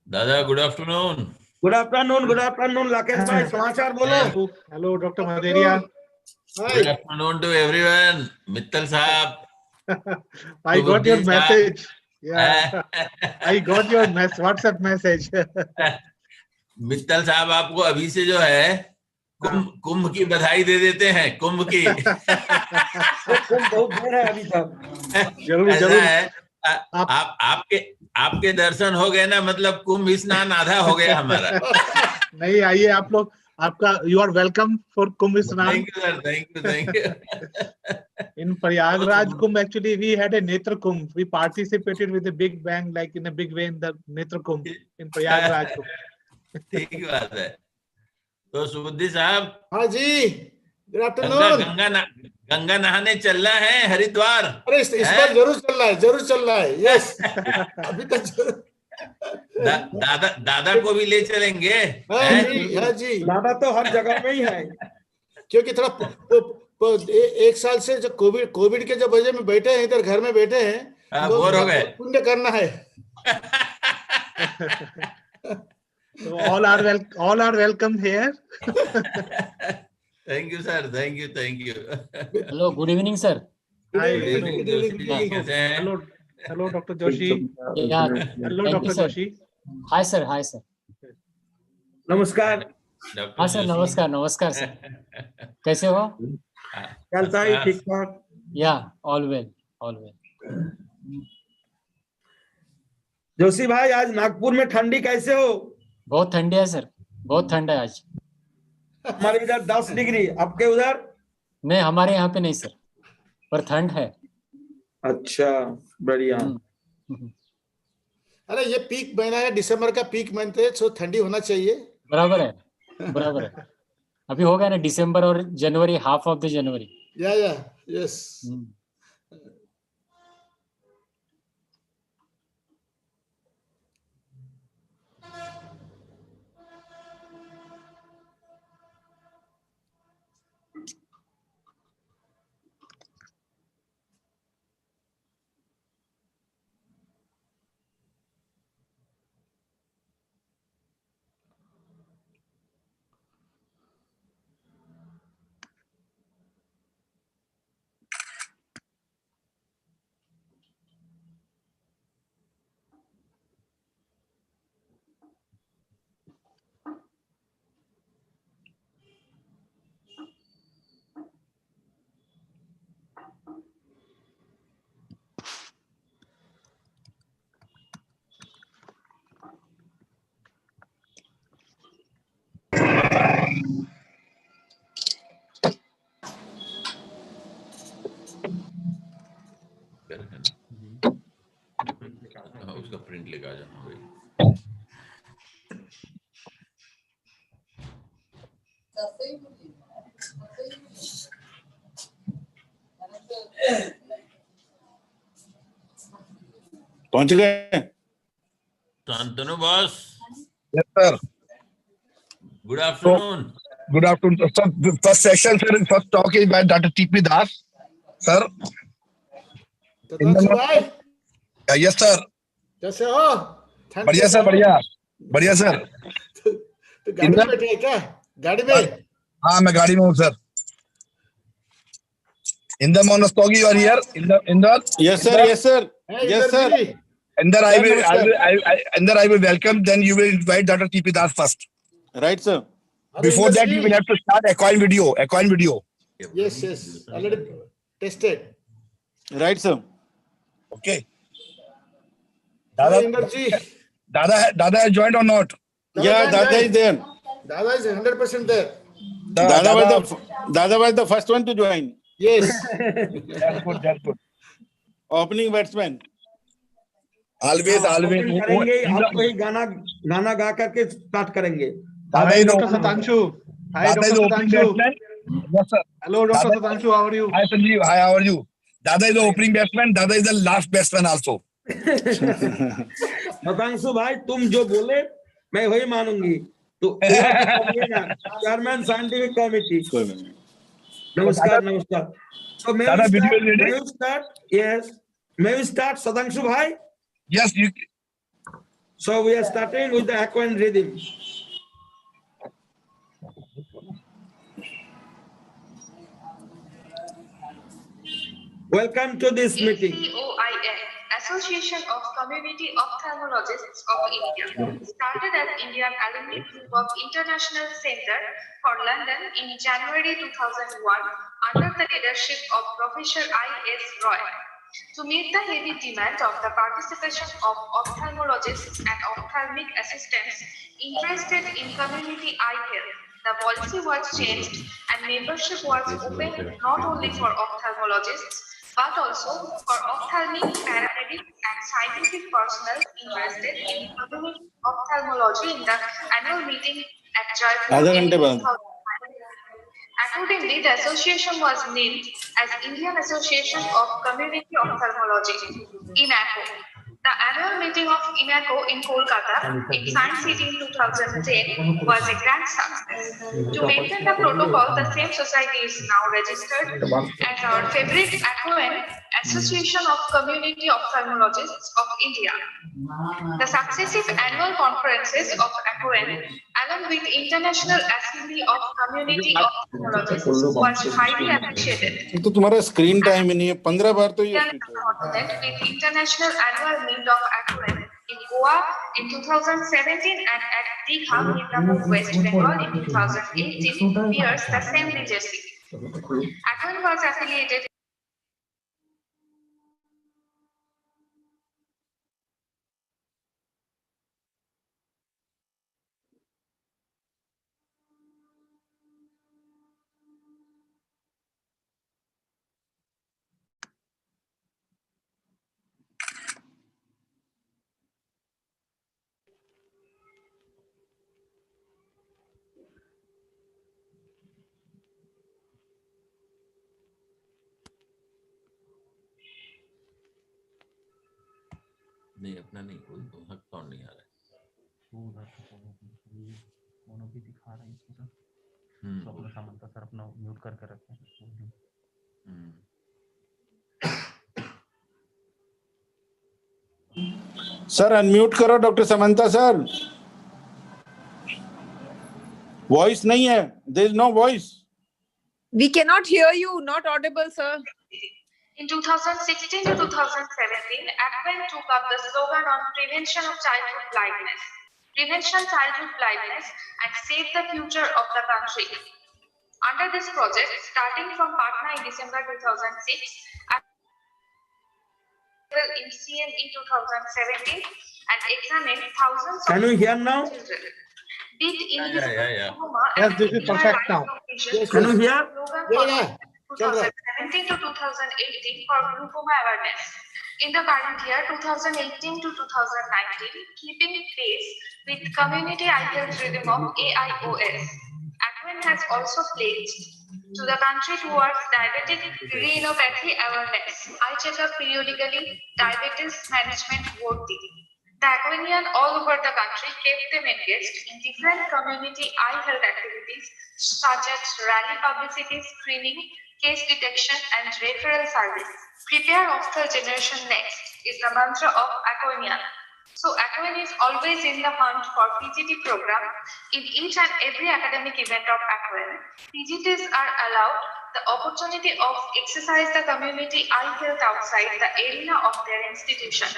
दादा good afternoon Rakesh भाई समाचार बोलो hello doctor Maderia good afternoon to everyone Mittal sahab I got your message. I got your WhatsApp message. Mittal साहब आपको अभी से जो है कुंभ की बधाई दे देते हैं कुंभ की बहुत देर है अभी तक जरूर आपके दर्शन हो गए ना मतलब कुंभ स्नान आधा हो गया हमारा नहीं आइए आप लोग आपका यू आर वेलकम फॉर कुंभ स्नान thank you sir thank you in Prayagraj Kumbh actually we had a Netra Kumbh. We participated with a big bang like in a big way in the Netra Kumbh in Prayagraj Kumbh. ठीक बात है तो सुबुद्धि साहब हाँ जी good afternoon. Ganga नहाने चलना है हरिद्वार। अरे इस बार जरूर चल रहा है, जरूर चल रहा है। यस अभी तक दादा को भी ले चलेंगे। हाँ जी, हाँ जी, दादा तो हर जगह में ही है, क्योंकि थोड़ा एक साल से जो कोविड के जो वजह में बैठे हैं, इधर घर में बैठे हैं, तो बोर हो गए। पुण्य करना है। So all are welcome here. Thank you, sir. Thank you. Hello, good evening, sir. Hi. Hello, Dr. Joshi. Yeah. Hello, Dr. Joshi. Hi, sir. नमस्कार। हाँ सर, नमस्कार सर। कैसे हो? चलता है ठीक ठाक। या ऑल वेल। जोशी भाई, आज नागपुर में ठंडी कैसे हो? बहुत ठंडी है सर, बहुत ठंड है आज। हमारे इधर 10 डिग्री, आपके उधर? नहीं, हमारे यहाँ पे नहीं सर, पर ठंड है। अच्छा, बढ़िया। अरे ये पीक महीना है, दिसंबर का पीक मंथ है, तो ठंडी होना चाहिए। बराबर है। अभी हो गया ना दिसंबर और जनवरी, हाफ ऑफ द जनवरी। या यस। उसका प्रिंट लेकर आ जाना भाई। पहुंच गए Shantanu boss. Yes sir. Good afternoon. Good afternoon sir. First session sir, first talk is by doctor TP Das sir. Yes sir. कैसे हो? बढ़िया सर, बढ़िया सर। तो गाड़ी में बैठे हैं क्या? गाड़ी में? हाँ, मैं गाड़ी में हूँ sir. Indra Monastogi, you are here. Indra. Yes sir. Indra, I will welcome. Then you will invite Dr. TP Das first. Right, sir. Before that, you will have to start equine video. Yes. Already tested. Right, sir. Okay. Dada has joined or not? Yeah, Dada is there. Dada is 100% there. Dada was the first one to join. Yes. That's good. Opening batsman. Always. करेंगे, आपको ही गाना गा करके start करेंगे। Hi, Dr. Satanshu. Yes, sir. Hello, Dr. Satanshu. How are you? Hi, Sanjeev. Hi, how are you? Dada is the opening batsman. Dada is the last batsman also. Satanshu भाई, तुम जो बोले मैं वही मानूंगी। तो चेयरमैन साइंटिफिक कमिटी। नमस्कार। So may we start? Yes. May we start, Satanshu bhai? Yes, you. So we are starting with the equine rhythm. Welcome to this meeting. ACOIN, Association of Community Ophthalmologists of India, started as Indian Alumni Group of International Center for London in January 2001 under the leadership of Professor I.S. Roy. To meet the heavy demand of the participation of ophthalmologists and ophthalmic assistants interested in community eye health, the policy was changed and membership was opened not only for ophthalmologists but also for ophthalmic, paramedics and scientific personnel interested in community ophthalmology in the annual meeting at Jaipur at Accordingly, the association was named as Indian Association of Community Ophthalmology, INACO. The annual meeting of INACO in Kolkata, in Science City in 2010, was a grand success. To maintain the protocol, the same society is now registered as our favorite ACON, Association of Community Ophthalmologists of India. The successive annual conferences of ACON, along with International Assembly of Community Ophthalmologists, was highly appreciated. तो तुम्हारा screen time ही नहीं है 15 बार तो ये With International Annual Meet of ACON in Goa in 2017 and at Digha in Tamil, West Bengal in 2018 bears the same legacy. ACON was affiliated नहीं अपना नहीं कोई तो हक कौन नहीं आ रहा है दोनों भी दिखा रहे हैं इसको सर तो अपना समंता सर अपना म्यूट करके रखते हैं सर अनम्यूट करो डॉक्टर समंता सर वॉइस नहीं है there is no voice We cannot hear you, not audible, sir. In 2016 to 2017, ACON took up the slogan on prevention of childhood blindness. Prevention childhood blindness and save the future of the country. Under this project, starting from Patna in December 2006, in CME 2017 and examined thousands of Can you hear now? children. Did in Yes, this is perfect now. Yes, can you hear? 2017 to 2018 for glaucoma awareness. In the current year, 2018 to 2019, keeping pace with community eye health rhythm of AIOS, ACON has also pledged to the country towards diabetic retinopathy awareness, eye checkup periodically, diabetes management board meeting. The ACONian all over the country kept them engaged in different community eye health activities such as rally publicity, screening, case detection, and referral service. Prepare ophthalmic generation next is the mantra of ACONian. So ACON is always in the hunt for PGT program. In each and every academic event of ACON, PGTs are allowed the opportunity of exercise the community eye health outside the arena of their institution.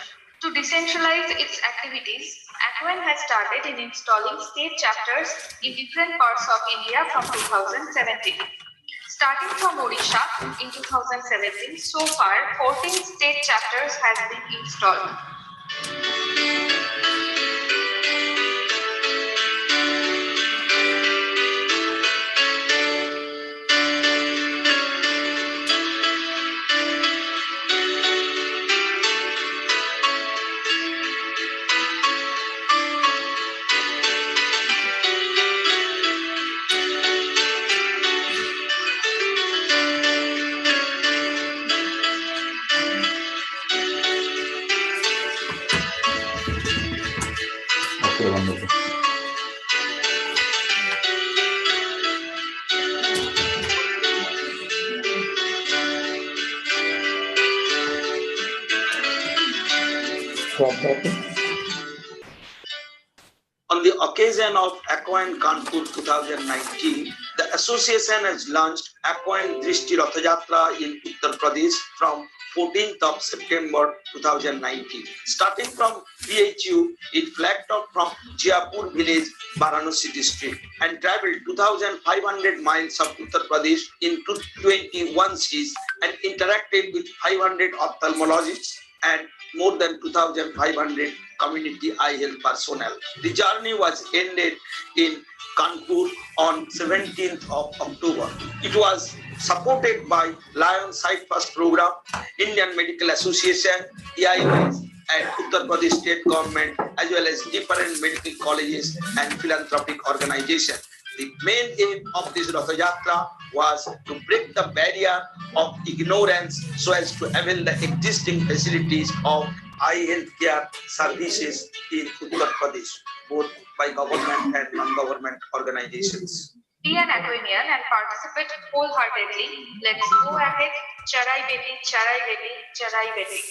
To decentralize its activities, ACON has started in installing state chapters in different parts of India from 2017. Starting from Odisha in 2017, so far 14 state chapters has been installed. On the occasion of ACON Kanpur 2019, the association has launched ACON Drishti Ratha Yatra in Uttar Pradesh from 14th of September 2019. Starting from BHU, it flagged off from Jaipur village, Varanasi district, and traveled 2,500 miles of Uttar Pradesh in 21 cities and interacted with 500 ophthalmologists and more than 2,500 community eye health personnel. The journey was ended in Kanpur on 17th of October. It was supported by Lion Sight First Program, Indian Medical Association, EIOS, and Uttar Pradesh state government, as well as different medical colleges and philanthropic organizations. The main aim of this Ratha Yatra was to break the barrier of ignorance so as to avail the existing facilities of eye health care services in Uttar Pradesh, both by government and non-government organizations. Be an Aquanian and participate wholeheartedly. Let's go ahead. Charai baby, charai baby, charai baby.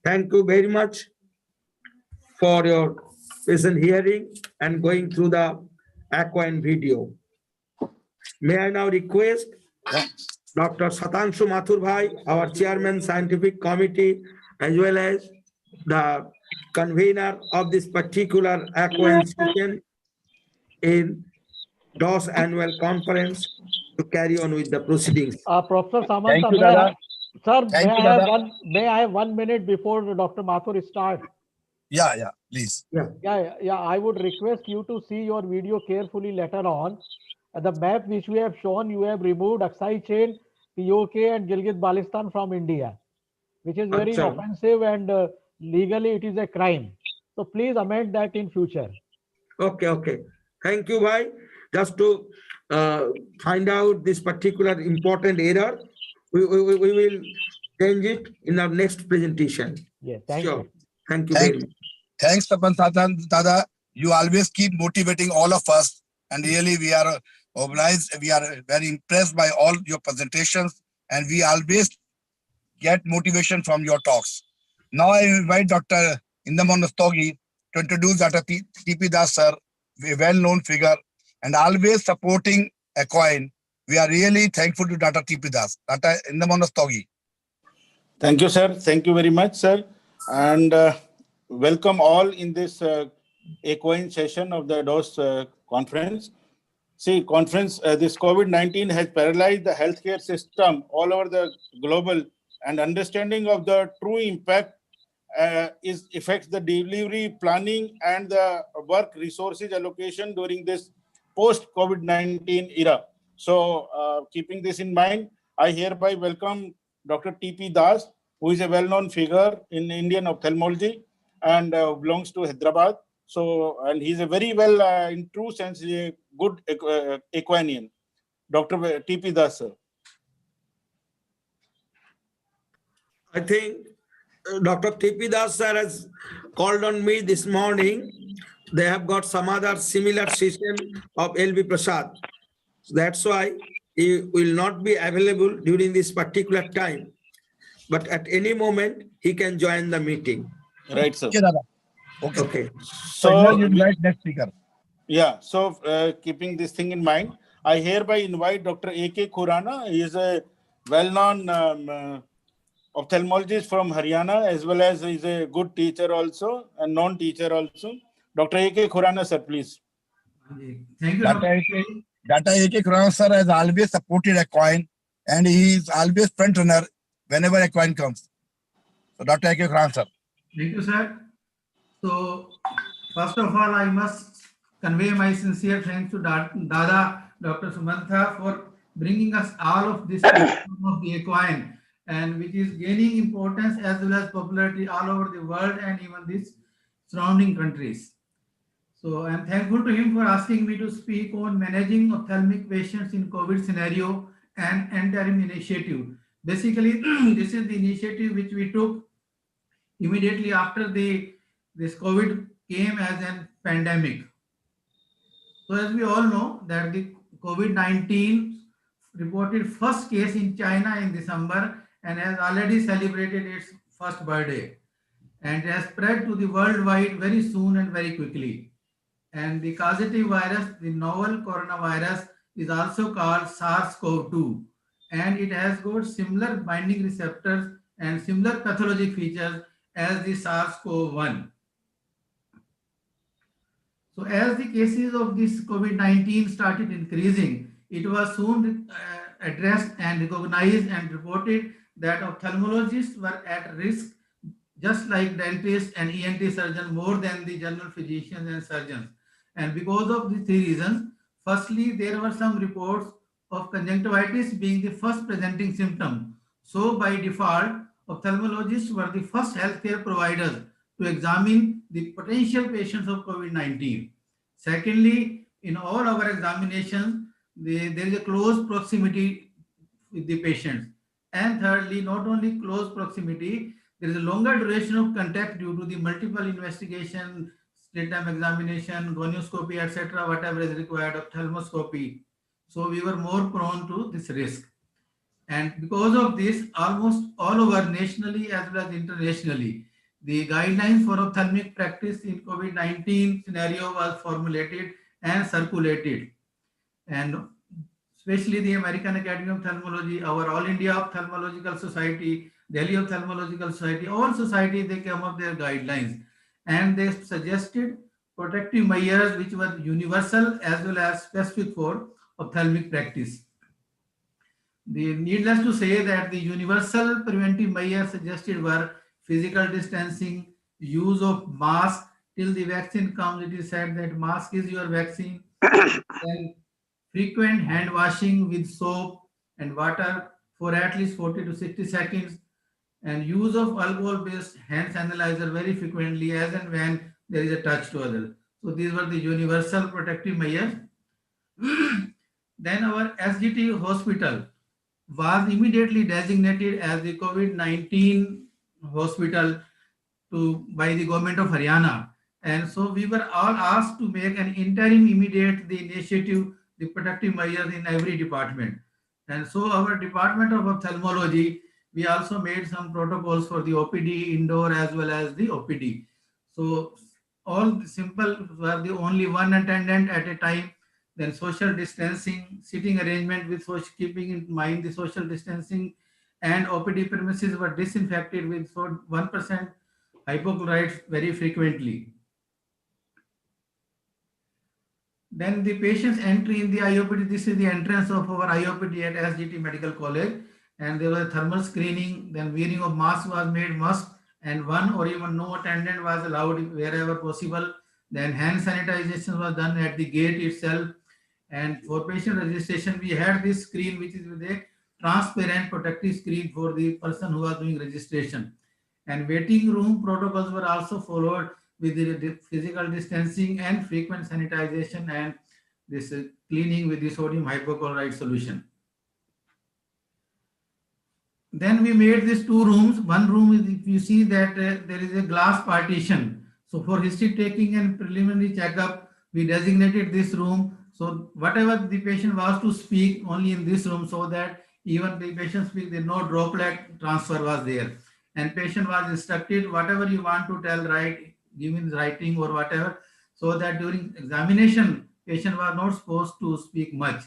Thank you very much for your patient hearing and going through the Aquine video. May I now request Dr. Satanshu Mathur Bhai, our Chairman Scientific Committee, as well as the convener of this particular Aquine session in DOS annual conference, to carry on with the proceedings. Professor Samanta, may I have 1 minute before Dr. Mathur start? Yeah, please. Yeah, I would request you to see your video carefully later on. The map which we have shown, you have removed Aksai chain, POK and Gilgit-Baltistan from India, which is very offensive and legally it is a crime. So please amend that in future. Okay. Thank you, Bhai. Just to find out this particular important error, we will change it in our next presentation. Yeah, thank you. Thank you very much. Thanks, Tapan Dada. You always keep motivating all of us, and really we are obliged. We are very impressed by all your presentations, and we always get motivation from your talks. Now I invite Dr. Indamon Rastogi to introduce Dr. T.P. Das sir, a well-known figure and always supporting Aquine. We are really thankful to Dr. T.P. Das. Dr. Indamon Rastogi. Thank you, sir. Thank you very much, sir. And welcome all in this Aquine session of the DOS conference. See, this COVID-19 has paralyzed the healthcare system all over the global, and understanding of the true impact affects the delivery planning and the work resources allocation during this post-COVID-19 era. So keeping this in mind, I hereby welcome Dr. T.P. Das, who is a well-known figure in Indian ophthalmology and belongs to Hyderabad. So, and he's a very well, in true sense, a good Aquanian. Dr. T.P. Das, sir. I think Dr. T.P. Das sir has called on me this morning. They have got some other similar session of L.V. Prasad. That's why he will not be available during this particular time. But at any moment, he can join the meeting. Right, sir. Okay. So you invite next speaker. Yeah. So keeping this thing in mind, I hereby invite Dr. A.K. Khurana. He is a well-known ophthalmologist from Haryana, as well as he's a good teacher also, and non-teacher also. Dr. A.K. Khurana, sir, please. Thank you, Dr. A.K. Khurana, sir, has always supported Aquine, and he is always front runner whenever Aquine comes. So, Dr. A.K. Khurana, sir. Thank you, sir. So, first of all, I must convey my sincere thanks to Dada, Dr. Sumanta, for bringing us all of this of the Aquine, and which is gaining importance as well as popularity all over the world and even these surrounding countries. So I am thankful to him for asking me to speak on managing ophthalmic patients in COVID scenario and interim initiative. Basically, this is the initiative which we took immediately after this COVID came as a pandemic. So as we all know that the COVID-19 reported first case in China in December and has already celebrated its first birthday, and it has spread to the worldwide very soon and very quickly. And the causative virus, the novel coronavirus, is also called SARS-CoV-2, and it has got similar binding receptors and similar pathologic features as the SARS-CoV-1. So as the cases of this COVID-19 started increasing, it was soon addressed and recognized and reported that ophthalmologists were at risk, just like dentists and ENT surgeons, more than the general physicians and surgeons. And because of the three reasons, firstly, there were some reports of conjunctivitis being the first presenting symptom. So by default, ophthalmologists were the first healthcare providers to examine the potential patients of COVID-19. Secondly, in all our examinations, there is a close proximity with the patients. And thirdly, not only close proximity, there is a longer duration of contact due to the multiple investigation, slit-lamp examination, gonioscopy, etc., whatever is required, ophthalmoscopy. So we were more prone to this risk. And because of this, almost all over nationally as well as internationally, the guidelines for ophthalmic practice in COVID-19 scenario was formulated and circulated. And especially the American Academy of Ophthalmology, our All India Ophthalmological Society, Delhi Ophthalmological Society, all societies, they came up with their guidelines. And they suggested protective measures which were universal as well as specific for ophthalmic practice. Needless to say that the universal preventive measures suggested were physical distancing, use of mask till the vaccine comes. It is said that mask is your vaccine. Then frequent hand washing with soap and water for at least 40 to 60 seconds, and use of alcohol-based hand sanitizer very frequently as and when there is a touch to others. So these were the universal protective measures. Then our SGT hospital was immediately designated as the COVID-19 hospital by the government of Haryana. And so we were all asked to make an interim immediate the initiative, the protective measures in every department. And so our Department of Ophthalmology, we also made some protocols for the OPD indoor as well as the OPD. So all the simple were the only one attendant at a time, then social distancing, sitting arrangement with keeping in mind the social distancing, and OPD premises were disinfected with 1% hypochlorite very frequently. Then the patient's entry in the IOPD, this is the entrance of our IOPD at SGT Medical College, and there was a thermal screening, then wearing of mask was made must, and one or even no attendant was allowed wherever possible. Then hand sanitization was done at the gate itself. And for patient registration, we had this screen which is with a transparent protective screen for the person who was doing registration. And waiting room protocols were also followed with the physical distancing and frequent sanitization and this cleaning with the sodium hypochlorite solution. Then we made these two rooms. One room is, if you see that there is a glass partition. So for history taking and preliminary checkup, we designated this room. So whatever the patient was to speak, only in this room, so that even the patient speak, there no droplet transfer was there. And patient was instructed, whatever you want to tell, write, give in writing or whatever, so that during examination, patient was not supposed to speak much.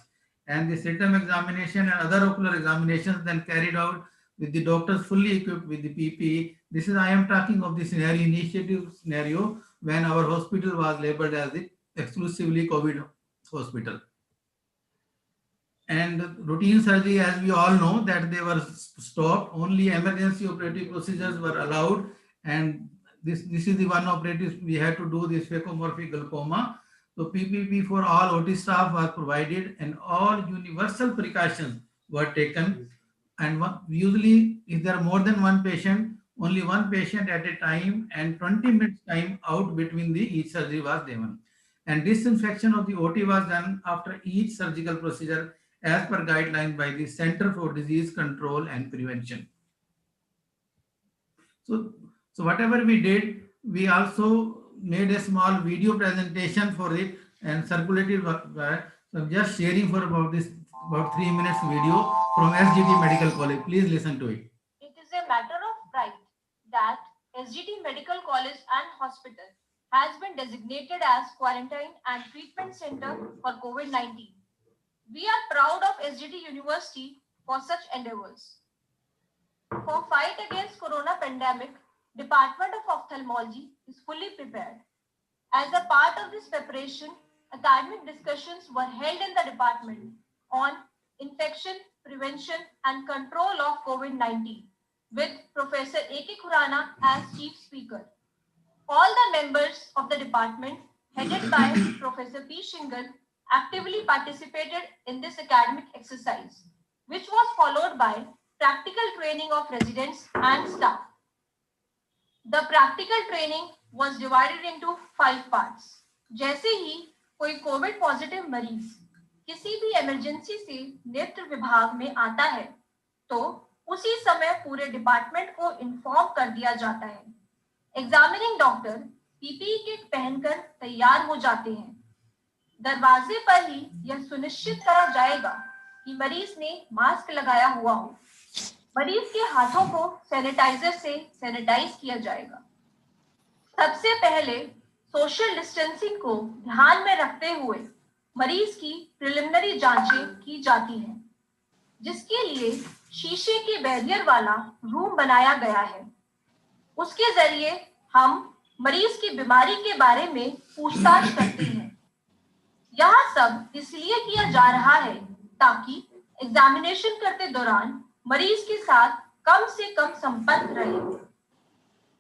And the slit-lamp examination and other ocular examinations then carried out with the doctors fully equipped with the PPE. This is, I am talking of the scenario, initiative scenario, when our hospital was labeled as the exclusively COVID hospital. And routine surgery, as we all know, that they were stopped. Only emergency operative procedures were allowed. And this is the one operative we had to do, this phacomorphic glaucoma. So PPP for all OT staff was provided, and all universal precautions were taken. And usually, if there are more than one patient, only one patient at a time, and 20 minutes time out between each surgery was given. And disinfection of the OT was done after each surgical procedure as per guidelines by the Center for Disease Control and Prevention. So whatever we did, we also made a small video presentation for it and circulated. So I'm just sharing for about 3 minutes video from SGT Medical College. Please listen to it. It is a matter of pride that SGT Medical College and Hospital has been designated as quarantine and treatment center for COVID-19. We are proud of SGT University for such endeavors. For fight against corona pandemic, Department of Ophthalmology is fully prepared. As a part of this preparation, academic discussions were held in the department on infection, prevention and control of COVID-19 with Professor A.K. Khurana as chief speaker. All the members of the department headed by Professor P. Shingal actively participated in this academic exercise, which was followed by practical training of residents and staff. The practical training was divided into 5 parts. जैसे ही कोई Covid positive मरीज किसी भी emergency से नेत्र विभाग में आता है तो उसी समय पूरे डिपार्टमेंट को इन्फॉर्म कर दिया जाता है। एग्जामिनिंग डॉक्टर पीपीई किट पहनकर तैयार हो जाते हैं। दरवाजे पर ही यह सुनिश्चित करा जाएगा कि मरीज ने मास्क लगाया हुआ हो। मरीज के हाथों को सैनिटाइजर से सैनिटाइज किया जाएगा। सबसे पहले सोशल डिस्टेंसिंग को ध्यान में रखते हुए मरीज की प्रिलिमिनरी जांचें की जाती हैं, जिसके लिए शीशे के बैरियर वाला रूम बनाया गया है। उसके जरिए हम मरीज की बीमारी के बारे में पूछताछ करते हैं। यह सब इसलिए किया जा रहा है ताकि एग्जामिनेशन करते दौरान मरीज के साथ कम से कम संपर्क रहे।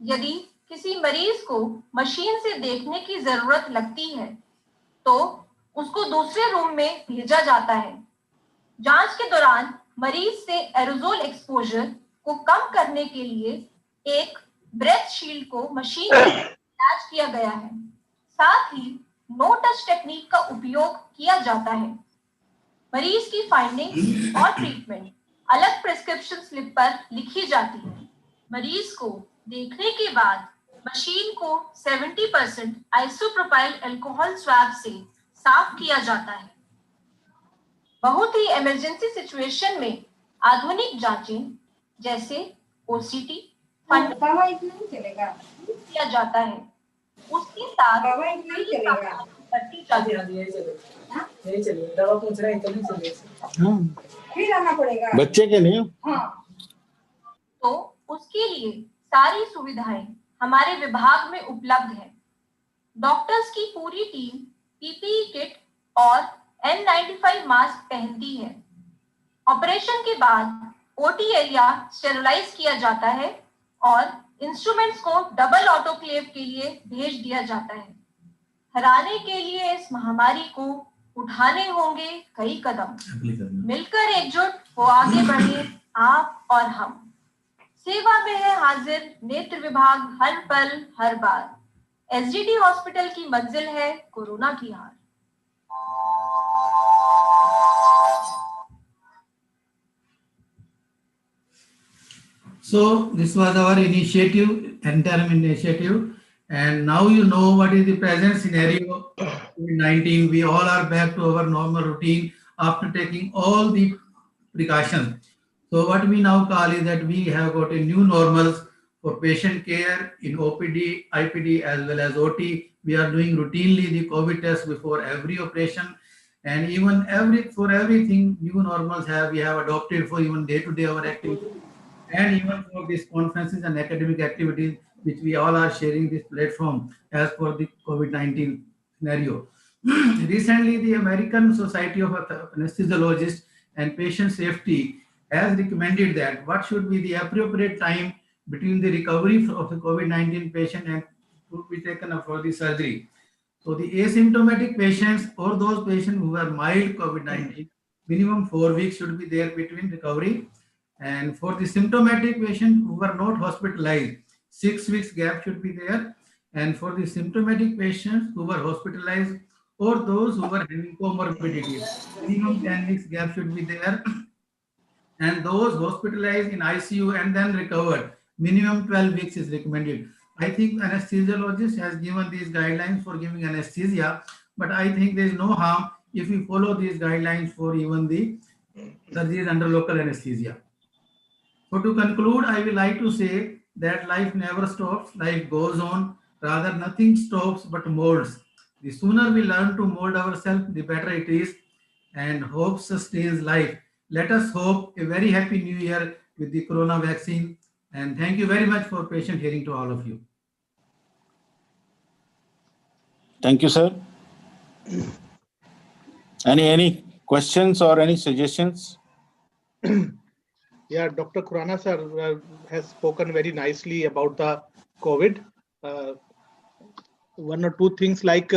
यदि किसी मरीज को मशीन से देखने की जरूरत लगती है तो उसको दूसरे रूम में भेजा जाता है। जांच के दौरान मरीज से एरोजोल एक्सपोजर को कम करने के लिए एक ब्रेथ शील्ड को मशीन में अटैच किया गया है। साथ ही नो टच टेक्निक का उपयोग किया जाता है। मरीज की फाइंडिंग और ट्रीटमेंट अलग प्रिस्क्रिप्शन स्लिप पर लिखी जाती है। मरीज को देखने के बाद मशीन को 70% आइसोप्रोपाइल अल्कोहल स्वैब से साफ किया जाता है। बहुत ही इमरजेंसी सिचुएशन में आधुनिक जांचें जैसे ओसीटी किया जाता है। उसके साथ बढ़ती जाती है। बच्चे के लिए तो उसके लिए सारी सुविधाएं हमारे विभाग में उपलब्ध है। डॉक्टर्स की पूरी टीम पीपीई किट और N95 मास्क पहनती है। ऑपरेशन के बाद ओटी एरिया स्टेरिलाइज किया जाता है और इंस्ट्रूमेंट्स को डबल ऑटोक्लेव के लिए भेज दिया जाता है। हराने के लिए इस महामारी को उठाने होंगे कई कदम। मिलकर एकजुट हो आगे बढ़े आप और हम। सेवा में है हाजिर नेत्र विभाग हर पल हर बार। एसजीटी हॉस्पिटल की मंजिल है कोरोना की हार। So this was our initiative, interim initiative, and now you know what is the present scenario. COVID-19, we all are back to our normal routine after taking all the precautions. So what we now call is that we have got a new normals for patient care in OPD, IPD as well as OT. We are doing routinely the COVID test before every operation, and even for everything new normals we have adopted for even day-to-day our activities. And even for these conferences and academic activities, which we all are sharing this platform as for the COVID-19 scenario. Recently, the American Society of Anesthesiologists and Patient Safety has recommended that what should be the appropriate time between the recovery of the COVID-19 patient and to be taken up for the surgery. So the asymptomatic patients or those patients who have mild COVID-19, minimum 4 weeks should be there between recovery. And for the symptomatic patients who were not hospitalized, 6 weeks gap should be there. And for the symptomatic patients who were hospitalized or those who were having comorbidities, minimum 10 weeks gap should be there. And those hospitalized in ICU and then recovered, minimum 12 weeks is recommended. I think anesthesiologist has given these guidelines for giving anesthesia, but I think there is no harm if we follow these guidelines for even the surgeries under local anesthesia. So to conclude, I will like to say that life never stops, life goes on, rather nothing stops but molds. The sooner we learn to mold ourselves, the better it is, and hope sustains life. Let us hope a very happy new year with the corona vaccine, and thank you very much for patient hearing to all of you. Thank you, sir. Any questions or any suggestions? Yeah, Dr. Khurana sir has spoken very nicely about the COVID. One or two things like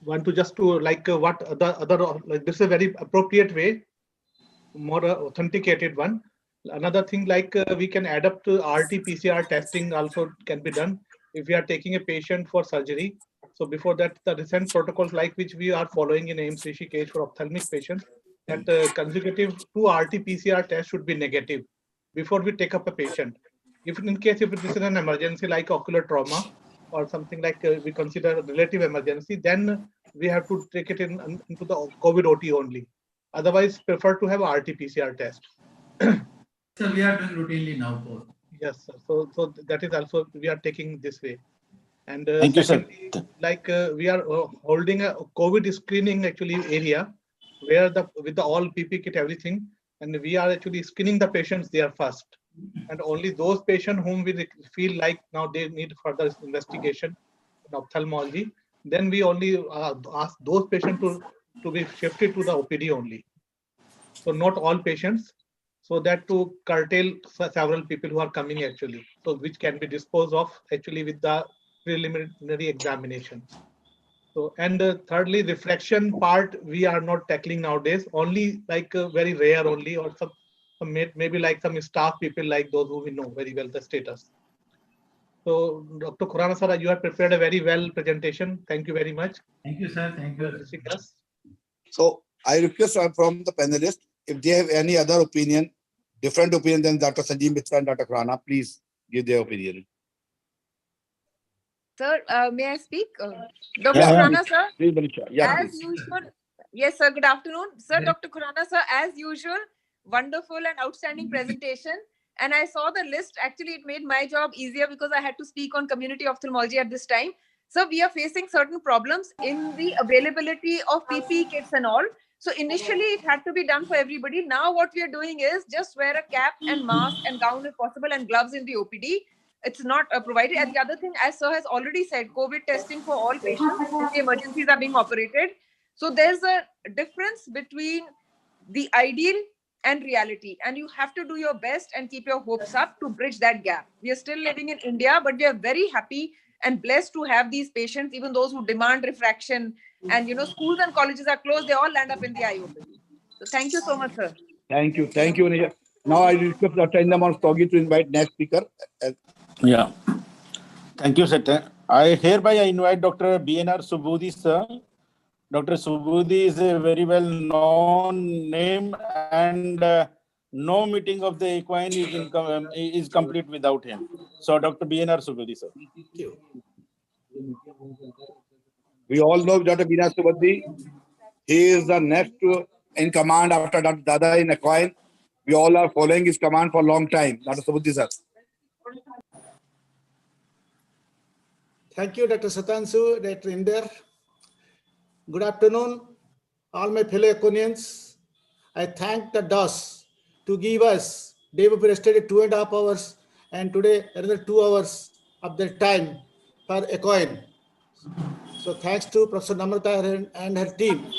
want to just to like what other like this is a very appropriate way, more authenticated one. Another thing like we can adapt to RT-PCR testing also can be done if we are taking a patient for surgery. So before that, the recent protocols like which we are following in AIIMS Rishikesh for ophthalmic patients, that consecutive 2 RT-PCR tests should be negative before we take up a patient. If in case if this is an emergency like ocular trauma or something like we consider a relative emergency, then we have to take it into the COVID OT only. Otherwise, prefer to have RT-PCR test. So we are doing routinely now both. Yes, sir. So that is also we are taking this way. And Thank you, sir. like we are holding a COVID screening actually area where with the all PP kit everything, and we are actually screening the patients there first, and only those patients whom we feel like now they need further investigation in ophthalmology, then we only ask those patients to be shifted to the OPD only. So not all patients, so that to curtail several people who are coming actually, so which can be disposed of actually with the preliminary examination. So, and thirdly, refraction part we are not tackling nowadays, only like very rare only, or some maybe like some staff people like those who we know very well the status. So Dr. Khurana sir, you have prepared a very well presentation. Thank you very much. Thank you, sir. Thank you. So I request from the panelists, if they have any other opinion, different opinion than Dr. Sanjeev Mitra and Dr. Khurana, please give their opinion. Sir, may I speak? Dr. Yeah, Khurana, sir, please, Manisha. Yeah, as please. usual. Yes, sir, good afternoon. Sir, Dr. Khurana, sir, as usual, wonderful and outstanding presentation. And I saw the list. Actually, it made my job easier because I had to speak on community ophthalmology at this time. So we are facing certain problems in the availability of PPE kits and all. So initially, it had to be done for everybody. Now what we are doing is just wear a cap and mask and gown if possible and gloves in the OPD. It's not provided. And the other thing, as sir has already said, COVID testing for all patients if the emergencies are being operated. So there's a difference between the ideal and reality, and you have to do your best and keep your hopes up to bridge that gap. We are still living in India, but we are very happy and blessed to have these patients, even those who demand refraction. And schools and colleges are closed, they all land up in the IOP. So thank you so much, sir. Thank you, Manisha. Now I request Dr. Indamon Stogi to invite next speaker. Yeah. Thank you, sir. I hereby invite Dr. BNR Subudhi, sir. Dr. Subudhi is a very well-known name, and no meeting of the equine is complete without him. So, Dr. BNR Subudhi, sir. Thank you. We all know Dr. BNR Subudhi. He is the next in command after Dr. Dada in equine. We all are following his command for a long time. Dr. Subudhi, sir. Thank you, Dr. Satanshu, Dr. Inder. Good afternoon, all my fellow Econians. I thank the DOS to give us, day before yesterday, 2.5 hours, and today another 2 hours of their time for Ecoin. So thanks to Professor Namrata and her team.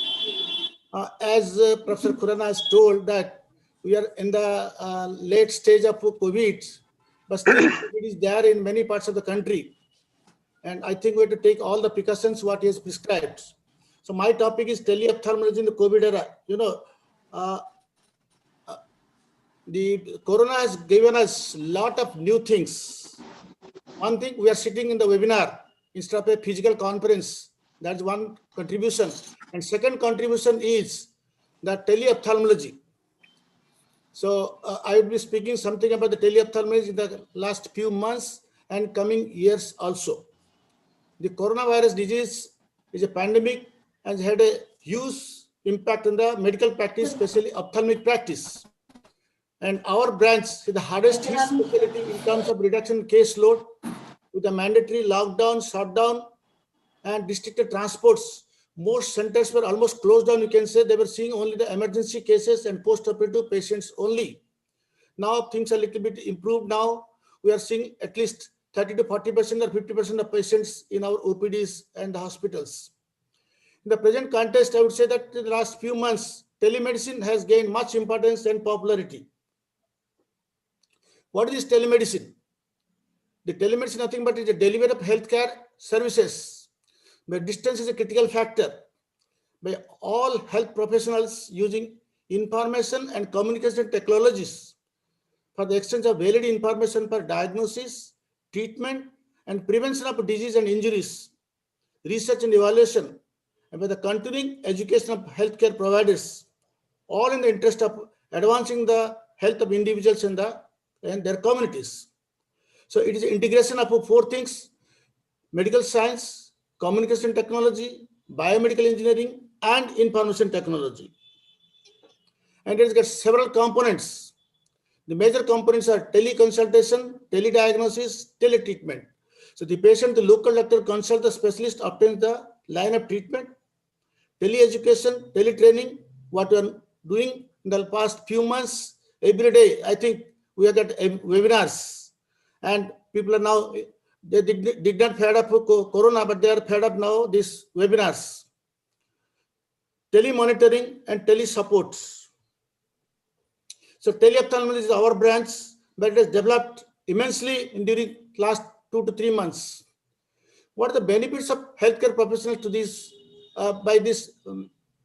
As Professor Khurana has told that we are in the late stage of COVID, but still COVID is there in many parts of the country. And I think we have to take all the precautions what he has prescribed. So my topic is teleophthalmology in the COVID era. The corona has given us a lot of new things. One thing, we are sitting in the webinar instead of a physical conference. That's one contribution. And second contribution is the teleophthalmology. So I will be speaking something about the teleophthalmology in the last few months and coming years also. The coronavirus disease is a pandemic and had a huge impact on the medical practice, especially ophthalmic practice. And our branch is the hardest hit specialty in terms of reduction in caseload with the mandatory lockdown, shutdown, and restricted transports. Most centers were almost closed down. You can say they were seeing only the emergency cases and post-operative patients only. Now things are a little bit improved. Now we are seeing at least 30 to 40% or 50% of patients in our OPDs and the hospitals. In the present context, I would say that in the last few months, telemedicine has gained much importance and popularity. What is telemedicine? The telemedicine is nothing but is a delivery of healthcare services, where distance is a critical factor, by all health professionals using information and communication technologies for the exchange of valid information for diagnosis, treatment, and prevention of disease and injuries. research and evaluation, and by the continuing education of healthcare providers, all in the interest of advancing the health of individuals and their communities. So it is integration of 4 things: medical science, communication technology, biomedical engineering, and information technology. And it has got several components. The major components are teleconsultation, telediagnosis, teletreatment. So the patient, the local doctor consult the specialist, obtains the line of treatment. Teleeducation, teletraining, what we are doing in the past few months, every day, I think we have got webinars, and people are now, they did not fed up with Corona, but they are fed up now, these webinars. Telemonitoring and telesupports. So teleophthalmology is our branch, but it has developed immensely during last 2 to 3 months. What are the benefits of healthcare professionals to this by this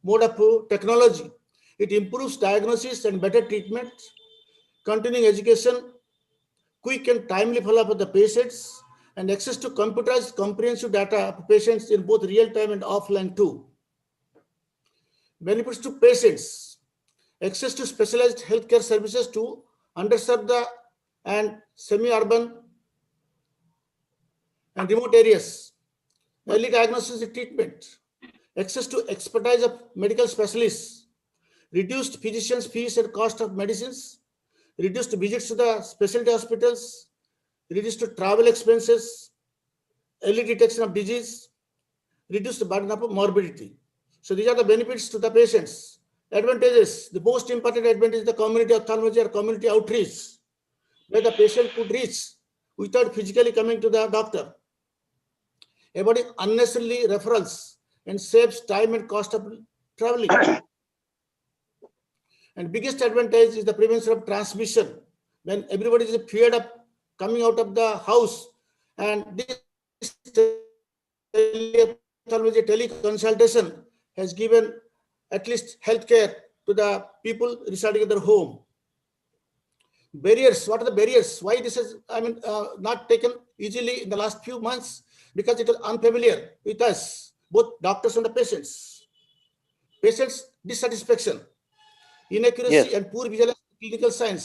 mode of technology? It improves diagnosis and better treatment, continuing education, quick and timely follow-up of the patients, and access to computerized comprehensive data of patients in both real time and offline too. Benefits to patients: access to specialized healthcare services to underserved and semi-urban and remote areas, early diagnosis and treatment, access to expertise of medical specialists, reduced physicians' fees and cost of medicines, reduced visits to the specialty hospitals, reduced travel expenses, early detection of disease, reduced burden of morbidity. So these are the benefits to the patients. Advantages: the most important advantage is the community ophthalmology or community outreach, where the patient could reach without physically coming to the doctor, avoiding unnecessarily referrals, and saves time and cost of traveling. And biggest advantage is the prevention of transmission, when everybody is feared of coming out of the house, and this teleconsultation has given at least healthcare to the people residing in their home. Barriers: what are the barriers? Why this is, not taken easily in the last few months? Because it was unfamiliar with us, both doctors and the patients. Patients' dissatisfaction, inaccuracy, Yes. and poor vigilance in clinical science.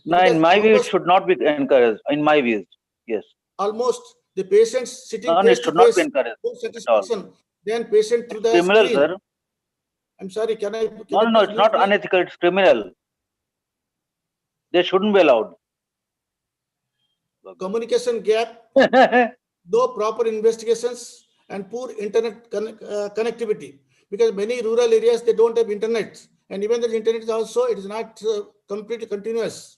No, in my view, it should not be encouraged. In my views, yes. Almost the patients sitting No, face it to should not be face, encouraged no at all. satisfaction, then patient through the Criminal, screen. sir. I'm sorry, can I? No, it's not unethical. It's criminal. They shouldn't be allowed. Communication gap, no proper investigations, and poor internet connectivity. Because many rural areas, they don't have internet, and even the internet is also, it is not completely continuous.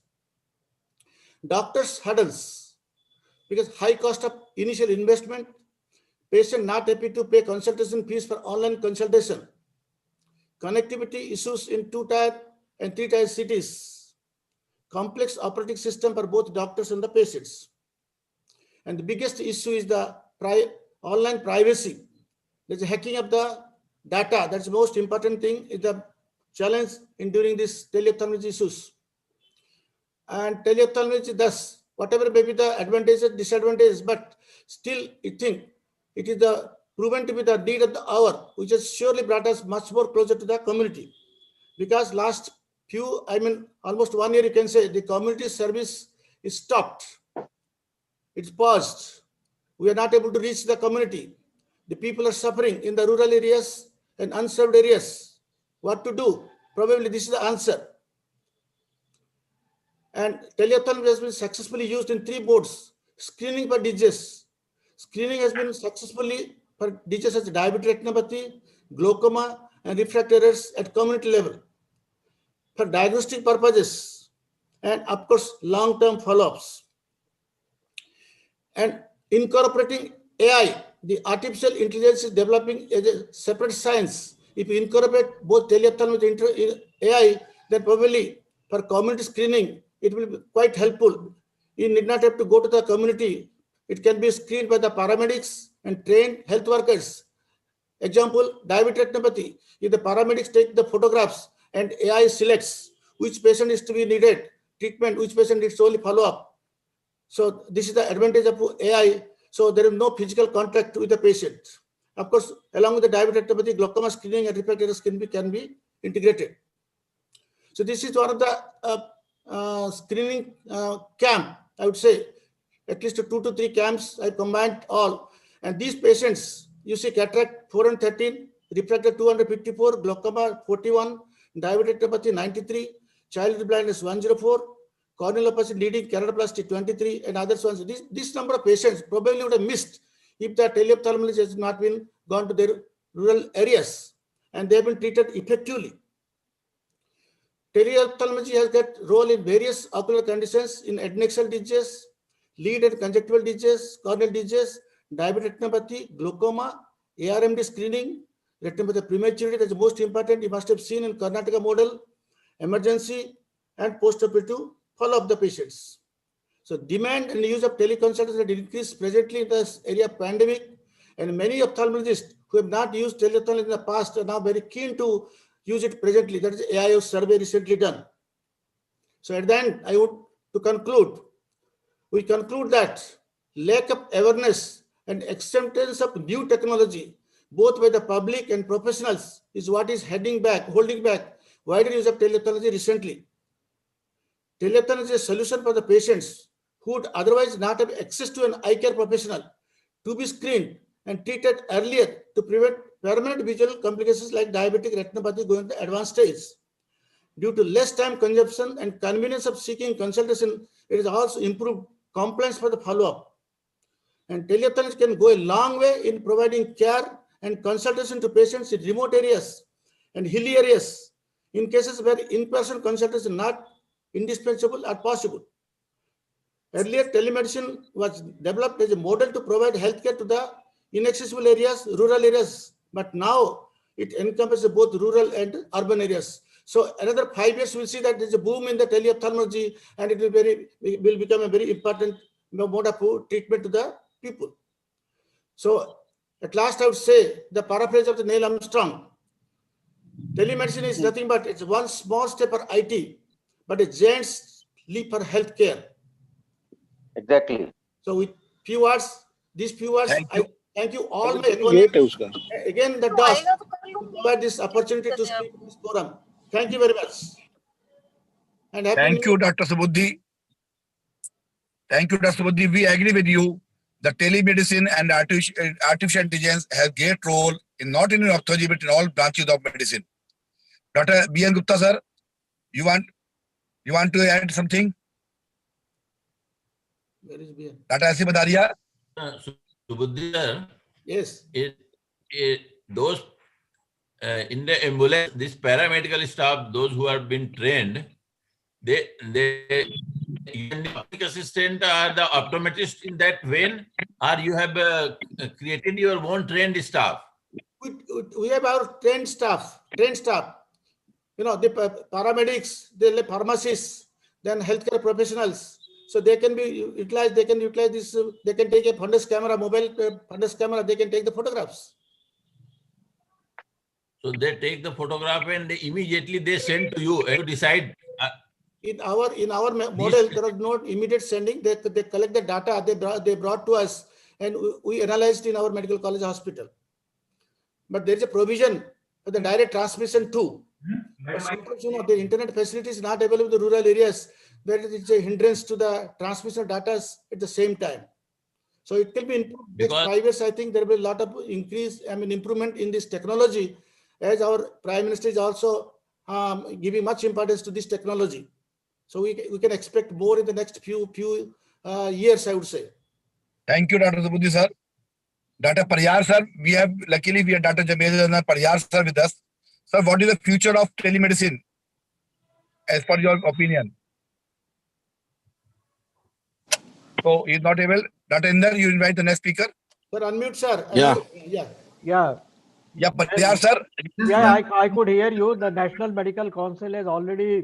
Doctors' hurdles, because high cost of initial investment, patient not happy to pay consultation fees for online consultation, connectivity issues in 2-tier and 3-tier cities, complex operating system for both doctors and the patients. And the biggest issue is the online privacy. There's a hacking of the data. That's the most important thing, is the challenge in during this teleophthalmology issues. And teleophthalmology, thus, whatever may be the advantages, disadvantages, but still I think it is the proven to be the need of the hour, which has surely brought us much more closer to the community. Because last few, almost 1 year, you can say, the community service is stopped. It's paused. We are not able to reach the community. The people are suffering in the rural areas and unserved areas. What to do? Probably this is the answer. And teleophthalmology has been successfully used in 3 modes. Screening for diseases. Screening has been successfully for diseases such as diabetic retinopathy, glaucoma, and refractive errors at community level. For diagnostic purposes, and of course, long-term follow-ups. And incorporating AI, the artificial intelligence is developing as a separate science. If you incorporate both teleophthalmology and AI, then probably for community screening, it will be quite helpful. You need not have to go to the community. It can be screened by the paramedics and trained health workers. Example, diabetic retinopathy. If the paramedics take the photographs and AI selects which patient is to be needed treatment, which patient needs only follow-up. So this is the advantage of AI. So there is no physical contact with the patient. Of course, along with the diabetic retinopathy, glaucoma screening and refractive errors can be integrated. So this is one of the screening camp, I would say. At least 2 to 3 camps, I combined all. And these patients, you see cataract 413, refractive 254, glaucoma 41, diabetic retinopathy 93, childhood blindness 104, corneal opacity leading keratoplasty 23, and others ones. This number of patients probably would have missed if the teleophthalmologist has not been gone to their rural areas and they have been treated effectively. Teleophthalmology has got role in various ocular conditions in adnexal disease, lead and conjunctival disease, corneal disease, diabetic retinopathy, glaucoma, ARMD screening, retinopathy prematurity, that's the most important. You must have seen in Karnataka model, emergency and post-operative follow-up the patients. So demand and use of teleconsultation had increased presently in this area of pandemic, and many ophthalmologists who have not used teleophthalmology in the past are now very keen to use it presently. That is AIO survey recently done. So at the end, I would to conclude, we conclude that lack of awareness and acceptance of new technology, both by the public and professionals, is what is holding back wider use of teleophthalmology recently. Teleophthalmology is a solution for the patients who would otherwise not have access to an eye care professional to be screened and treated earlier to prevent permanent visual complications like diabetic retinopathy going to advanced stage. Due to less time consumption and convenience of seeking consultation, it is also improved compliance for the follow-up. And teleophthalmology can go a long way in providing care and consultation to patients in remote areas and hilly areas in cases where in-person consultation is not indispensable or possible. Earlier, telemedicine was developed as a model to provide healthcare to the inaccessible areas, rural areas, but now it encompasses both rural and urban areas. So another 5 years, we'll see that there's a boom in the teleophthalmology, and it will become a very important mode of treatment to the people. So at last, I would say the paraphrase of the Neil Armstrong: telemedicine is nothing but it's one small step for IT, but a giant leap for healthcare. Exactly. So with few words, these few words, I thank you all my economists. Again, the DOS to provide this opportunity to speak in this forum. Thank you very much. And thank you, Dr. Subudhi. Thank you, Dr. Subudhi. We agree with you. The telemedicine and artificial intelligence has great role in not in ophthalmology but in all branches of medicine. Dr. B.N. Gupta, sir, you want to add something? Where is B.N.? Dr. Asim Badaria? Subudhi, sir. Yes. Those in the ambulance, this paramedical staff, those who have been trained, they even the optic assistant or the optometrist in that vein, or you have created your own trained staff? We have our trained staff. You know, the paramedics, the pharmacists, then healthcare professionals. So they can be utilized. They can utilize this. They can take a fundus camera, mobile fundus camera. They can take the photographs. So they take the photograph and immediately they send to you and you decide. In our model, there is no immediate sending. They collect the data. They brought to us, and we analyzed in our medical college hospital. But there is a provision for the direct transmission too. Sometimes, you know, the internet facility is not available in the rural areas, where it is a hindrance to the transmission of data at the same time. So it can be improved. Next 5 years, I think there will be a lot of improvement in this technology, as our Prime Minister is also giving much importance to this technology. So we can expect more in the next few years, I would say. Thank you, Dr. Subudhi, sir. Dr. Paryar, sir, we have Dr. Jamil Paryar, sir, with us. Sir, what is the future of telemedicine, as per your opinion? So he's not able. Dr. Inder, you invite the next speaker. Sir, unmute, sir. Yeah. Yeah, Paryar, sir. Yeah, I could hear you. The National Medical Council has already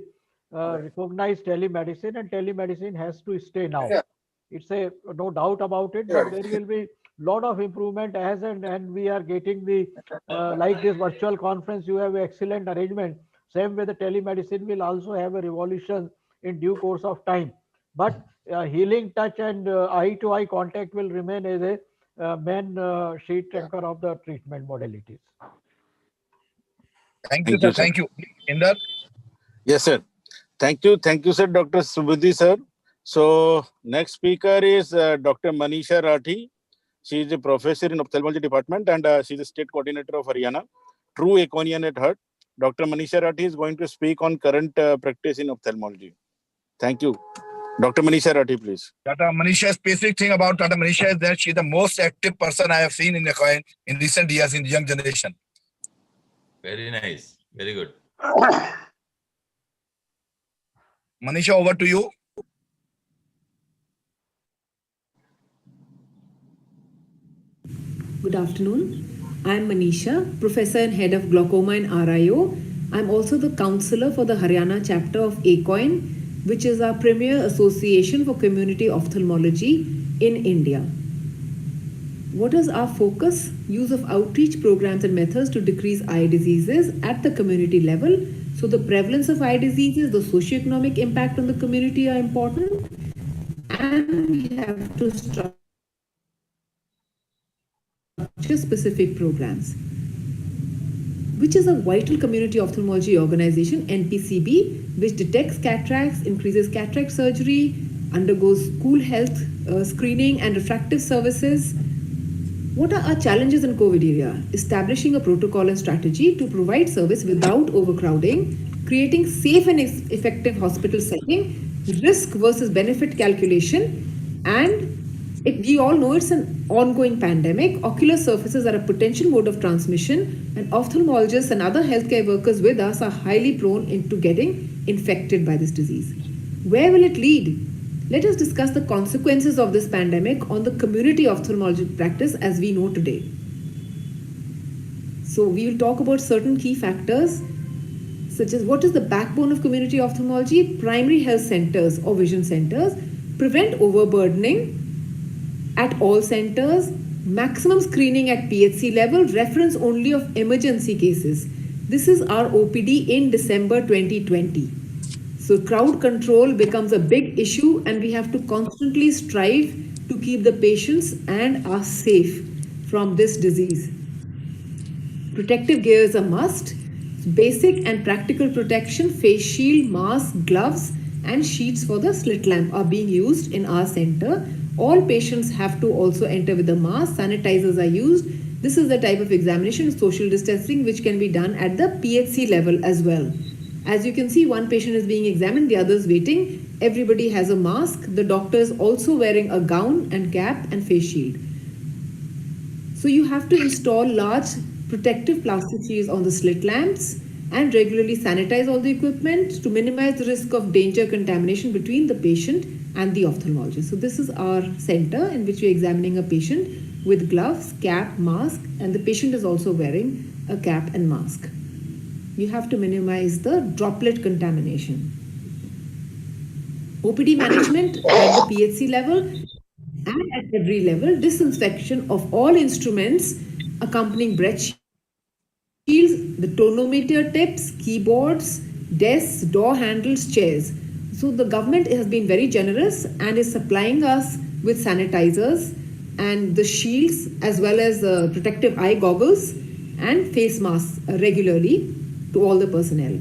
recognized telemedicine, and telemedicine has to stay now. Yeah. It's no doubt about it, but there will be lot of improvement and we are getting the like this virtual conference. You have an excellent arrangement. Same way the telemedicine will also have a revolution in due course of time. But healing touch and eye-to-eye contact will remain as main sheet anchor of the treatment modalities. Thank you, sir. Thank you. Inder? Yes, sir. Thank you, sir, Dr. Subudhi, sir. So next speaker is Dr. Manisha Rathi. She is a professor in ophthalmology department and she is a state coordinator of Haryana. True Econian at heart. Dr. Manisha Rathi is going to speak on current practice in ophthalmology. Thank you. Dr. Manisha Rathi, please. Dr. Manisha, specific thing about Dr. Manisha is that she is the most active person I have seen in Ecoin in recent years in the young generation. Very nice. Very good. Manisha, over to you. Good afternoon. I am Manisha, Professor and Head of Glaucoma in RIO. I am also the Counselor for the Haryana chapter of ACOIN, which is our premier association for community ophthalmology in India. What is our focus? Use of outreach programs and methods to decrease eye diseases at the community level. So the prevalence of eye diseases, the socioeconomic impact on the community are important, and we have to structure specific programs. Which is a vital community ophthalmology organization, NPCB, which detects cataracts, increases cataract surgery, undergoes school health screening and refractive services. What are our challenges in COVID area? Establishing a protocol and strategy to provide service without overcrowding, creating safe and effective hospital setting, risk versus benefit calculation, and we all know it's an ongoing pandemic. Ocular surfaces are a potential mode of transmission, and ophthalmologists and other healthcare workers with us are highly prone into getting infected by this disease. Where will it lead? Let us discuss the consequences of this pandemic on the community ophthalmology practice as we know today. So we will talk about certain key factors, such as what is the backbone of community ophthalmology? Primary health centers or vision centers, prevent overburdening at all centers, maximum screening at PHC level, reference only of emergency cases. This is our OPD in December 2020. So crowd control becomes a big issue, and we have to constantly strive to keep the patients and us safe from this disease. Protective gear is a must. Basic and practical protection, face shield, mask, gloves, and sheets for the slit lamp are being used in our center. All patients have to also enter with a mask. Sanitizers are used. This is the type of examination, social distancing, which can be done at the PHC level as well. As you can see, one patient is being examined, the other is waiting. Everybody has a mask. The doctor is also wearing a gown and cap and face shield. So you have to install large protective plastic sheets on the slit lamps and regularly sanitize all the equipment to minimize the risk of danger contamination between the patient and the ophthalmologist. So this is our center in which we are examining a patient with gloves, cap, mask, and the patient is also wearing a cap and mask. You have to minimize the droplet contamination. OPD management at the PHC level and at every level, disinfection of all instruments accompanying breath shields, the tonometer tips, keyboards, desks, door handles, chairs. So the government has been very generous and is supplying us with sanitizers and the shields as well as protective eye goggles and face masks regularly to all the personnel.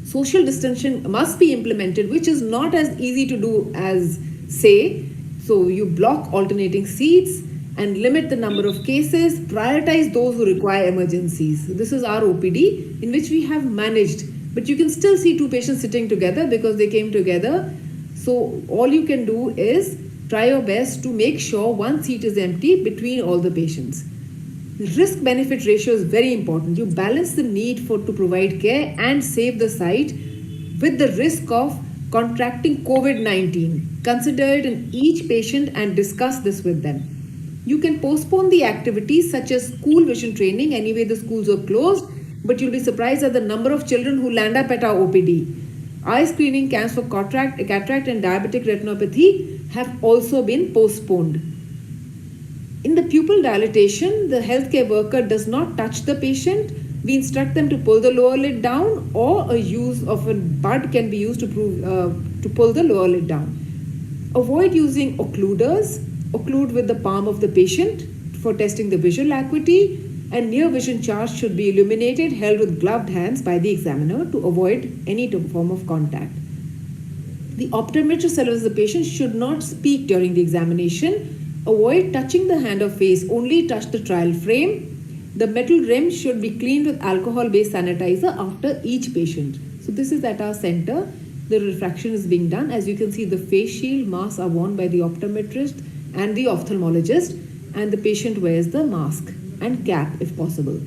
Social distancing must be implemented, which is not as easy to do as say. So you block alternating seats and limit the number of cases, prioritize those who require emergencies. This is our OPD in which we have managed, but you can still see two patients sitting together because they came together. So all you can do is try your best to make sure one seat is empty between all the patients. Risk benefit ratio is very important. You balance the need to provide care and save the site with the risk of contracting COVID-19. Consider it in each patient and discuss this with them. You can postpone the activities such as school vision training. Anyway, the schools are closed, but you'll be surprised at the number of children who land up at our OPD. Eye screening camps for cataract and diabetic retinopathy have also been postponed. In the pupil dilatation, the healthcare worker does not touch the patient. We instruct them to pull the lower lid down, or a use of a bud can be used to pull the lower lid down. Avoid using occluders. occlude with the palm of the patient for testing the visual acuity, and near vision charts should be illuminated, held with gloved hands by the examiner to avoid any form of contact. The optometrist tells the patient should not speak during the examination. Avoid touching the hand or face, only touch the trial frame. The metal rim should be cleaned with alcohol-based sanitizer after each patient. So this is at our center. The refraction is being done. As you can see, the face shield masks are worn by the optometrist and the ophthalmologist, and the patient wears the mask and cap if possible.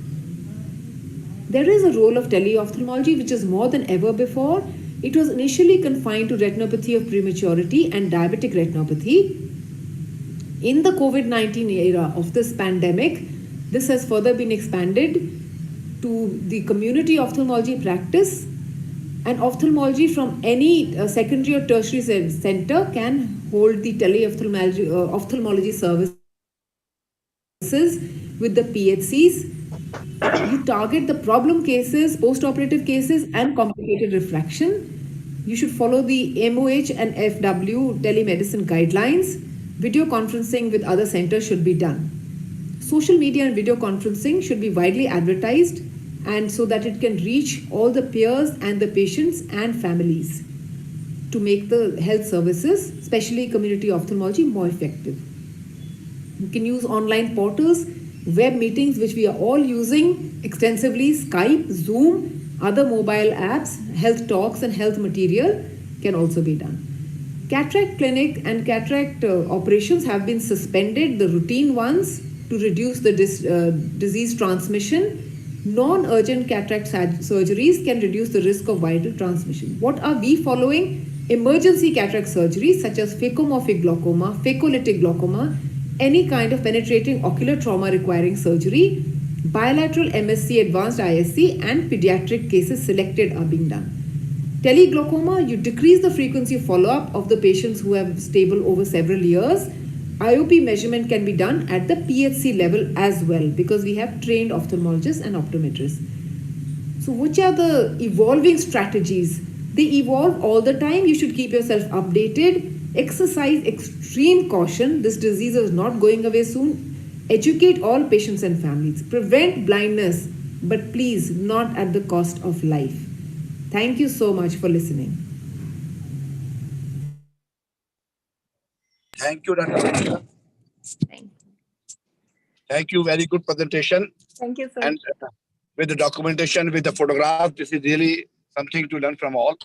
There is a role of teleophthalmology which is more than ever before. It was initially confined to retinopathy of prematurity and diabetic retinopathy. In the COVID-19 era of this pandemic, this has further been expanded to the community ophthalmology practice, and ophthalmology from any secondary or tertiary center can hold the ophthalmology services with the PHCs. You target the problem cases, post-operative cases, and complicated refraction. You should follow the MOH and FW telemedicine guidelines. Video conferencing with other centers should be done. Social media and video conferencing should be widely advertised, and so that it can reach all the peers and the patients and families to make the health services, especially community ophthalmology, more effective. You can use online portals, web meetings, which we are all using extensively, Skype, Zoom, other mobile apps, health talks and health material can also be done. Cataract clinic and cataract operations have been suspended, the routine ones, to reduce the disease transmission. Non-urgent cataract surgeries can reduce the risk of viral transmission. What are we following? Emergency cataract surgeries such as phacomorphic glaucoma, phacolytic glaucoma, any kind of penetrating ocular trauma requiring surgery, bilateral MSc, advanced ISC, and pediatric cases selected are being done. Teleglaucoma, you decrease the frequency of follow-up of the patients who have stable over several years. IOP measurement can be done at the PHC level as well, because we have trained ophthalmologists and optometrists. So which are the evolving strategies? They evolve all the time. You should keep yourself updated. Exercise extreme caution. This disease is not going away soon. Educate all patients and families. Prevent blindness, but please not at the cost of life. Thank you so much for listening. Thank you, Dr. Thank you. Very good presentation. Thank you, sir. And with the documentation, with the photograph, this is really something to learn from all.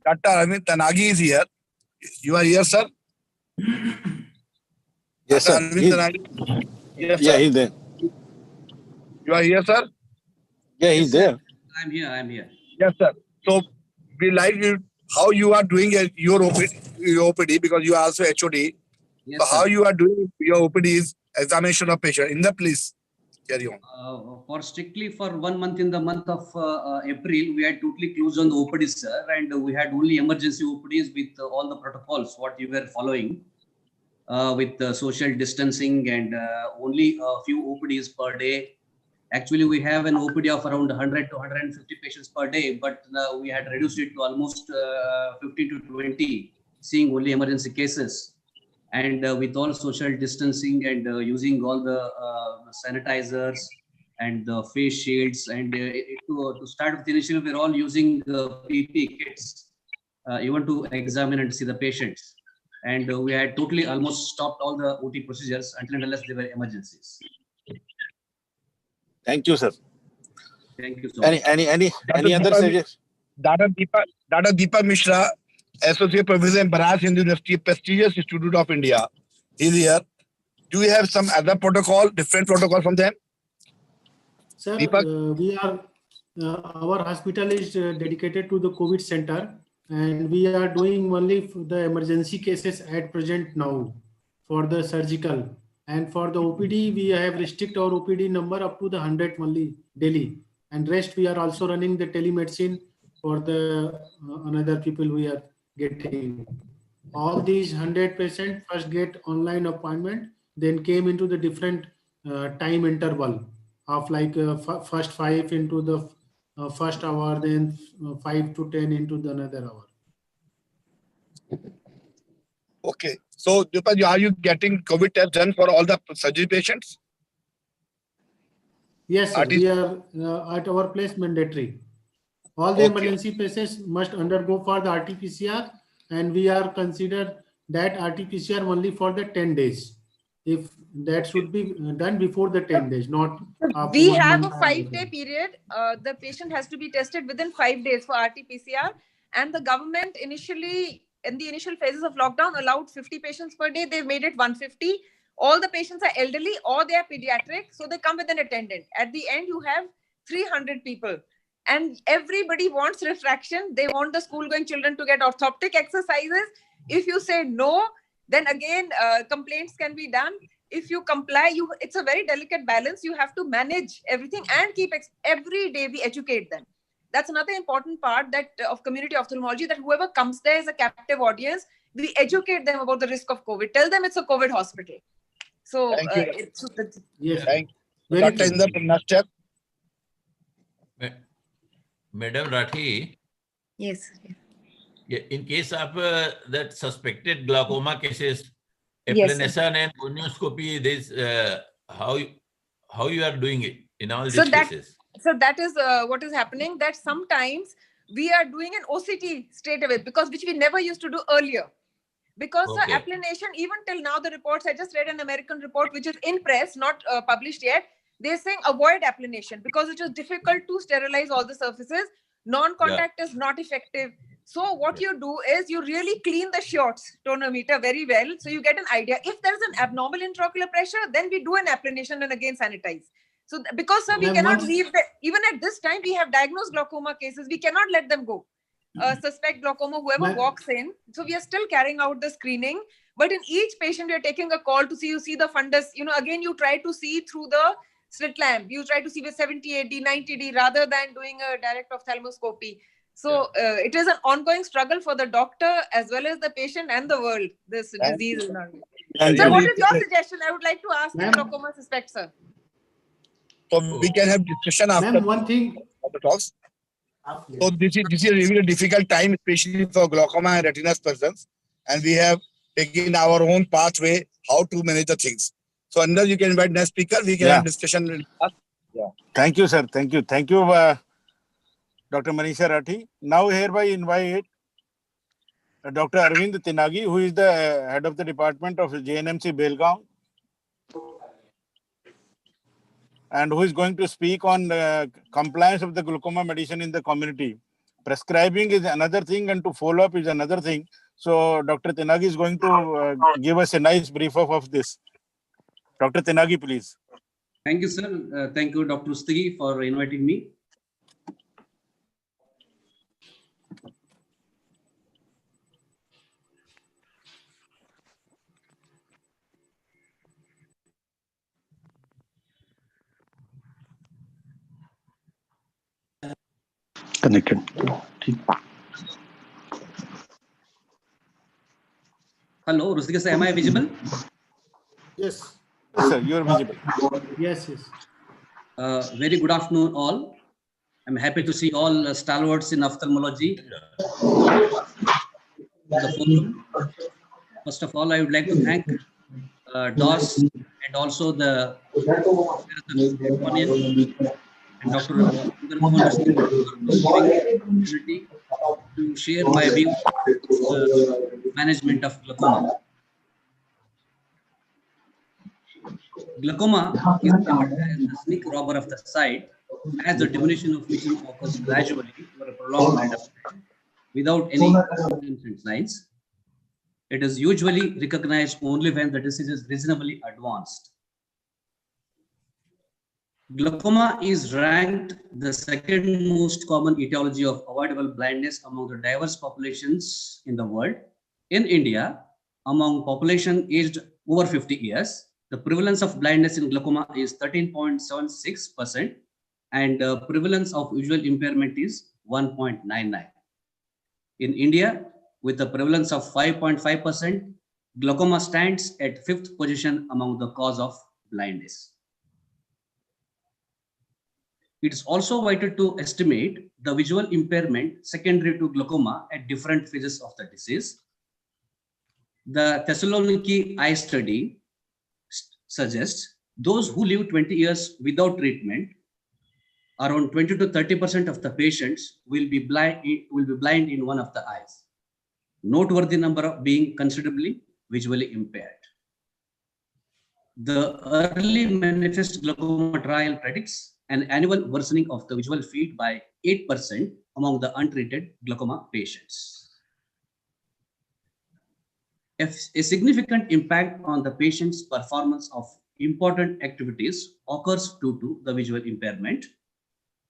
Dr. Arvind Tanagi is here. You are here, sir? Yes, sir. Yes, yeah, sir. he's there. You are here, sir? Yeah, he's there. I'm here. Yes, sir. So we like you, how you are doing your OPD, because you are also HOD. Yes, so how sir. you are doing your OPD is examination of patient. In the please carry on. For strictly for 1 month, in the month of April, we had totally closed on the OPDs, sir, and we had only emergency OPDs with all the protocols what you were following, with social distancing and only a few OPDs per day. Actually, we have an OPD of around 100 to 150 patients per day, but we had reduced it to almost 50 to 20, seeing only emergency cases. And with all social distancing and using all the sanitizers and the face shields, and to start with, initially we're all using the PP kits, even to examine and see the patients. And we had totally almost stopped all the OT procedures until and unless they were emergencies. Thank you, sir. Thank you so much. Any other suggestions? Dr. Deepa Mishra, Associate Professor in Bharat Hindu University, prestigious Institute of India, is here. Do you have some other protocol, different protocol from them? Sir, we are, our hospital is dedicated to the COVID center, and we are doing only the emergency cases at present now for the surgical. And for the OPD, we have restrict our OPD number up to the 100 only daily. And rest, we are also running the telemedicine for the another people we are getting. All these 100% first get online appointment, then came into the different time interval of like first 5 into the first hour, then 5 to 10 into the another hour. Okay. So, Deepak, are you getting COVID test done for all the surgery patients? Yes, sir. We are at our place mandatory. All the emergency patients must undergo for the RT-PCR, and we are considered that RT-PCR only for the 10 days. If that should be done before the 10 days, not after We 1 have month a or 5-day period. The patient has to be tested within 5 days for RT-PCR, and the government initially, in the initial phases of lockdown, allowed 50 patients per day. They've made it 150. All the patients are elderly or they are pediatric, so they come with an attendant. At the end, you have 300 people. And everybody wants refraction. They want the school-going children to get orthoptic exercises. If you say no, then again, complaints can be done. If you comply, it's a very delicate balance. You have to manage everything and keep every day we educate them. That's another important part that of community ophthalmology, that whoever comes there is a captive audience. We educate them about the risk of COVID. Tell them it's a COVID hospital. So, yes. Thank you. Dr. Inder, next step. Madam Rathi. Yes. Yeah, in case of that suspected glaucoma cases, Yes, aplanation and gonioscopy, this how you are doing it in all these So cases? that is what is happening, that sometimes we are doing an OCT straight away, because which we never used to do earlier. Because Okay. applanation, even till now, the reports, I just read an American report, which is in press, not published yet. They're saying avoid applanation because it is difficult to sterilize all the surfaces. Non-contact is not effective. So what you do is you really clean the Schwartz tonometer very well. So you get an idea. If there is an abnormal intraocular pressure, then we do an applanation and again sanitize. So because sir, we cannot leave even at this time, we have diagnosed glaucoma cases. We cannot let them go. Suspect glaucoma, whoever walks in. So we are still carrying out the screening. But in each patient, we are taking a call to see, you see the fundus. Again, you try to see through the slit lamp. You try to see with 78D, 90D rather than doing a direct ophthalmoscopy. So it is an ongoing struggle for the doctor as well as the patient and the world. This disease is not. So what is your suggestion? I would like to ask the glaucoma suspect, sir. So we can have discussion after one thing. the talks. So this is really a difficult time, especially for glaucoma and retinal persons, and we have taken our own pathway how to manage the things. So Inder, you can invite next speaker. We can have discussion. Yeah. Thank you, sir. Thank you. Thank you, Dr. Manisha Rathi. Now hereby invite Dr. Arvind Tinagi, who is the head of the department of JNMC Belgaum, and who is going to speak on compliance of the glaucoma medicine in the community. Prescribing is another thing and to follow up is another thing. So Dr. Tinagi is going to give us a nice brief of this. Dr. Tinagi, please. Thank you, sir. Thank you, Dr. Rustagi, for inviting me. Connected. Hello, Rustagi sir, am I visible? Yes. Yes, sir, you are visible. Yes, yes. Very good afternoon, all. I'm happy to see all stalwarts in ophthalmology. First of all, I would like to thank DOS and also the and Dr. opportunity to share my views management of glaucoma. Glaucoma is the sneak robber of the sight, as the diminution of vision occurs gradually over a prolonged period of time without any symptoms signs. It is usually recognized only when the disease is reasonably advanced. Glaucoma is ranked the second most common etiology of avoidable blindness among the diverse populations in the world. In India, among population aged over 50 years, the prevalence of blindness in glaucoma is 13.76% and prevalence of visual impairment is 1.99. In India, with a prevalence of 5.5%, glaucoma stands at 5th position among the cause of blindness. It is also vital to estimate the visual impairment secondary to glaucoma at different phases of the disease. The Thessaloniki eye study suggests those who live 20 years without treatment, around 20 to 30% of the patients will be blind in one of the eyes. Noteworthy number of being considerably visually impaired. The early manifest glaucoma trial predicts an annual worsening of the visual field by 8% among the untreated glaucoma patients. A significant impact on the patient's performance of important activities occurs due to the visual impairment.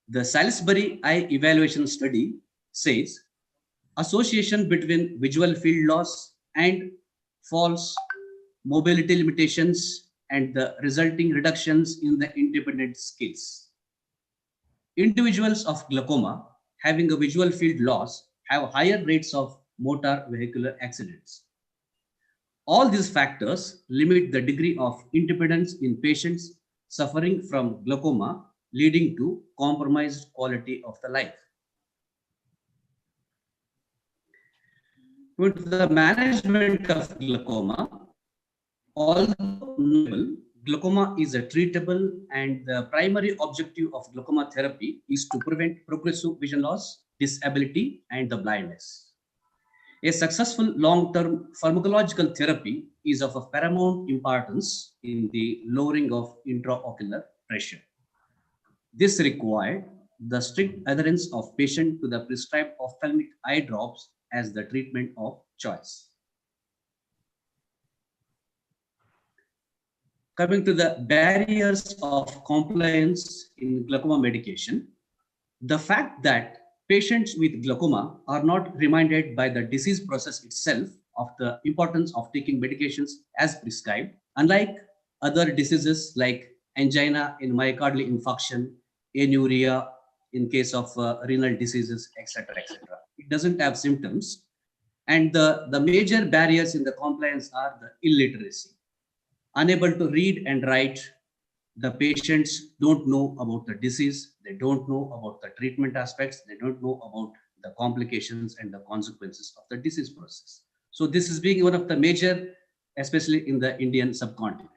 The Salisbury Eye Evaluation Study says association between visual field loss and falls, mobility limitations, and the resulting reductions in the independent skills. Individuals of glaucoma having a visual field loss have higher rates of motor vehicular accidents. All these factors limit the degree of independence in patients suffering from glaucoma, leading to compromised quality of the life. With the management of glaucoma, although novel, glaucoma is a treatable, and the primary objective of glaucoma therapy is to prevent progressive vision loss, disability, and the blindness. A successful long-term pharmacological therapy is of paramount importance in the lowering of intraocular pressure. This required the strict adherence of patient to the prescribed ophthalmic eye drops as the treatment of choice. Coming to the barriers of compliance in glaucoma medication, the fact that patients with glaucoma are not reminded by the disease process itself of the importance of taking medications as prescribed, unlike other diseases like angina in myocardial infarction, anuria in case of renal diseases, etc., etc. It doesn't have symptoms. And the major barriers in the compliance are the illiteracy. Unable to read and write, the patients don't know about the disease, they don't know about the treatment aspects, they don't know about the complications and the consequences of the disease process. So this is being one of the major, especially in the Indian subcontinent.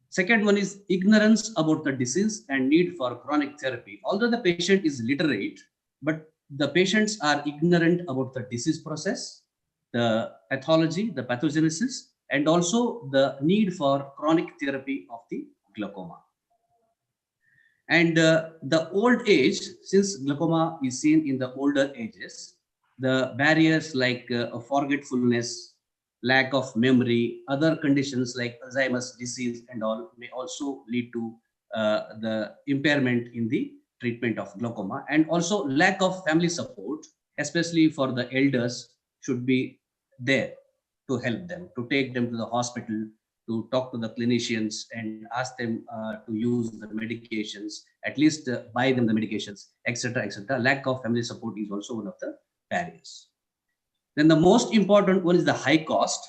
Second one is ignorance about the disease and need for chronic therapy. Although the patient is literate, but the patients are ignorant about the disease process, the pathology, the pathogenesis, and also the need for chronic therapy of the glaucoma. And the old age, since glaucoma is seen in the older ages, the barriers like forgetfulness, lack of memory, other conditions like Alzheimer's disease and all may also lead to the impairment in the treatment of glaucoma. And also lack of family support, especially for the elders, should be there to help them, to take them to the hospital, to talk to the clinicians and ask them to use the medications, at least buy them the medications, etc., etc. Lack of family support is also one of the barriers. Then the most important one is the high cost,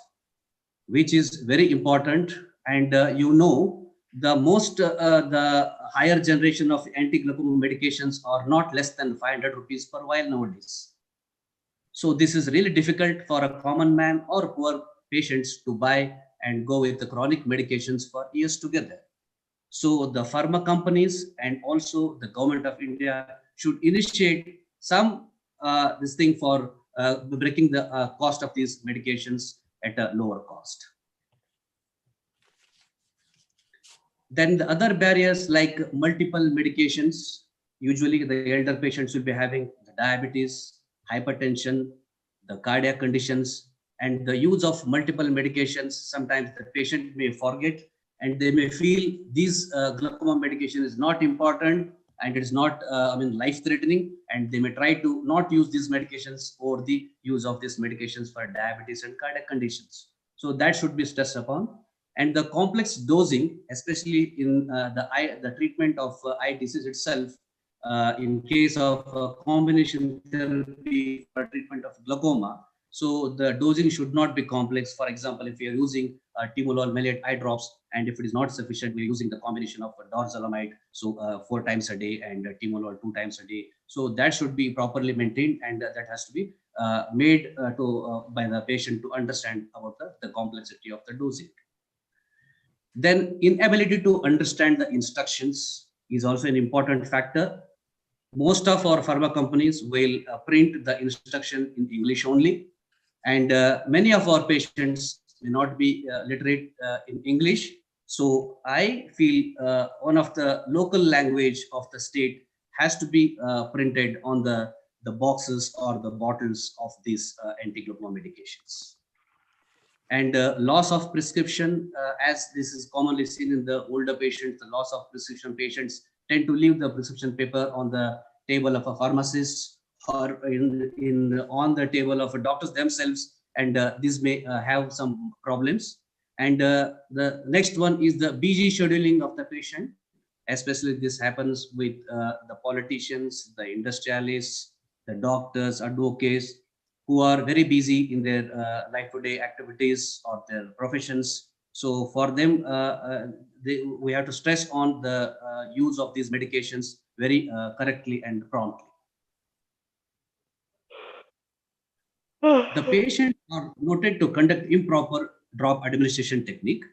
which is very important. And you know, the most, the higher generation of anti-glaucoma medications are not less than 500 rupees per vial nowadays. So this is really difficult for a common man or poor patients to buy and go with the chronic medications for years together. So the pharma companies and also the government of India should initiate some this thing for breaking the cost of these medications at a lower cost. Then the other barriers like multiple medications, usually the elder patients will be having the diabetes, hypertension, the cardiac conditions, and the use of multiple medications. Sometimes the patient may forget and they may feel this glaucoma medication is not important and it is not life-threatening, and they may try to not use these medications or the use of these medications for diabetes and cardiac conditions. So that should be stressed upon. And the complex dosing, especially in the treatment of eye disease itself, in case of combination therapy for treatment of glaucoma, so the dosing should not be complex. For example, if you are using timolol maleate eye drops, and if it is not sufficient, we are using the combination of dorzolamide, so 4 times a day, and timolol 2 times a day. So that should be properly maintained, and that has to be made by the patient to understand about the complexity of the dosing. Then inability to understand the instructions is also an important factor. Most of our pharma companies will print the instruction in English only, and many of our patients may not be literate in English. So I feel one of the local language of the state has to be printed on the boxes or the bottles of these anti-glaucoma medications. And loss of prescription, as this is commonly seen in the older patients, the loss of prescription patients tend to leave the prescription paper on the table of a pharmacist or on the table of a doctors themselves, and this may have some problems. And the next one is the busy scheduling of the patient. Especially this happens with the politicians, the industrialists, the doctors, advocates, who are very busy in their life-to-day activities or their professions. So for them, we have to stress on the use of these medications very correctly and promptly. The patients are noted to conduct improper drop administration technique.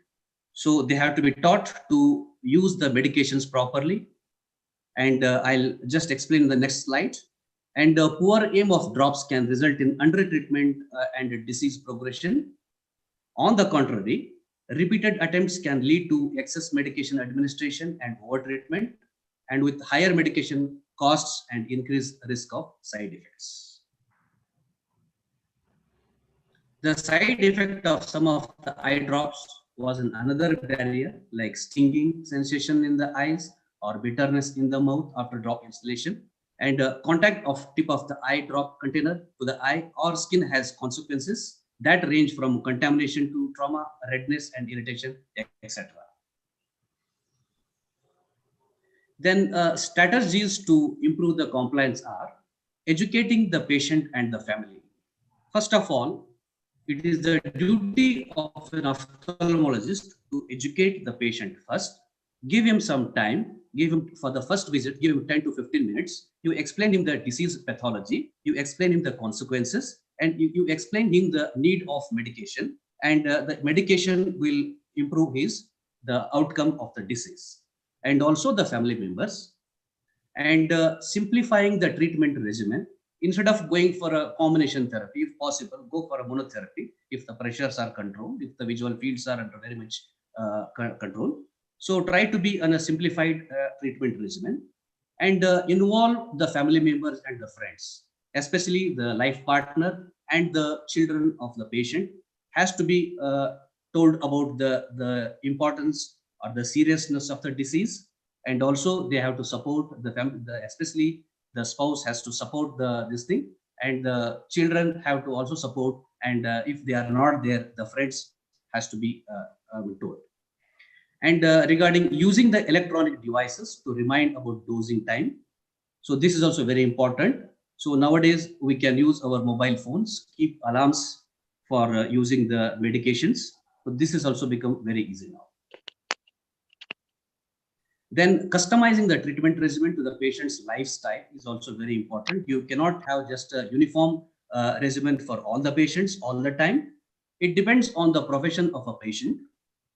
So they have to be taught to use the medications properly. And I'll just explain the next slide. And poor aim of drops can result in under-treatment and disease progression. On the contrary, repeated attempts can lead to excess medication administration and over-treatment, and with higher medication costs and increased risk of side effects. The side effect of some of the eye drops was another barrier, like stinging sensation in the eyes or bitterness in the mouth after drop installation. And contact of tip of the eye drop container to the eye or skin has consequences that range from contamination to trauma, redness and irritation, etc. Then strategies to improve the compliance are educating the patient and the family. First of all, it is the duty of an ophthalmologist to educate the patient first. Give him some time, give him for the first visit, give him 10 to 15 minutes. You explain him the disease pathology, you explain him the consequences, and you explain him the need of medication, and the medication will improve the outcome of the disease. And also the family members, and simplifying the treatment regimen. Instead of going for a combination therapy, if possible, go for a monotherapy if the pressures are controlled, if the visual fields are under very much control. So try to be on a simplified treatment regimen, and involve the family members and the friends, especially the life partner and the children of the patient has to be told about the importance or the seriousness of the disease. And also they have to support the family, especially the spouse has to support this thing, and the children have to also support, and if they are not there, the friends has to be told. And regarding using the electronic devices to remind about dosing time. So this is also very important. So nowadays we can use our mobile phones, keep alarms for using the medications. So this has also become very easy now. Then customizing the treatment regimen to the patient's lifestyle is also very important. You cannot have just a uniform regimen for all the patients all the time. It depends on the profession of a patient.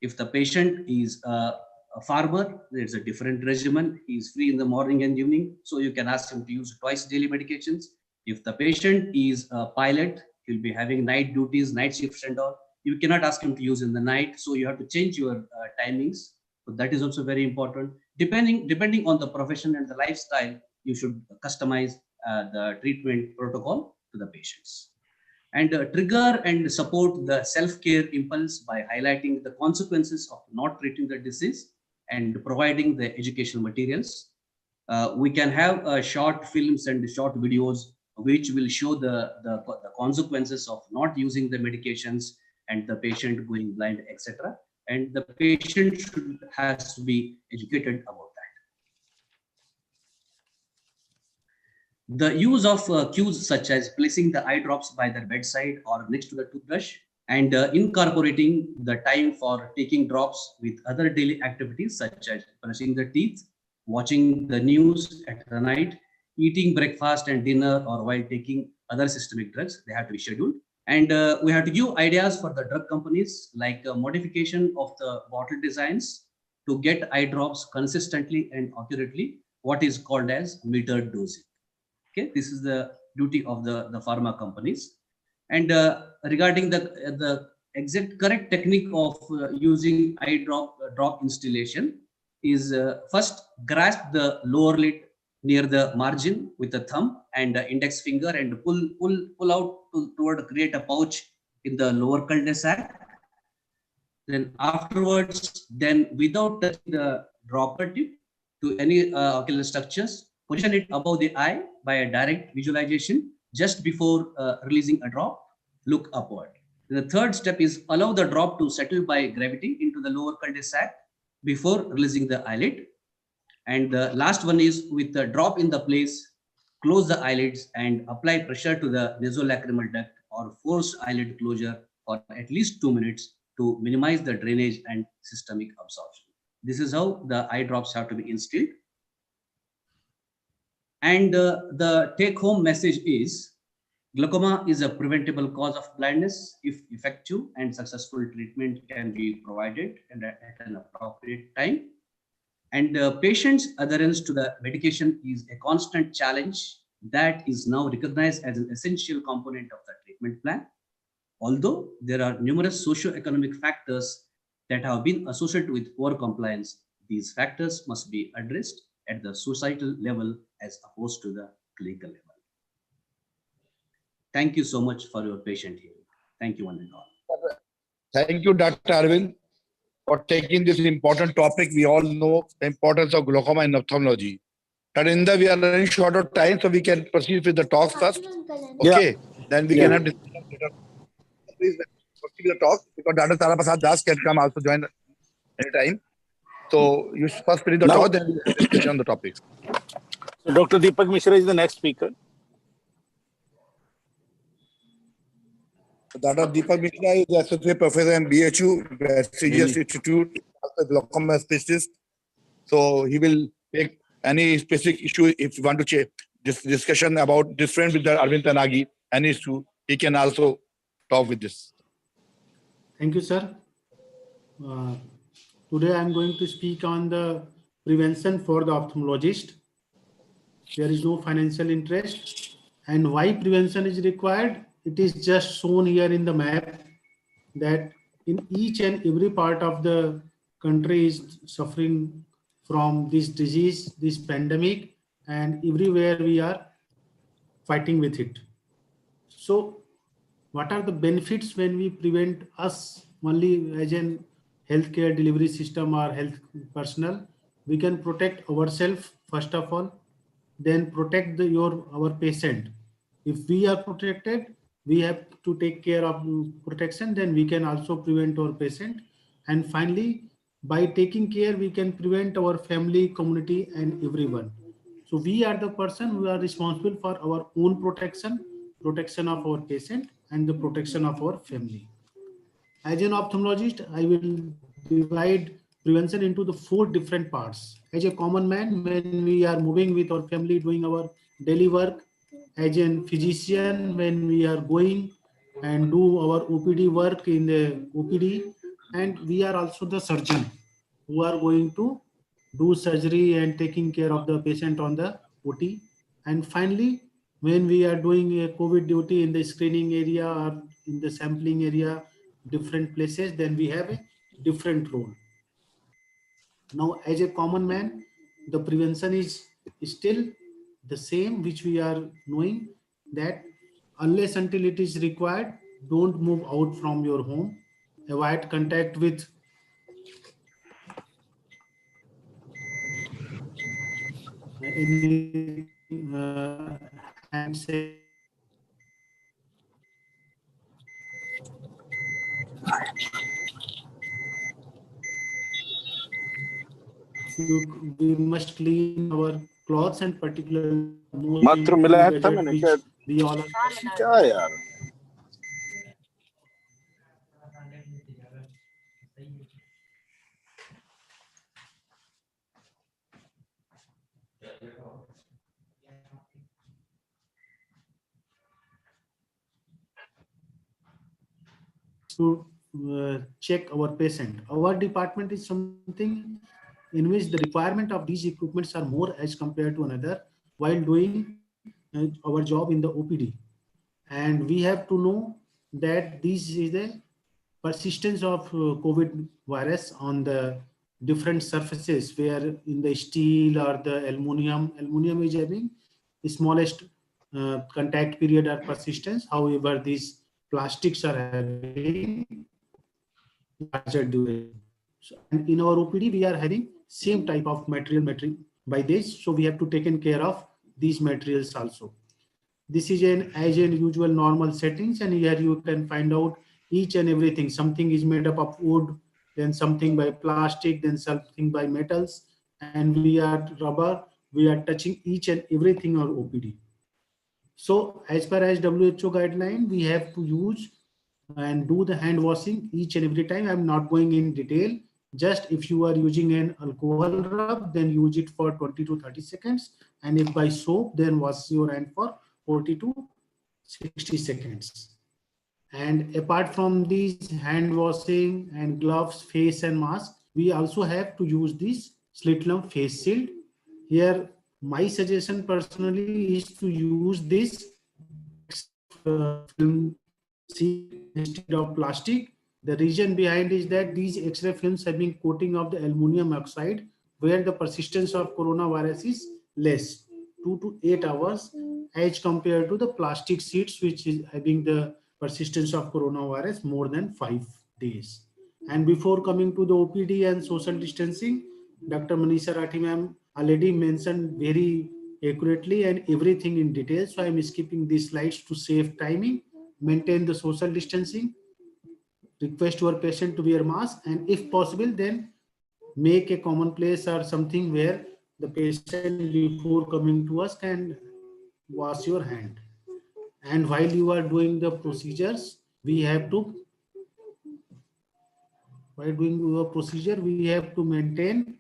If the patient is a farmer, there's a different regimen. He's free in the morning and evening, so you can ask him to use twice daily medications. If the patient is a pilot, he'll be having night duties, night shifts and all. You cannot ask him to use in the night, so you have to change your timings. So that is also very important. Depending on the profession and the lifestyle, you should customize the treatment protocol to the patients. And trigger and support the self-care impulse by highlighting the consequences of not treating the disease and providing the educational materials. We can have short films and short videos which will show the consequences of not using the medications and the patient going blind, etc. And the patient has to be educated about that. The use of cues such as placing the eye drops by their bedside or next to the toothbrush, and incorporating the time for taking drops with other daily activities such as brushing the teeth, watching the news at the night, eating breakfast and dinner, or while taking other systemic drugs, they have to be scheduled. And we have to give ideas for the drug companies, like modification of the bottle designs to get eye drops consistently and accurately, what is called as metered dosing. Okay, this is the duty of the pharma companies. And regarding the exact correct technique of using eye drop installation is first grasp the lower lid near the margin with the thumb and the index finger and pull out toward create a pouch in the lower cul-de-sac. Then afterwards, then without touching the dropper tip to any ocular structures, position it above the eye by a direct visualization just before releasing a drop. Look upward. The third step is allow the drop to settle by gravity into the lower cul-de-sac before releasing the eyelid. And the last one is with the drop in the place, close the eyelids and apply pressure to the nasolacrimal duct or forced eyelid closure for at least 2 minutes to minimize the drainage and systemic absorption. This is how the eye drops have to be instilled. And the take-home message is, glaucoma is a preventable cause of blindness if effective and successful treatment can be provided and at an appropriate time. And patients' adherence to the medication is a constant challenge that is now recognized as an essential component of the treatment plan. Although there are numerous socio-economic factors that have been associated with poor compliance, these factors must be addressed at the societal level as opposed to the clinical level. Thank you so much for your patient hearing. Thank you one and all. Thank you, Dr. Arvind, for taking this important topic. We all know the importance of glaucoma in ophthalmology. Tarinda, we are running short of time, so we can proceed with the talks first. Okay, then we can have discussion later. Please proceed with the talk, because Dr. Tara Prasad Das can come also join anytime. So you first finish the talk, then we will discuss on the topics. So Dr. Deepak Mishra is the next speaker. Dr. Deepak Mishra is the Associate Professor in BHU, prestigious institute, also glaucoma specialist. So he will take any specific issue if you want to check this discussion about different with the Arvind Tanagi, any issue, he can also talk with this. Thank you, sir. Today I am going to speak on the prevention for the ophthalmologist. There is no financial interest, and why prevention is required. It is just shown here in the map that in each and every part of the country is suffering from this disease, this pandemic, and everywhere we are fighting with it. So what are the benefits when we prevent us only as an healthcare delivery system or health personnel? We can protect ourselves first of all, then protect our patient. If we are protected, we have to take care of protection, then we can also prevent our patient. And finally, by taking care, we can prevent our family, community, and everyone. So we are the person who are responsible for our own protection, protection of our patient, and the protection of our family. As an ophthalmologist, I will divide prevention into the 4 different parts. As a common man, when we are moving with our family, doing our daily work, as a physician, when we are going and do our OPD work in the OPD, and we are also the surgeon who are going to do surgery and taking care of the patient on the OT. And finally, when we are doing a COVID duty in the screening area or in the sampling area, different places, then we have a different role. Now, as a common man, the prevention is still the same, which we are knowing, that unless until it is required, don't move out from your home, avoid contact with any handshake. We must clean our clothes, and particularly मात्र मिला था मैंने क्या we all क्या यार to check our patient. Our department is something in which the requirement of these equipments are more as compared to another while doing our job in the OPD. And we have to know that this is the persistence of COVID virus on the different surfaces, where in the steel or the aluminum is having the smallest contact period or persistence. However, these plastics are having larger duration. So, and in our OPD, we are having same type of material by this. So we have to take care of these materials also. This is as in usual normal settings, and here you can find out each and everything. Something is made up of wood, then something by plastic, then something by metals, and we are rubber. We are touching each and everything on OPD. So as per as WHO guideline, we have to use and do the hand washing each and every time. I'm not going in detail. Just if you are using an alcohol rub, then use it for 20 to 30 seconds. And if by soap, then wash your hand for 40 to 60 seconds. And apart from these hand washing and gloves, face and mask, we also have to use this slit lamp face shield. Here, my suggestion personally is to use this film instead of plastic. The reason behind is that these X-ray films have been coating of the aluminum oxide, where the persistence of coronavirus is less, 2 to 8 hours, as compared to the plastic sheets, which is having the persistence of coronavirus more than 5 days. And before coming to the OPD and social distancing, Dr. Manisha Rathi ma'am already mentioned very accurately and everything in detail. So I am skipping these slides to save timing. Maintain the social distancing. Request your patient to wear mask, and if possible, then make a common place or something where the patient before coming to us can wash your hand. And while you are doing the procedures, we have to, while doing your procedure, we have to maintain,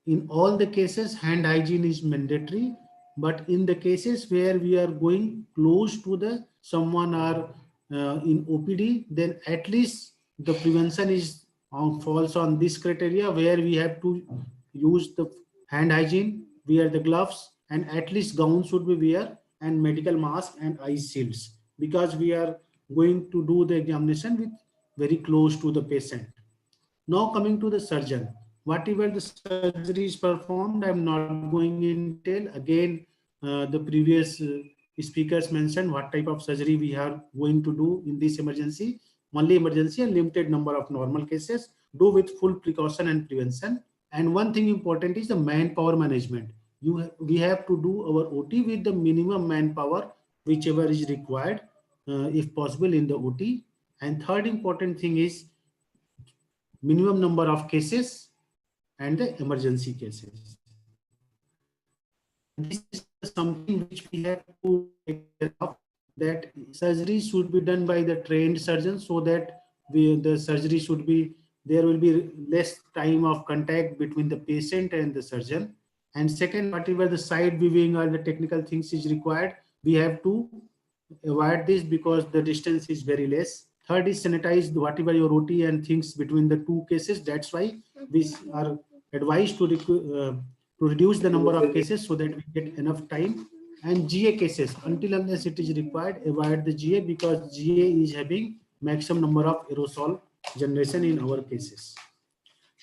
in all the cases, hand hygiene is mandatory. But in the cases where we are going close to the someone or in OPD, then at least the prevention is falls on this criteria, where we have to use the hand hygiene, wear the gloves, and at least gown should be wear, and medical mask and eye shields, because we are going to do the examination with very close to the patient. Now coming to the surgeon, whatever the surgery is performed, I'm not going in detail. Again, the previous speakers mentioned what type of surgery we are going to do in this emergency. Only emergency and limited number of normal cases, do with full precaution and prevention. And one thing important is the manpower management. We have to do our OT with the minimum manpower, whichever is required, if possible, in the OT. And third important thing is minimum number of cases and the emergency cases. This is something which we have to take care of, that surgery should be done by the trained surgeon, so that the surgery should be, there will be less time of contact between the patient and the surgeon. And second, whatever the side viewing or the technical things is required, we have to avoid this because the distance is very less. Third is sanitize whatever your OT and things between the two cases. That's why we are advised to reduce the number of cases so that we get enough time. And GA cases, until unless it is required, avoid the GA, because GA is having maximum number of aerosol generation in our cases.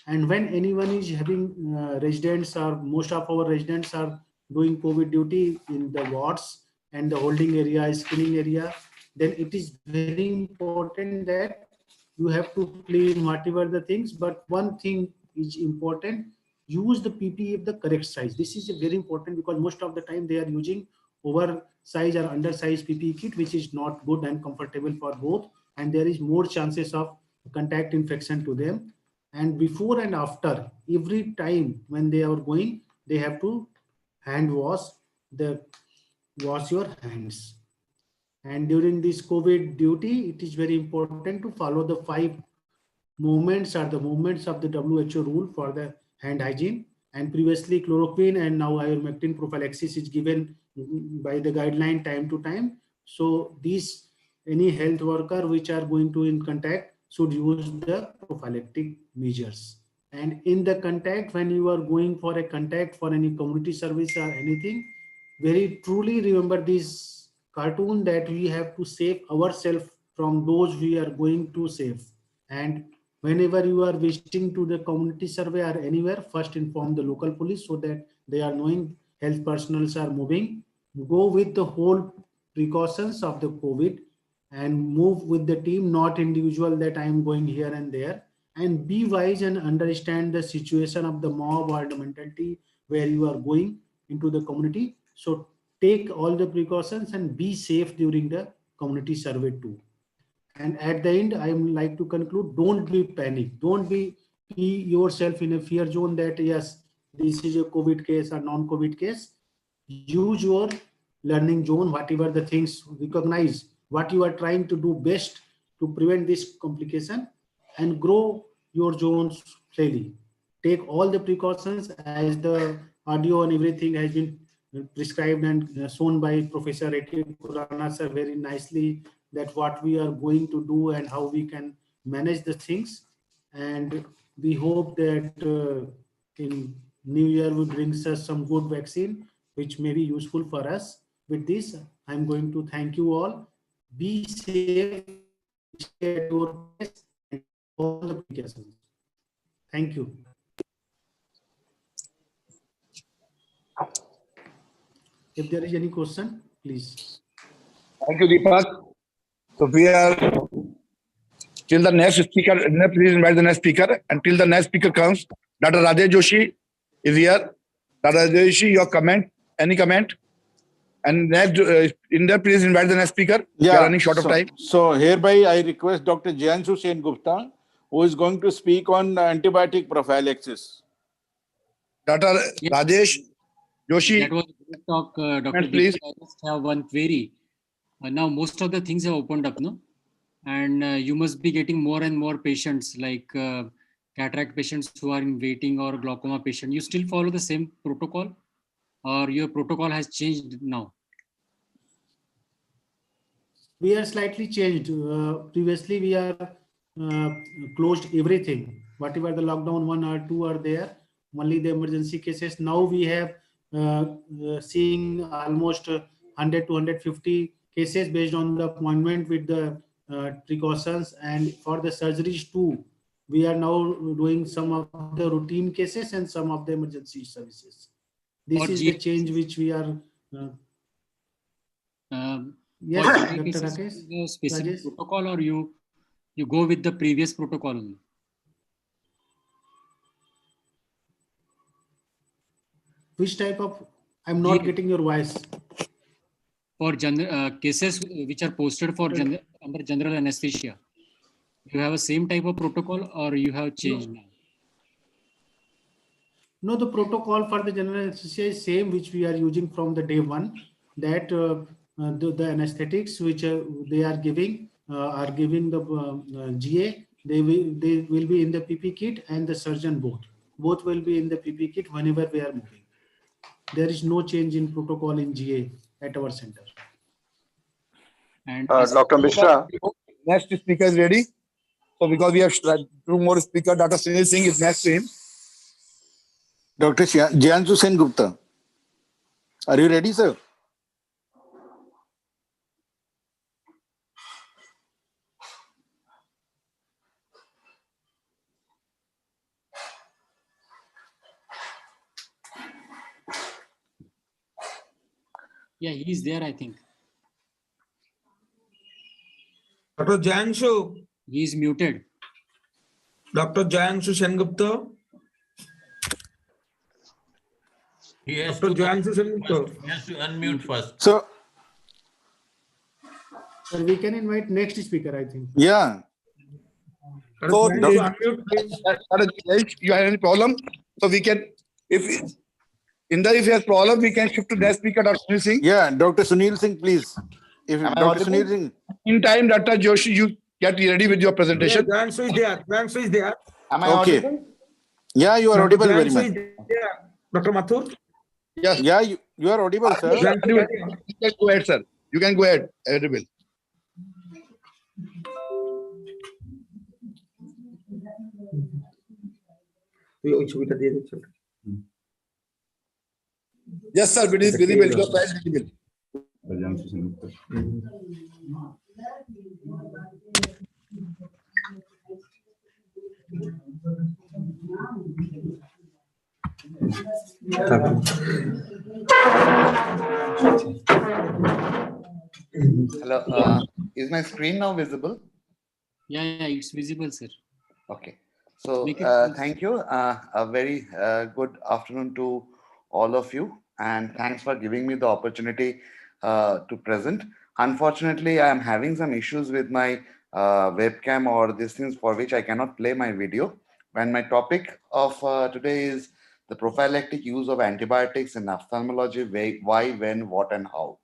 And when anyone is having residents, or most of our residents are doing COVID duty in the wards and the holding area, screening area, then it is very important that you have to clean whatever the things. But one thing is important, use the PPE of the correct size. This is very important, because most of the time they are using oversized or undersized PPE kit, which is not good and comfortable for both, and there is more chances of contact infection to them. And before and after, every time when they are going, they have to hand wash your hands. And during this COVID duty, it is very important to follow the 5 movements, or the movements of the WHO rule for the hand hygiene. And previously chloroquine and now ivermectin prophylaxis is given by the guideline time to time. So these any health worker which are going to in contact should use the prophylactic measures. And in the contact, when you are going for a contact for any community service or anything, very truly remember this cartoon that we have to save ourselves from those we are going to save. And whenever you are visiting to the community survey or anywhere, first inform the local police so that they are knowing health personnel are moving. Go with the whole precautions of the COVID and move with the team, not individual that I am going here and there. And be wise and understand the situation of the mob or the mentality where you are going into the community. So take all the precautions and be safe during the community survey too. And at the end, I would like to conclude, don't be panic. Don't be yourself in a fear zone that yes, this is a COVID case or non-COVID case. Use your learning zone, whatever the things, recognize what you are trying to do best to prevent this complication and grow your zones slowly. Take all the precautions as the audio and everything has been prescribed and shown by Professor A.K. Khurana sir very nicely, that what we are going to do and how we can manage the things. And we hope that in New Year will brings us some good vaccine, which may be useful for us. With this, I'm going to thank you all. Be safe at your place and all the precautions. Thank you. If there is any question, please. Thank you, Deepak. So we are till the next speaker. Please invite the next speaker. Until the next speaker comes, Dr. Rajesh Joshi is here. Dr. Rajesh Joshi, your comment? Any comment? And next, in there, please invite the next speaker. We are running short of time. So hereby I request Dr. Jianshu Sen Gupta, who is going to speak on antibiotic prophylaxis. Dr. Rajesh Joshi. That was a good talk, Dr. Please. I just have one query. Now most of the things have opened up, no? And you must be getting more and more patients like cataract patients who are in waiting or glaucoma patient. You still follow the same protocol or your protocol has changed now? We are slightly changed. Previously, we are closed everything. Whatever the lockdown 1 or 2 are there, only the emergency cases. Now we have seeing almost 100 to 150 cases based on the appointment with the precautions, and for the surgeries too, we are now doing some of the routine cases and some of the emergency services. This is the change which we are. Yes, Dr. Rakesh. The specific protocol, or you go with the previous protocol only? Which type of? I'm not getting your voice. For cases which are posted for under general anesthesia, you have a same type of protocol or you have changed now? No, the protocol for the general anesthesia is same which we are using from the day one. That the anesthetics which they are giving the GA, they will be in the PP kit, and the surgeon both will be in the PP kit whenever we are moving. There is no change in protocol in GA at our center. And Dr. Mishra, next speaker is ready. So because we have 2 more speakers, Dr. Sunil Singh is next to him. Dr. Jianshu Sen Gupta, are you ready, sir? Yeah, he is there, I think. Dr. Jianshu. He is muted. Dr. Jianshu Sengupta. He has Dr. Jianshu Sengupta. He has to unmute first. So, we can invite next speaker, I think. Yeah. So, you have any problem? So we can, if he has problem, we can shift to next speaker, Dr. Sunil Singh. Yeah, Dr. Sunil Singh, please. If Dr. Sunil Singh. In time, Dr. Joshi, you get ready with your presentation. Yeah, Jianshu is there. Jianshu is there. Am I audible? Yeah, you are audible very much. Dr. Mathur? Yes. Yeah, you are audible, sir. You can go ahead, sir. You can go ahead. Audible. Yes, sir. It is visible. Your price visible. Hello, is my screen now visible? Yeah, it's visible, sir. Okay. So Make it thank you. A very good afternoon to all of you, and thanks for giving me the opportunity to present. Unfortunately, I am having some issues with my webcam or these things for which I cannot play my video. And my topic of today is the prophylactic use of antibiotics in ophthalmology: why, when, what, and how.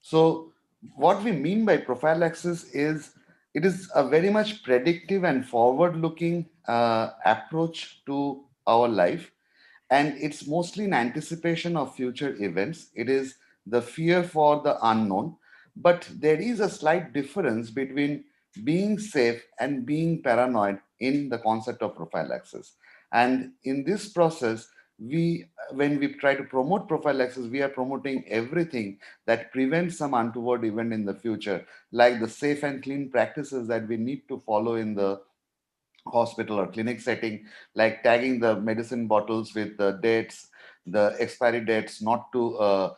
So what we mean by prophylaxis is it is a very much predictive and forward-looking approach to our life, and it's mostly in anticipation of future events. It is the fear for the unknown, but there is a slight difference between being safe and being paranoid in the concept of prophylaxis. And in this process, when we try to promote prophylaxis, we are promoting everything that prevents some untoward event in the future, like the safe and clean practices that we need to follow in the hospital or clinic setting, like tagging the medicine bottles with the dates, the expiry dates, not to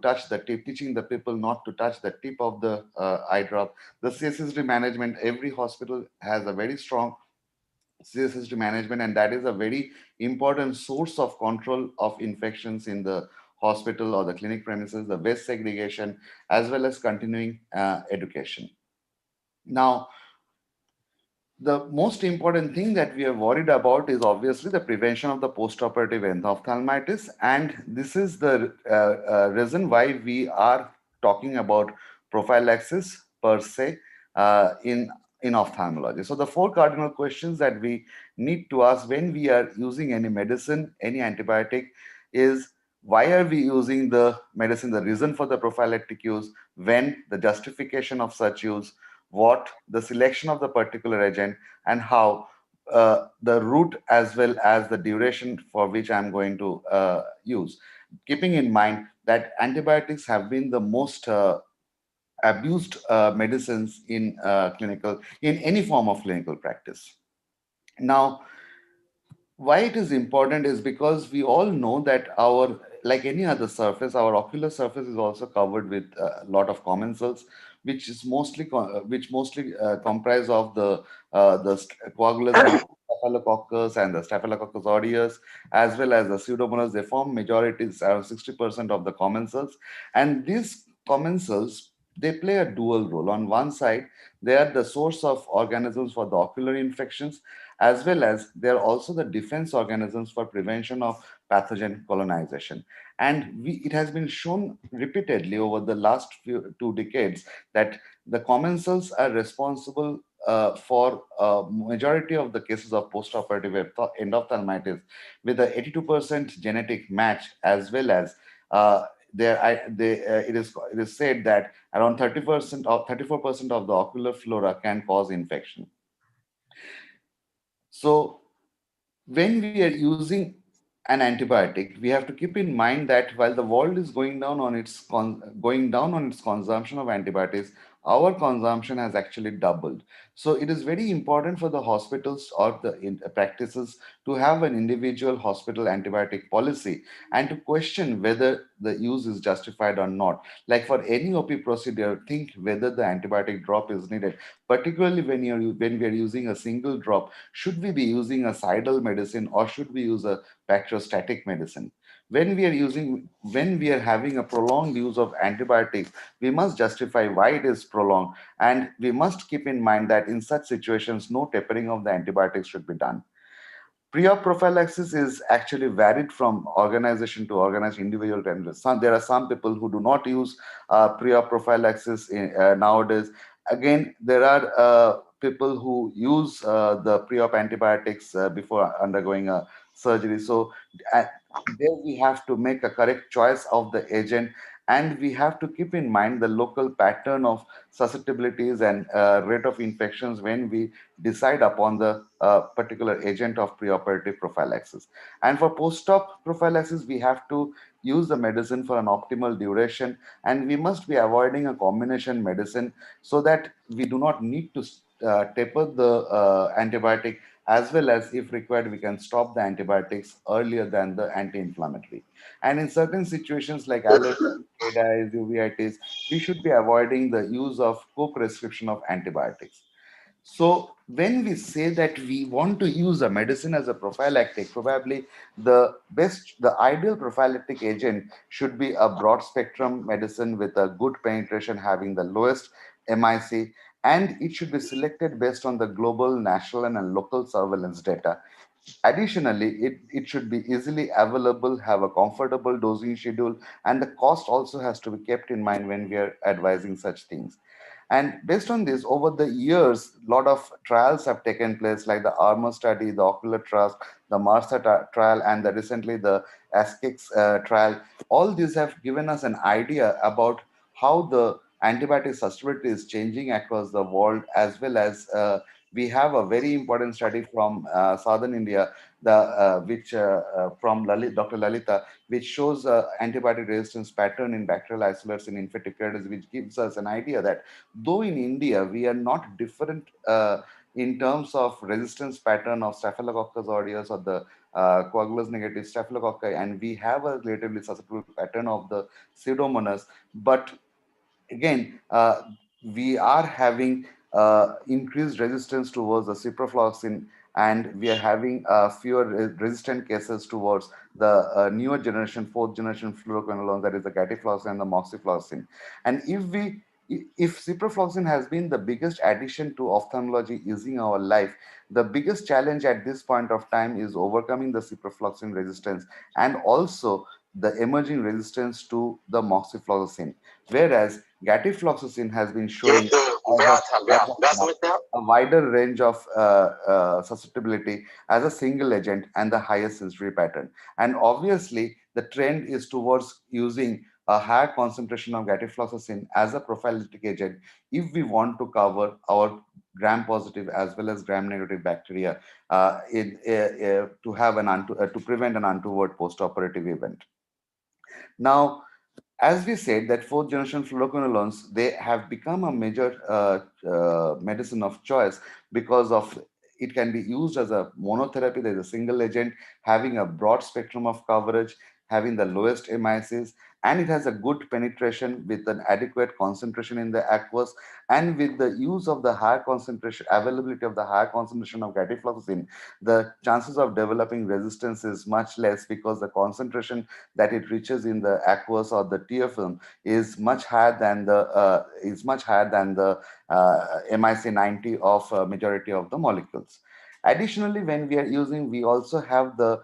touch the tip, teaching the people not to touch the tip of the eye drop. The CSSD management, every hospital has a very strong CSSD management, and that is a very important source of control of infections in the hospital or the clinic premises, the waste segregation, as well as continuing education. Now, the most important thing that we are worried about is obviously the prevention of the postoperative endophthalmitis, and this is the reason why we are talking about prophylaxis per se in ophthalmology. So the four cardinal questions that we need to ask when we are using any medicine, any antibiotic, is why are we using the medicine, the reason for the prophylactic use, when, the justification of such use, what, the selection of the particular agent, and how, the route as well as the duration for which I'm going to use. Keeping in mind that antibiotics have been the most abused medicines in any form of clinical practice. Now, why it is important is because we all know that like any other surface, our ocular surface is also covered with a lot of commensals, which mostly comprise of the coagulous staphylococcus and the staphylococcus aureus, as well as the pseudomonas. They form majorities, around 60% of the commensals, and these commensals, they play a dual role. On one side, they are the source of organisms for the ocular infections, as well as they are also the defense organisms for prevention of pathogen colonization. And it has been shown repeatedly over the last 2 decades that the commensals are responsible for majority of the cases of postoperative endophthalmitis, with a 82% genetic match, as well as it is said that around 34% of the ocular flora can cause infection. So when we are using an antibiotic, we have to keep in mind that while the world is going down on its consumption of antibiotics, our consumption has actually doubled. So it is very important for the hospitals or the practices to have an individual hospital antibiotic policy and to question whether the use is justified or not. Like for any OP procedure, think whether the antibiotic drop is needed, particularly when we are using a single drop. Should we be using a sidal medicine, or should we use a bacteriostatic medicine? When we are having a prolonged use of antibiotics, we must justify why it is prolonged, and we must keep in mind that in such situations, no tapering of the antibiotics should be done. Pre-op prophylaxis is actually varied from organization to organization, individual to individual. There are some people who do not use pre-op prophylaxis nowadays. Again, there are people who use the pre-op antibiotics before undergoing a surgery. So there we have to make a correct choice of the agent And we have to keep in mind the local pattern of susceptibilities and rate of infections when we decide upon the particular agent of preoperative prophylaxis. And for post-op prophylaxis, we have to use the medicine for an optimal duration, and we must be avoiding a combination medicine so that we do not need to taper the antibiotic, as well as if required we can stop the antibiotics earlier than the anti-inflammatory. And in certain situations like allergies, ADIs, uveitis, we should be avoiding the use of co-prescription of antibiotics. So when we say that we want to use a medicine as a prophylactic, probably the ideal prophylactic agent should be a broad spectrum medicine with a good penetration, having the lowest MIC, and it should be selected based on the global, national, and local surveillance data. Additionally, it should be easily available, have a comfortable dosing schedule, and the cost also has to be kept in mind when we are advising such things. And based on this, over the years, a lot of trials have taken place, like the ARMOR study, the Ocular Trust, the MARSA trial, and recently the ASCEX trial. All these have given us an idea about how the antibiotic susceptibility is changing across the world, as well as we have a very important study from southern India, which from Dr. Lalita, which shows antibiotic resistance pattern in bacterial isolates in infective keratitis, which gives us an idea that though in India we are not different in terms of resistance pattern of Staphylococcus aureus or the coagulose negative staphylococci, and we have a relatively susceptible pattern of the Pseudomonas, but again, we are having increased resistance towards the ciprofloxacin, and we are having fewer resistant cases towards the newer generation, fourth generation fluoroquinolones, that is the gatifloxacin and the moxifloxacin. And if ciprofloxacin has been the biggest addition to ophthalmology using our life, the biggest challenge at this point of time is overcoming the ciprofloxacin resistance and also the emerging resistance to the moxifloxacin. Whereas gatifloxacin has been showing a wider range of susceptibility as a single agent and the highest sensory pattern. And obviously, the trend is towards using a higher concentration of gatifloxacin as a prophylactic agent if we want to cover our gram-positive as well as gram-negative bacteria to have to prevent an untoward post-operative event. Now, as we said, that fourth generation fluoroquinolones, they have become a major medicine of choice because of it can be used as a monotherapy. There is a single agent having a broad spectrum of coverage, having the lowest MICs, and it has a good penetration with an adequate concentration in the aqueous, and with the use of the higher concentration, availability of the higher concentration of gatifloxacin, the chances of developing resistance is much less because the concentration that it reaches in the aqueous or the tear film is much higher than the MIC 90 of majority of the molecules. Additionally, when we are using, we also have the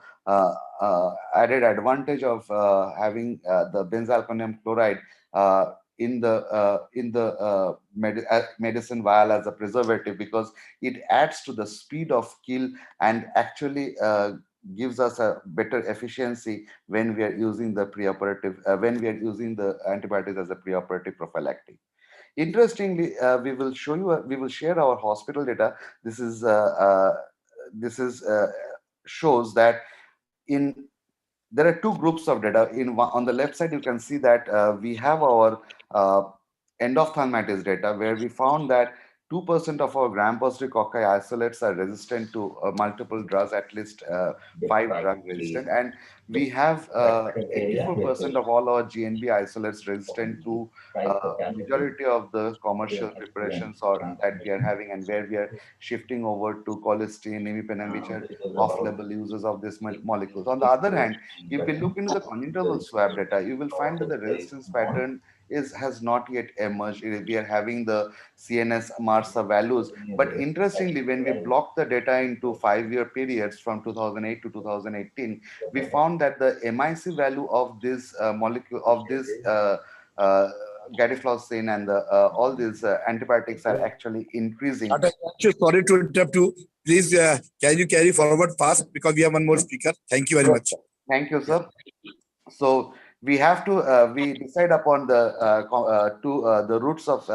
added advantage of having the benzalkonium chloride in the medicine vial as a preservative, because it adds to the speed of kill and actually gives us a better efficiency when we are using the preoperative, when we are using the antibiotics as a preoperative prophylactic. Interestingly, we will share our hospital data. This shows that there are two groups of data. On the left side, you can see that we have our endophthalmitis data, where we found that 2% of our gram-positive cocci isolates are resistant to multiple drugs, at least 5 drug resistant, and we have 84% of all our GNB isolates resistant to majority of the commercial preparations that we are having, and where we are shifting over to colistin, imipenem, which are off-label uses of these molecules. On the other hand, if we look into the congenital swab data, you will find that the resistance pattern has not yet emerged. We are having the CNS MARSA values, but interestingly, when we block the data into 5-year periods from 2008 to 2018, we found that the MIC value of this molecule, of this gatifloxacin and all these antibiotics are actually increasing. Sorry to interrupt you. Please, can you carry forward fast, because we have one more speaker. Thank you very much. Thank you, sir. So we have to we decide upon the routes of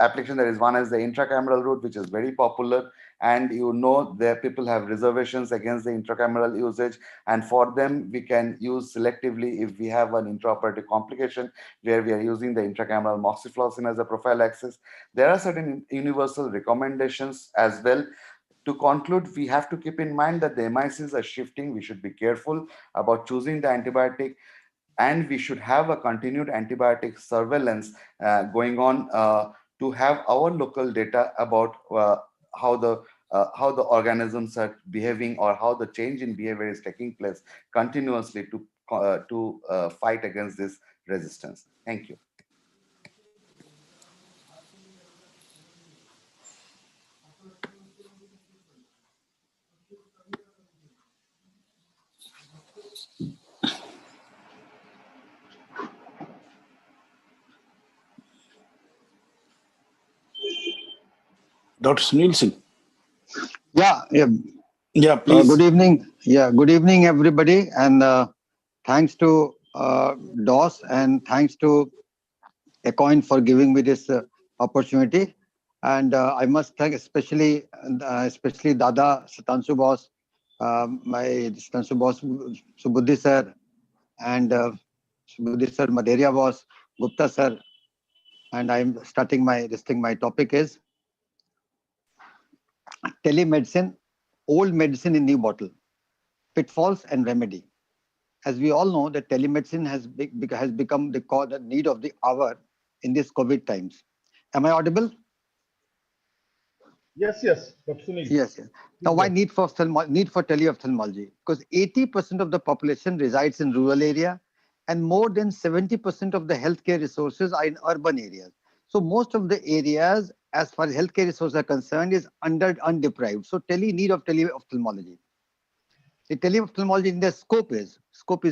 application. There is one is the intracameral route, which is very popular, and the people have reservations against the intracameral usage, and for them we can use selectively if we have an intraoperative complication where we are using the intracameral moxifloxacin as a prophylaxis. There are certain universal recommendations as well. To conclude, we have to keep in mind that the MICs are shifting. We should be careful about choosing the antibiotic, and we should have a continued antibiotic surveillance going on to have our local data about how the organisms are behaving, or how the change in behavior is taking place continuously to fight against this resistance. Thank you. Dr. Sunil Singh. Yeah, please. Good evening. Yeah, good evening, everybody. And thanks to DOS, and thanks to Ecoin for giving me this opportunity. And I must thank especially Dada Satanshu boss, my Satanshu boss Subudhi sir, and Subudhi sir, Maderia boss, Gupta sir. And I'm starting my topic is telemedicine, old medicine in new bottle, pitfalls and remedy. As we all know, that telemedicine has become the need of the hour in these COVID times. Am I audible? Yes, Dr. Sunil. Yes. Now, why need for teleophthalmology? Because 80% of the population resides in rural area, and more than 70% of the healthcare resources are in urban areas. So most of the areas, as far as healthcare resources are concerned, is undeprived. So need of teleophthalmology. The teleophthalmology in the scope is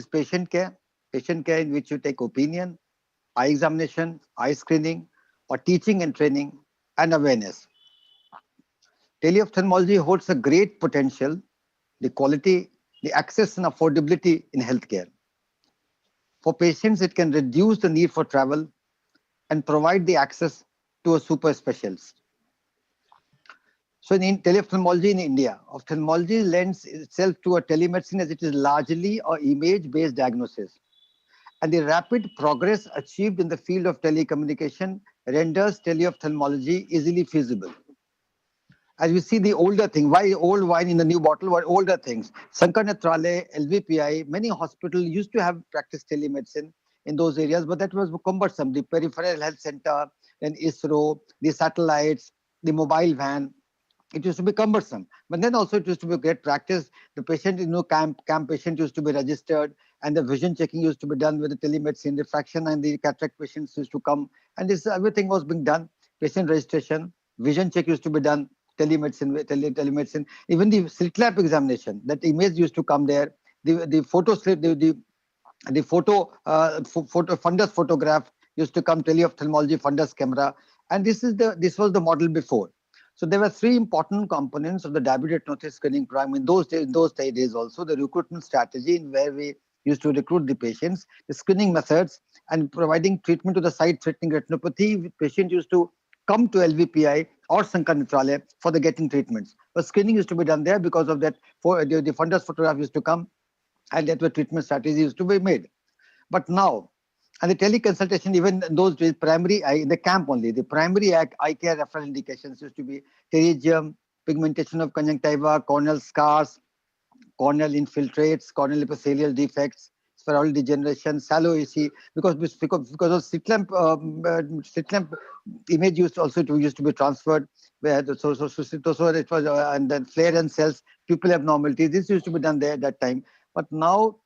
patient care in which you take opinion, eye examination, eye screening, or teaching and training and awareness. Teleophthalmology holds a great potential, the quality, the access and affordability in healthcare. For patients, it can reduce the need for travel and provide the access to a super specialist. So in teleophthalmology in India, ophthalmology lends itself to a telemedicine as it is largely an image-based diagnosis. And the rapid progress achieved in the field of telecommunication renders teleophthalmology easily feasible. As we see the older thing, why old wine in the new bottle? What older things? Sankar Nethralaya, LVPI, many hospitals used to have practice telemedicine in those areas, but that was cumbersome. The peripheral health center, then ISRO, the satellites, the mobile van, it used to be cumbersome. But then also it used to be great practice. The patient, camp patient used to be registered, and the vision checking used to be done with the telemedicine, refraction, and the cataract patients used to come. And this everything was being done. Patient registration, vision check used to be done, telemedicine. Even the slit lamp examination, that image used to come there. The photo slip, the fundus photograph used to come, teleophthalmology fundus camera. And this was the model before. So there were three important components of the diabetic retinopathy screening program in those days also: the recruitment strategy, in where we used to recruit the patients, the screening methods, and providing treatment to the site-threatening retinopathy. Patient used to come to LVPI or Sankar Nethralaya for the getting treatments. But screening used to be done there because of that. The fundus photograph used to come, and that were treatment strategies used to be made. But now, and the teleconsultation, even in those days, primary eye, in the camp only, the primary eye care referral indications used to be pterygium, pigmentation of conjunctiva, corneal scars, corneal infiltrates, corneal epithelial defects, spheroidal degeneration, sallow AC, because of slit lamp image used to be transferred, where so it was, and then flare and cells, pupil abnormalities. This used to be done there at that time. But now,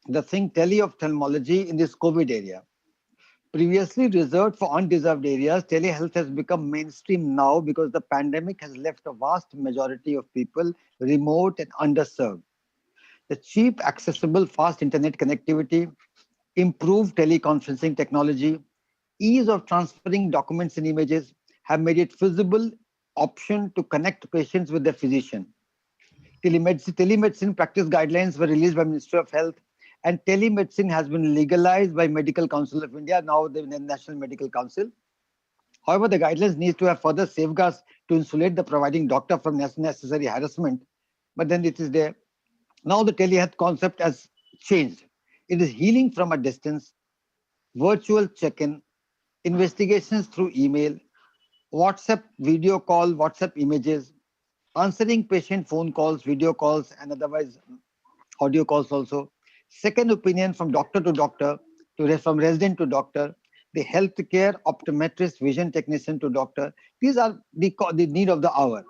the thing teleophthalmology in this COVID area, previously reserved for undeserved areas, telehealth has become mainstream now because the pandemic has left a vast majority of people remote and underserved. The cheap, accessible, fast internet connectivity, improved teleconferencing technology, ease of transferring documents and images have made it feasible option to connect patients with their physician. Telemedicine practice guidelines were released by Ministry of Health, And telemedicine has been legalized by Medical Council of India, now the National Medical Council. However, the guidelines need to have further safeguards to insulate the providing doctor from necessary harassment. But then it is there. Now the telehealth concept has changed. It is healing from a distance, virtual check-in, investigations through email, WhatsApp video call, WhatsApp images, answering patient phone calls, video calls, and otherwise audio calls also. Second opinion from doctor to doctor, from resident to doctor, the healthcare optometrist, vision technician to doctor. These are the need of the hour.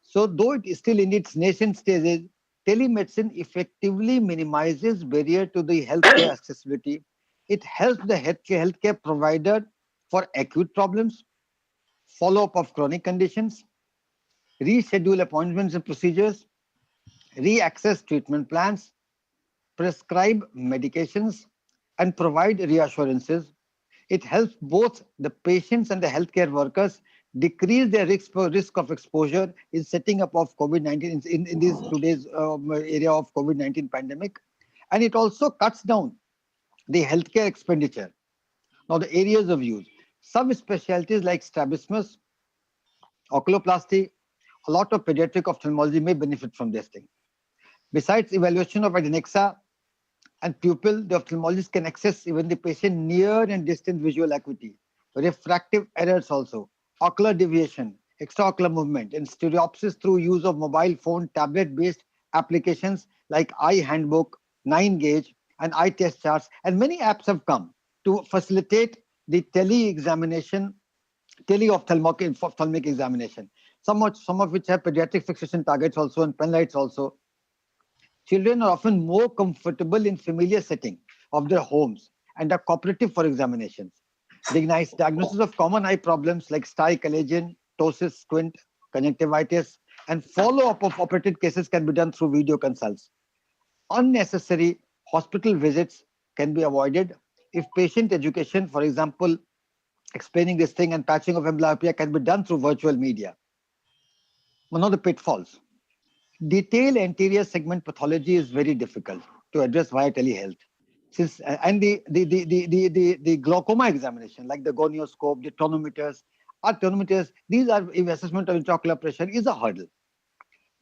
So though it is still in its nascent stages, telemedicine effectively minimizes barrier to the healthcare accessibility. It helps the healthcare provider for acute problems, follow-up of chronic conditions, reschedule appointments and procedures, re-access treatment plans, prescribe medications, and provide reassurances. It helps both the patients and the healthcare workers decrease their risk of exposure in setting up of COVID-19 in this today's area of COVID-19 pandemic. And it also cuts down the healthcare expenditure. Now the areas of use. Some specialties like strabismus, oculoplasty, a lot of pediatric ophthalmology may benefit from this thing. Besides evaluation of adnexa and pupil, the ophthalmologist can access even the patient near and distant visual acuity, refractive errors also, ocular deviation, extraocular movement, and stereopsis through use of mobile phone, tablet-based applications like Eye Handbook, 9-Gauge, and eye test charts. And many apps have come to facilitate the tele-ophthalmic examination. Some of which have pediatric fixation targets also and pen lights also. Children are often more comfortable in familiar setting of their homes and are cooperative for examinations. Diagnosis of common eye problems like stye, collagen, ptosis, squint, conjunctivitis, and follow-up of operated cases can be done through video consults. Unnecessary hospital visits can be avoided if patient education, for example, explaining this thing and patching of amblyopia can be done through virtual media. One of the pitfalls. Detailed anterior segment pathology is very difficult to address via telehealth. And the glaucoma examination, like the gonioscope, the tonometers, these are assessment of intraocular pressure is a hurdle.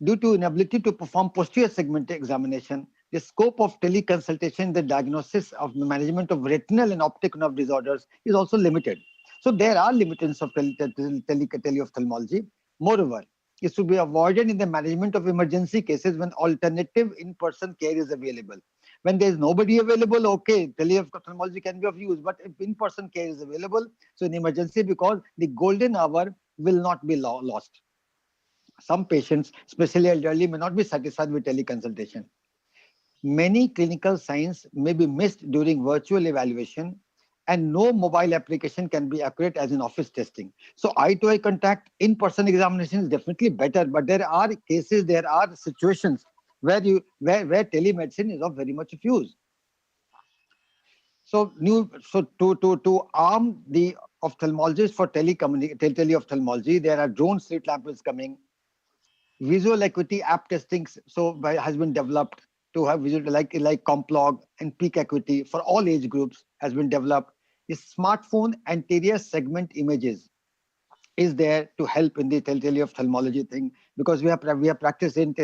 Due to inability to perform posterior segment examination, the scope of teleconsultation, the diagnosis of management of retinal and optic nerve disorders is also limited. So there are limitations of teleophthalmology. Moreover, it should be avoided in the management of emergency cases when alternative in-person care is available. When there is nobody available, okay, teleophthalmology can be of use, but if in-person care is available, so in emergency, because the golden hour will not be lost. Some patients, especially elderly, may not be satisfied with teleconsultation. Many clinical signs may be missed during virtual evaluation, and no mobile application can be accurate as in office testing. So eye-to-eye contact, in-person examination is definitely better, but there are cases, there are situations where telemedicine is of very much of use. So to arm the ophthalmologists for teleophthalmology, there are drone street lamps coming. Visual acuity app testing has been developed to have visual like Complog and Peak Acuity for all age groups has been developed. The smartphone anterior segment images is there to help in the teleophthalmology thing, because we have practiced in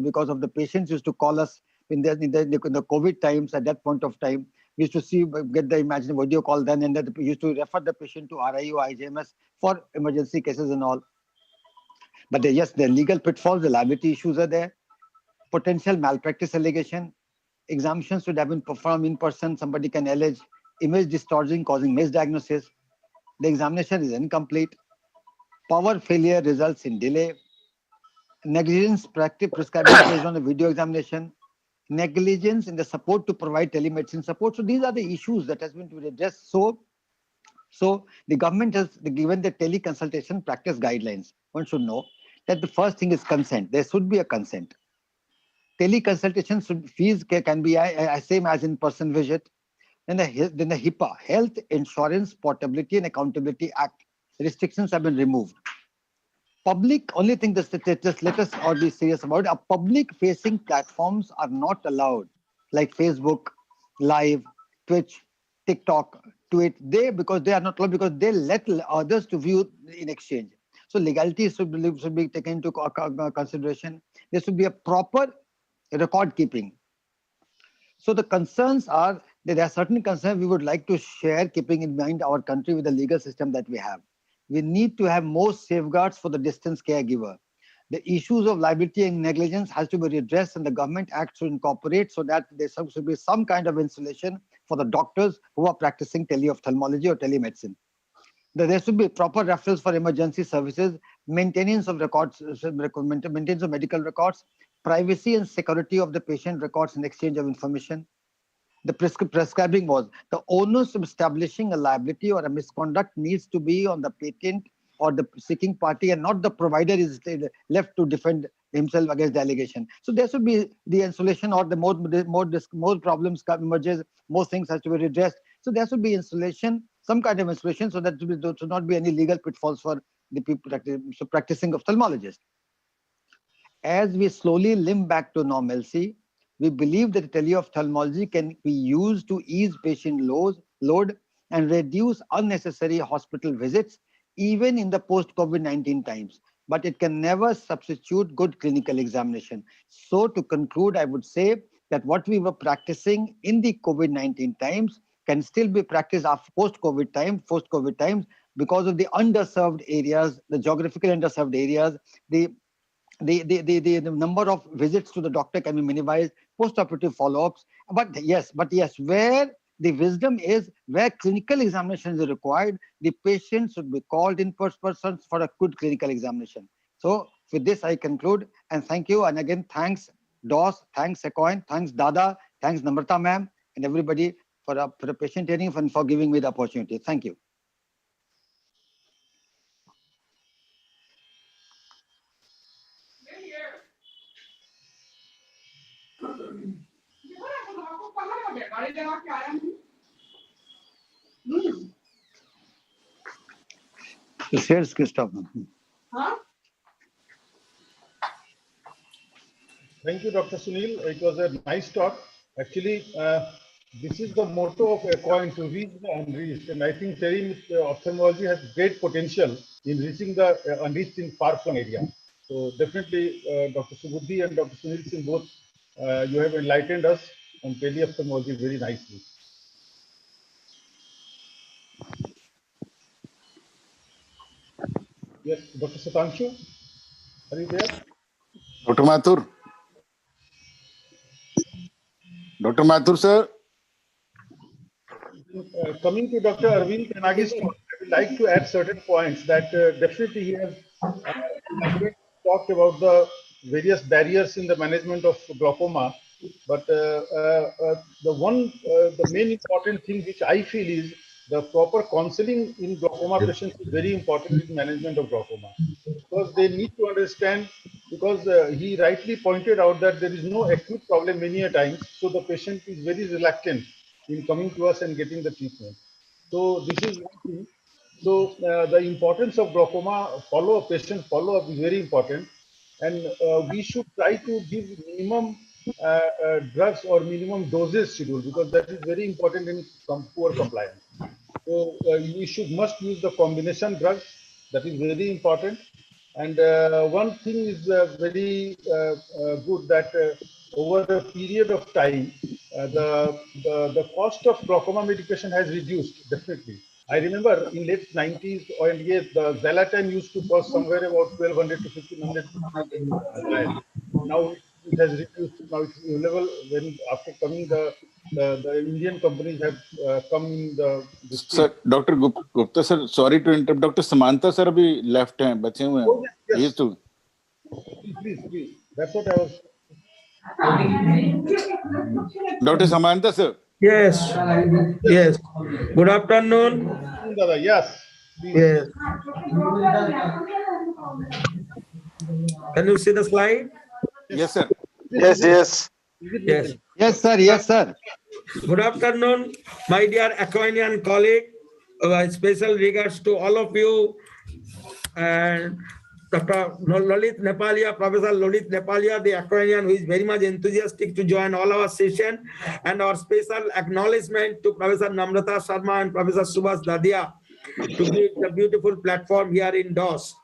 because of the patients used to call us in the COVID times. At that point of time, we used to get the imaginary video call then, and then we used to refer the patient to RIU, IJMS for emergency cases and all. But yes, the legal pitfalls, the liability issues are there. Potential malpractice allegation, examinations should have been performed in person. Somebody can allege image distortion causing misdiagnosis. The examination is incomplete. Power failure results in delay. Negligence prescribing based on a video examination. Negligence in the support to provide telemedicine support. So these are the issues that has been to be addressed. So the government has given the teleconsultation practice guidelines. One should know that the first thing is consent. There should be a consent. Teleconsultation fees can be same as in-person visit. Then the HIPAA, Health Insurance Portability and Accountability Act, restrictions have been removed. Public, only thing just let us all be serious about it. Public-facing platforms are not allowed, like Facebook, Live, Twitch, TikTok, Tweet, because they are not allowed, because they let others to view in exchange. So legality should be taken into consideration. There should be a proper record keeping. So the concerns are that there are certain concerns we would like to share, keeping in mind our country with the legal system that we have. We need to have more safeguards for the distance caregiver. The issues of liability and negligence has to be redressed, and the government acts to incorporate so that there should be some kind of insulation for the doctors who are practicing teleophthalmology or telemedicine. There should be proper referrals for emergency services, maintenance of records, maintenance of medical records, privacy and security of the patient records and exchange of information. The prescribing was the onus of establishing a liability or a misconduct needs to be on the patent or the seeking party, and not the provider is left to defend himself against the allegation. So there should be the insulation, or the more problems emerges, more things has to be redressed. So there should be insulation, some kind of insulation, so that there should not be any legal pitfalls for the people practicing ophthalmologists. As we slowly limp back to normalcy, we believe that teleophthalmology can be used to ease patient load and reduce unnecessary hospital visits, even in the post-COVID-19 times. But it can never substitute good clinical examination. So to conclude, I would say that what we were practicing in the COVID-19 times can still be practiced after post-COVID times, because of the underserved areas, the geographical underserved areas, the number of visits to the doctor can be minimized, post-operative follow-ups. But yes, where the wisdom is, where clinical examination is required, the patient should be called in person for a good clinical examination. So with this, I conclude, and thank you. And again, thanks DOS, thanks Ecoin, thanks Dada, thanks Namrata ma'am, and everybody for a patient hearing and for giving me the opportunity. Thank you. Here's Christoph. Thank you, Dr. Sunil. It was a nice talk. Actually, this is the motto of Ecoin, to reach the unreached. And I think ophthalmology has great potential in reaching the unreached in far-flung area. So definitely, Dr. Subudhi and Dr. Sunil Singh, both, you have enlightened us on teleophthalmology very nicely. Yes, Dr. Satanshu, are you there? Dr. Mathur. Dr. Mathur, sir. Coming to Dr. Arvind Tenagi's talk, I would like to add certain points that definitely he has talked about the various barriers in the management of glaucoma. But the main important thing which I feel is the proper counseling in glaucoma patients is very important in management of glaucoma, because they need to understand, because he rightly pointed out that there is no acute problem many a times, so the patient is very reluctant in coming to us and getting the treatment. So this is one thing. So the importance of glaucoma patient follow-up is very important, and we should try to give minimum drugs or minimum doses schedule, because that is very important in poor compliance. So we must use the combination drugs. That is very important. And one thing is very good, that over a period of time, the cost of glaucoma medication has reduced, definitely. I remember in late 90s, and yes, the Xalatan used to cost somewhere about 1,200 to 1,500. Now it has reduced. Now it's available. When after coming, the Indian companies have come in the. Sir, Dr. Gupta sir, sorry to interrupt. Dr. Samantha sir abhi left hain, bache hue hain. Yes. Too. Please. That's what I was. Dr. Samantha sir. Yes. Good afternoon. Yes. Yes. Can you see the slide? Yes, sir. Yes, sir. Good afternoon, my dear Ecoinian colleague. Special regards to all of you. And Dr. Lalit Nepalia, Professor Lalit Nepalia, the Aquarian, who is very much enthusiastic to join all our session, and our special acknowledgement to Professor Namrata Sharma and Professor Subhas Dadia to give the beautiful platform here in DOS.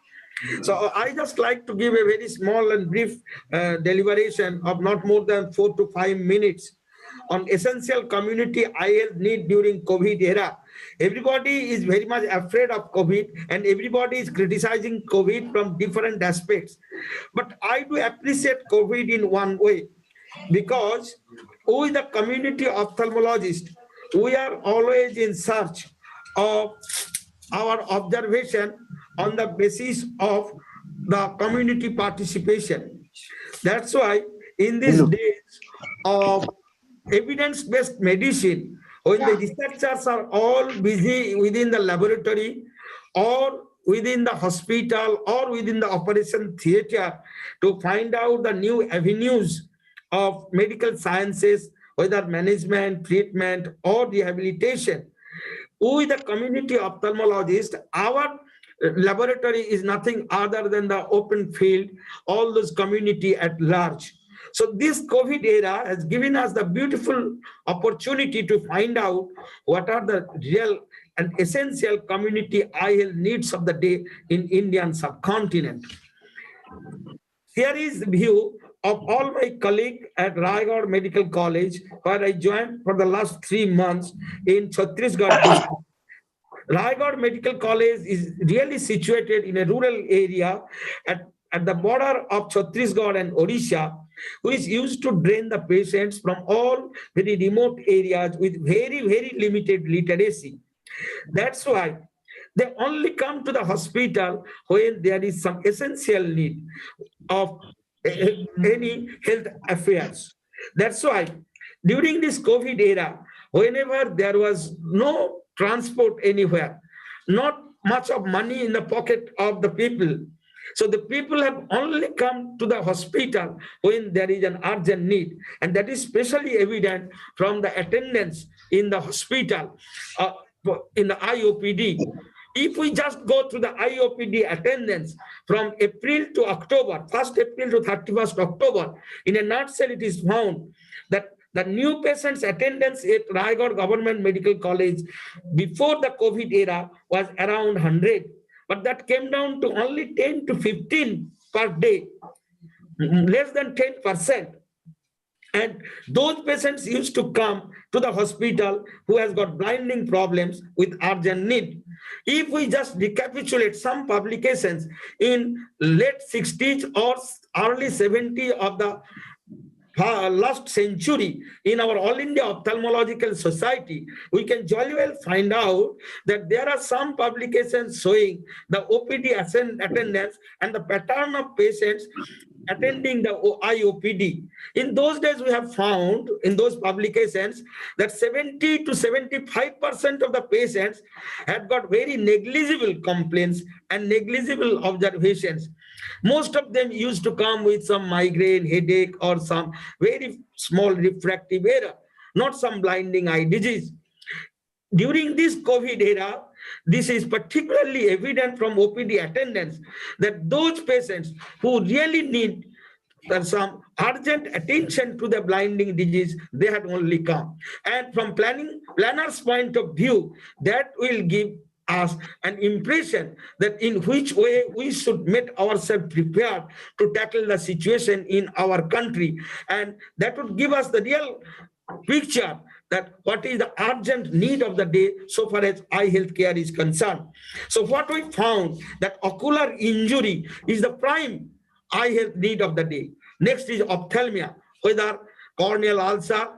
So I just like to give a very small and brief deliberation of not more than 4 to 5 minutes on essential community eye health need during COVID era. Everybody is very much afraid of COVID and everybody is criticizing COVID from different aspects. But I do appreciate COVID in one way, because we, the community ophthalmologists, we are always in search of our observation on the basis of the community participation. That's why in these days of evidence-based medicine, when the researchers are all busy within the laboratory or within the hospital or within the operation theater to find out the new avenues of medical sciences, whether management, treatment, or rehabilitation, we, the community ophthalmologist, our laboratory is nothing other than the open field, all those community at large. So this COVID era has given us the beautiful opportunity to find out what are the real and essential community eye health needs of the day in Indian subcontinent. Here is the view of all my colleagues at Raigad Medical College, where I joined for the last 3 months in Chhattisgarh district. Raigad Medical College is really situated in a rural area at the border of Chhattisgarh and Odisha, which used to drain the patients from all very remote areas with very, very limited literacy. That's why they only come to the hospital when there is some essential need of any health affairs. That's why during this COVID era, whenever there was no transport anywhere, not much of money in the pocket of the people, so the people have only come to the hospital when there is an urgent need. And that is especially evident from the attendance in the hospital, in the IOPD. If we just go to the IOPD attendance from April to October, 1st April to 31st October, in a nutshell, it is found that the new patients attendance at Raigad Government Medical College before the COVID era was around 100. But that came down to only 10 to 15 per day, less than 10%. And those patients used to come to the hospital who has got blinding problems with urgent need. If we just recapitulate some publications in late 60s or early 70s of the last century in our All India Ophthalmological Society, we can jolly well find out that there are some publications showing the OPD attendance and the pattern of patients attending the IOPD. In those days, we have found in those publications that 70 to 75% of the patients had got very negligible complaints and negligible observations. Most of them used to come with some migraine, headache, or some very small refractive error, not some blinding eye disease. During this COVID era, this is particularly evident from OPD attendance that those patients who really need some urgent attention to the blinding disease, they had only come. And from planner's point of view, that will give us an impression that in which way we should make ourselves prepared to tackle the situation in our country. And that would give us the real picture that what is the urgent need of the day so far as eye health care is concerned. So what we found that ocular injury is the prime eye health need of the day. Next is ophthalmia, whether corneal ulcer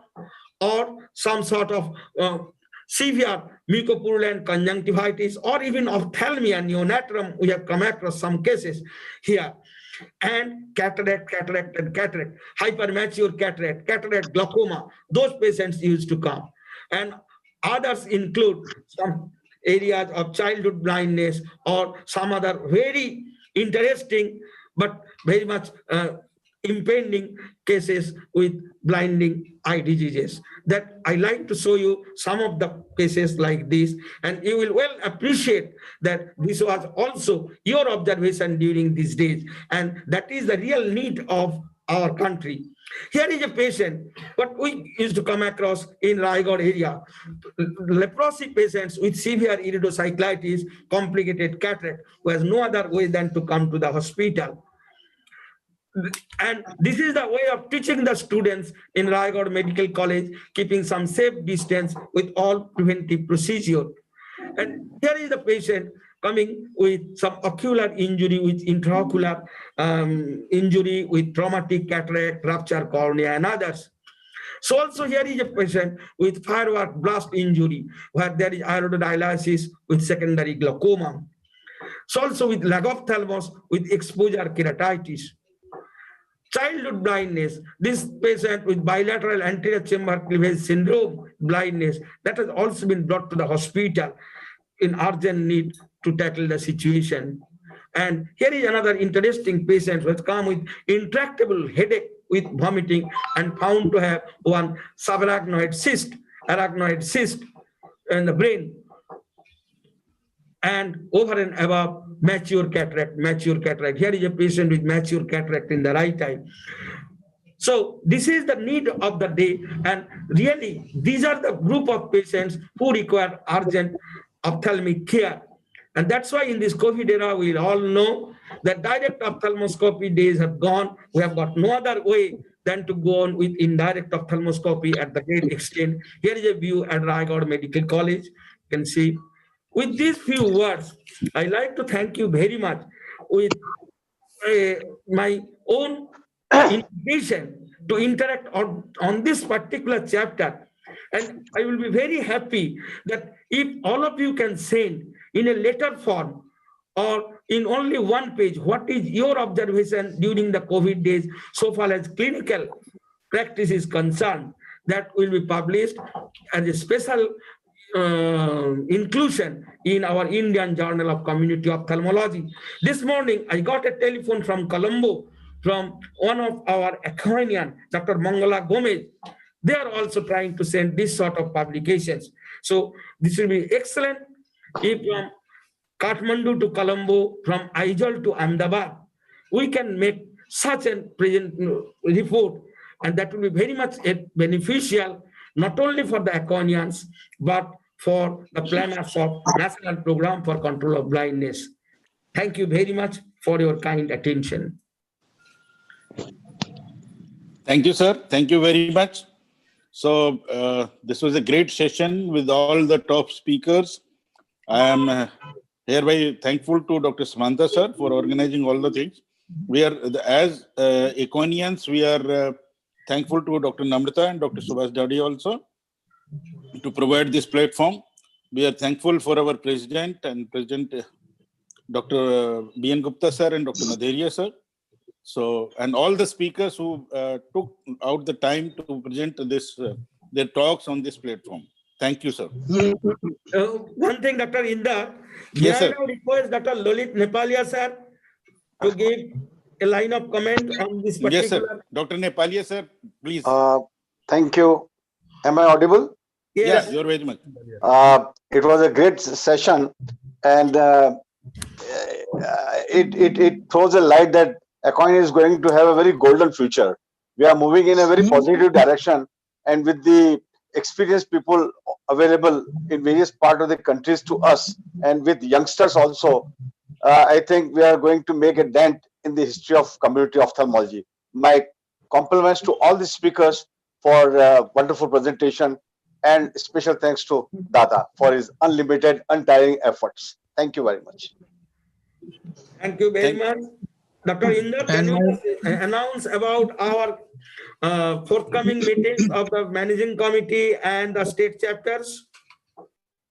or some sort of severe mucopurulent conjunctivitis or even ophthalmia neonatum. We have come across some cases here. And cataract, hypermature cataract, glaucoma, those patients used to come. And others include some areas of childhood blindness or some other very interesting but very much impending cases with blinding eye diseases. That I like to show you some of the cases like this, and you will well appreciate that this was also your observation during these days, and that is the real need of our country. Here is a patient, what we used to come across in Raigad area, leprosy patients with severe iridocyclitis, complicated cataract, who has no other way than to come to the hospital. And this is the way of teaching the students in Raigad Medical College, keeping some safe distance with all preventive procedure. And here is the patient coming with some ocular injury, with intraocular injury, with traumatic cataract, rupture cornea, and others. So also here is a patient with firework blast injury, where there is iridodialysis with secondary glaucoma. So also with lagophthalmos with exposure keratitis. Childhood blindness, this patient with bilateral anterior chamber cleavage syndrome blindness, that has also been brought to the hospital in urgent need to tackle the situation. And here is another interesting patient who has come with intractable headache with vomiting and found to have one subarachnoid cyst in the brain, and over and above mature cataract. Here is a patient with mature cataract in the right eye. So this is the need of the day, and really these are the group of patients who require urgent ophthalmic care. And that's why in this COVID era, we all know that direct ophthalmoscopy days have gone. We have got no other way than to go on with indirect ophthalmoscopy at the great extent. Here is a view at Raigad Medical College. You can see. With these few words, I like to thank you very much with my own invitation to interact on this particular chapter. And I will be very happy that if all of you can send in a letter form or in only one page, what is your observation during the COVID days so far as clinical practice is concerned, that will be published as a special inclusion in our Indian Journal of Community Ophthalmology. This morning, I got a telephone from Colombo from one of our Equanian, Dr. Mangala Gomez. They are also trying to send this sort of publications. So this will be excellent if from Kathmandu to Colombo, from Aizawl to Ahmedabad, we can make such a present report, and that will be very much beneficial, not only for the Equanians, but for the planners of National Program for Control of Blindness. Thank you very much for your kind attention. Thank you, sir. Thank you very much. So this was a great session with all the top speakers. I am hereby thankful to Dr. Sumanta sir for organizing all the things. We are, as Equanians, we are thankful to Dr. Namrata and Dr. Subhash Dadi also to provide this platform. We are thankful for our President and President Dr. B.N. Gupta sir and Dr. Nadheria sir. So, and all the speakers who took out the time to present this, their talks on this platform. Thank you, sir. One thing, Dr. Inda, yes, sir. I now request Dr. Lalit Nepalia sir to give a line of comment on this particular. Yes, sir. Dr. Nepalia sir, please. Thank you. Am I audible? Yes, you're very much. It was a great session, and it throws a light that Equine is going to have a very golden future. We are moving in a very positive direction, and with the experienced people available in various parts of the countries to us, and with youngsters also, I think we are going to make a dent in the history of community ophthalmology. My compliments to all the speakers for a wonderful presentation, and special thanks to Dada for his unlimited, untiring efforts. Thank you very much. Thank you very much. Dr. Inder, can you announce about our forthcoming meetings of the managing committee and the state chapters?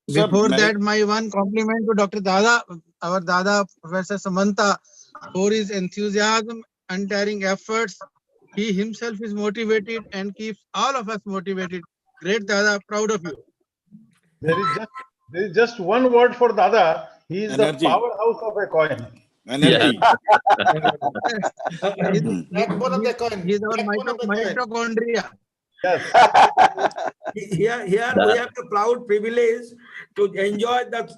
Before that, my one compliment to Dr. Dada, our Dada, Professor Sumanta, for his enthusiasm, untiring efforts. He himself is motivated and keeps all of us motivated. Great Dada, proud of you. There is just one word for Dada. He is the powerhouse of Equine. Energy. Backbone of the coin. He's our mitochondria. Here we have the proud privilege to enjoy the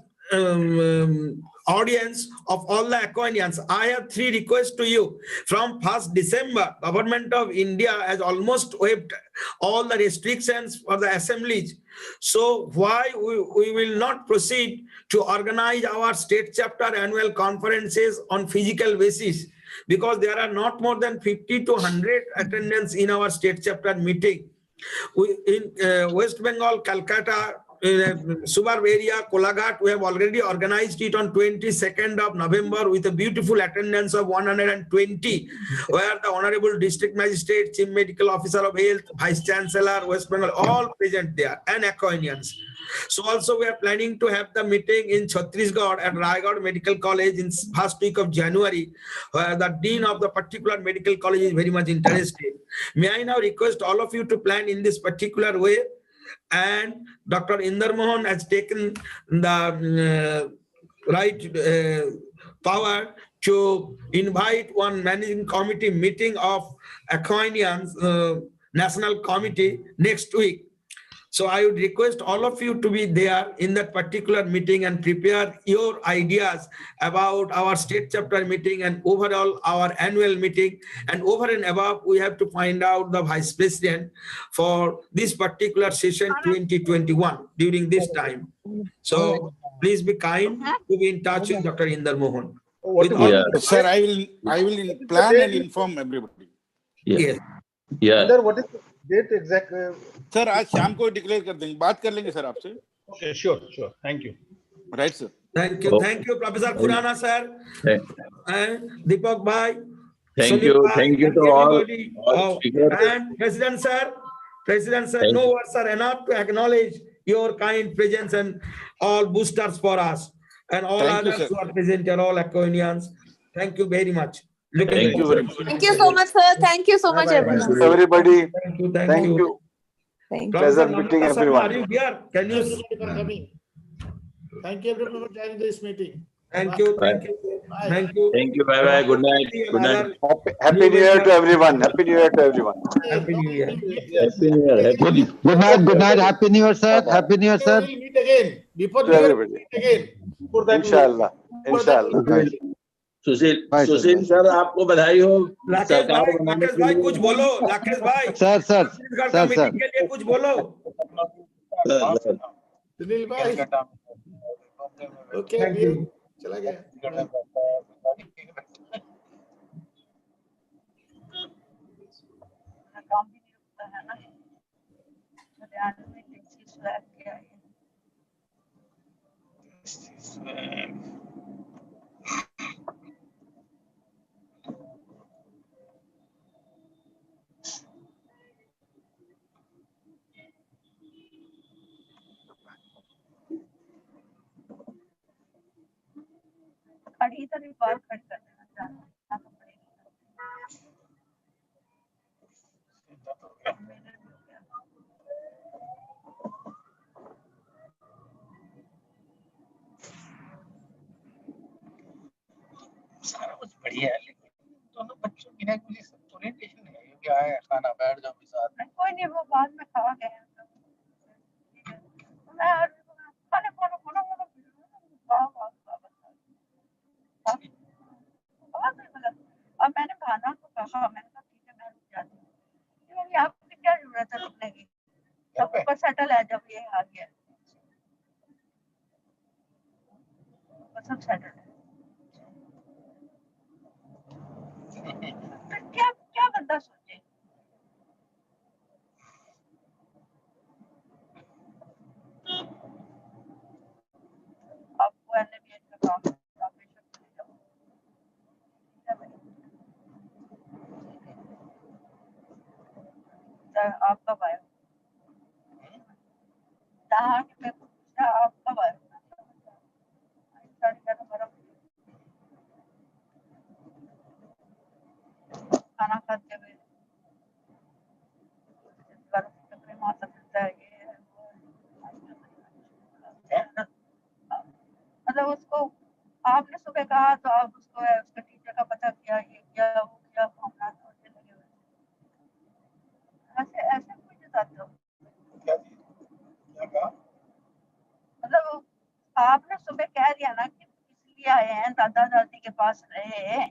audience of all the Aquanians. I have 3 requests to you. From 1st December, Government of India has almost waived all the restrictions for the assemblies. So why we will not proceed to organize our state chapter annual conferences on physical basis? Because there are not more than 50 to 100 attendance in our state chapter meeting. In West Bengal, Calcutta, suburb area, Kolaghat, we have already organized it on 22nd of November with a beautiful attendance of 120, where the Honorable District Magistrate, Chief Medical Officer of Health, Vice Chancellor, West Bengal, all present there, and Aquanians. So also we are planning to have the meeting in Chhattisgarh at Raigad Medical College in first week of January, where the Dean of the particular medical college is very much interested. May I now request all of you to plan in this particular way? And Dr. Inder Mohan has taken the power to invite one managing committee meeting of Aquanians National Committee next week. So I would request all of you to be there in that particular meeting and prepare your ideas about our state chapter meeting and overall our annual meeting. And over and above, we have to find out the vice president for this particular session 2021 during this time. So please be kind to be in touch with Dr. Inder Mohan. Sir, I will plan and inform everybody. Yes. Inder, what is the date exactly? Sir आज शाम को declare कर देंगे, बात कर लेंगे sir आपसे. Okay, sure. Thank you. Right, sir. Thank you, Professor Khurana, sir. And Deepak Bhai. Thank you to all speakers. And President, sir, no words are enough to acknowledge your kind presence and all boosters for us. And all others who are present here, all Aquanians. Thank you very much. Thank you very much. Thank you so much, sir. Thank you so much, everyone. Everybody. Thank you. Pleasure meeting everyone. Are you here? Can you? Thank you everyone for joining this meeting. Thank you. Thank you. Bye bye. Good night. Happy New Year to everyone. Happy New Year to everyone. Happy New Year. Good night. Happy New Year, sir. Happy New Year, sir. We'll meet again. Before To New Year, we'll everybody. meet again. Inshallah. Inshallah. Sushil sir आपको बधाई हो. राकेश भाई कुछ बोलो. राकेश भाई sir meeting के लिए कुछ बोलो. सुनील भाई ओके चला गया. इधर भी बार कट कर देना. सारा कुछ बढ़िया है, लेकिन दोनों बच्चों की ना मुझे ओरिएंटेशन है. ये भी आया खाना बैठ जाओ भी साथ में. कोई नहीं, वो बाद में खा गए. मैं खाने वाला और मैंने भाना को कहा, मैंने कहा ठीक है मैं रुक जाती हूँ. यहाँ पे क्या जरूरत है रुकने की, सब ऊपर सेटल है. जब ये आ गया सब सेटल है. क्या बंदा सोचे. आपको एनएबीएच का काम आप कब आए. आप कब आए. खाना खाते हुए मतलब उसको आपने सुबह कहा तो आप उसको हैं, दादा दादी के पास रहे,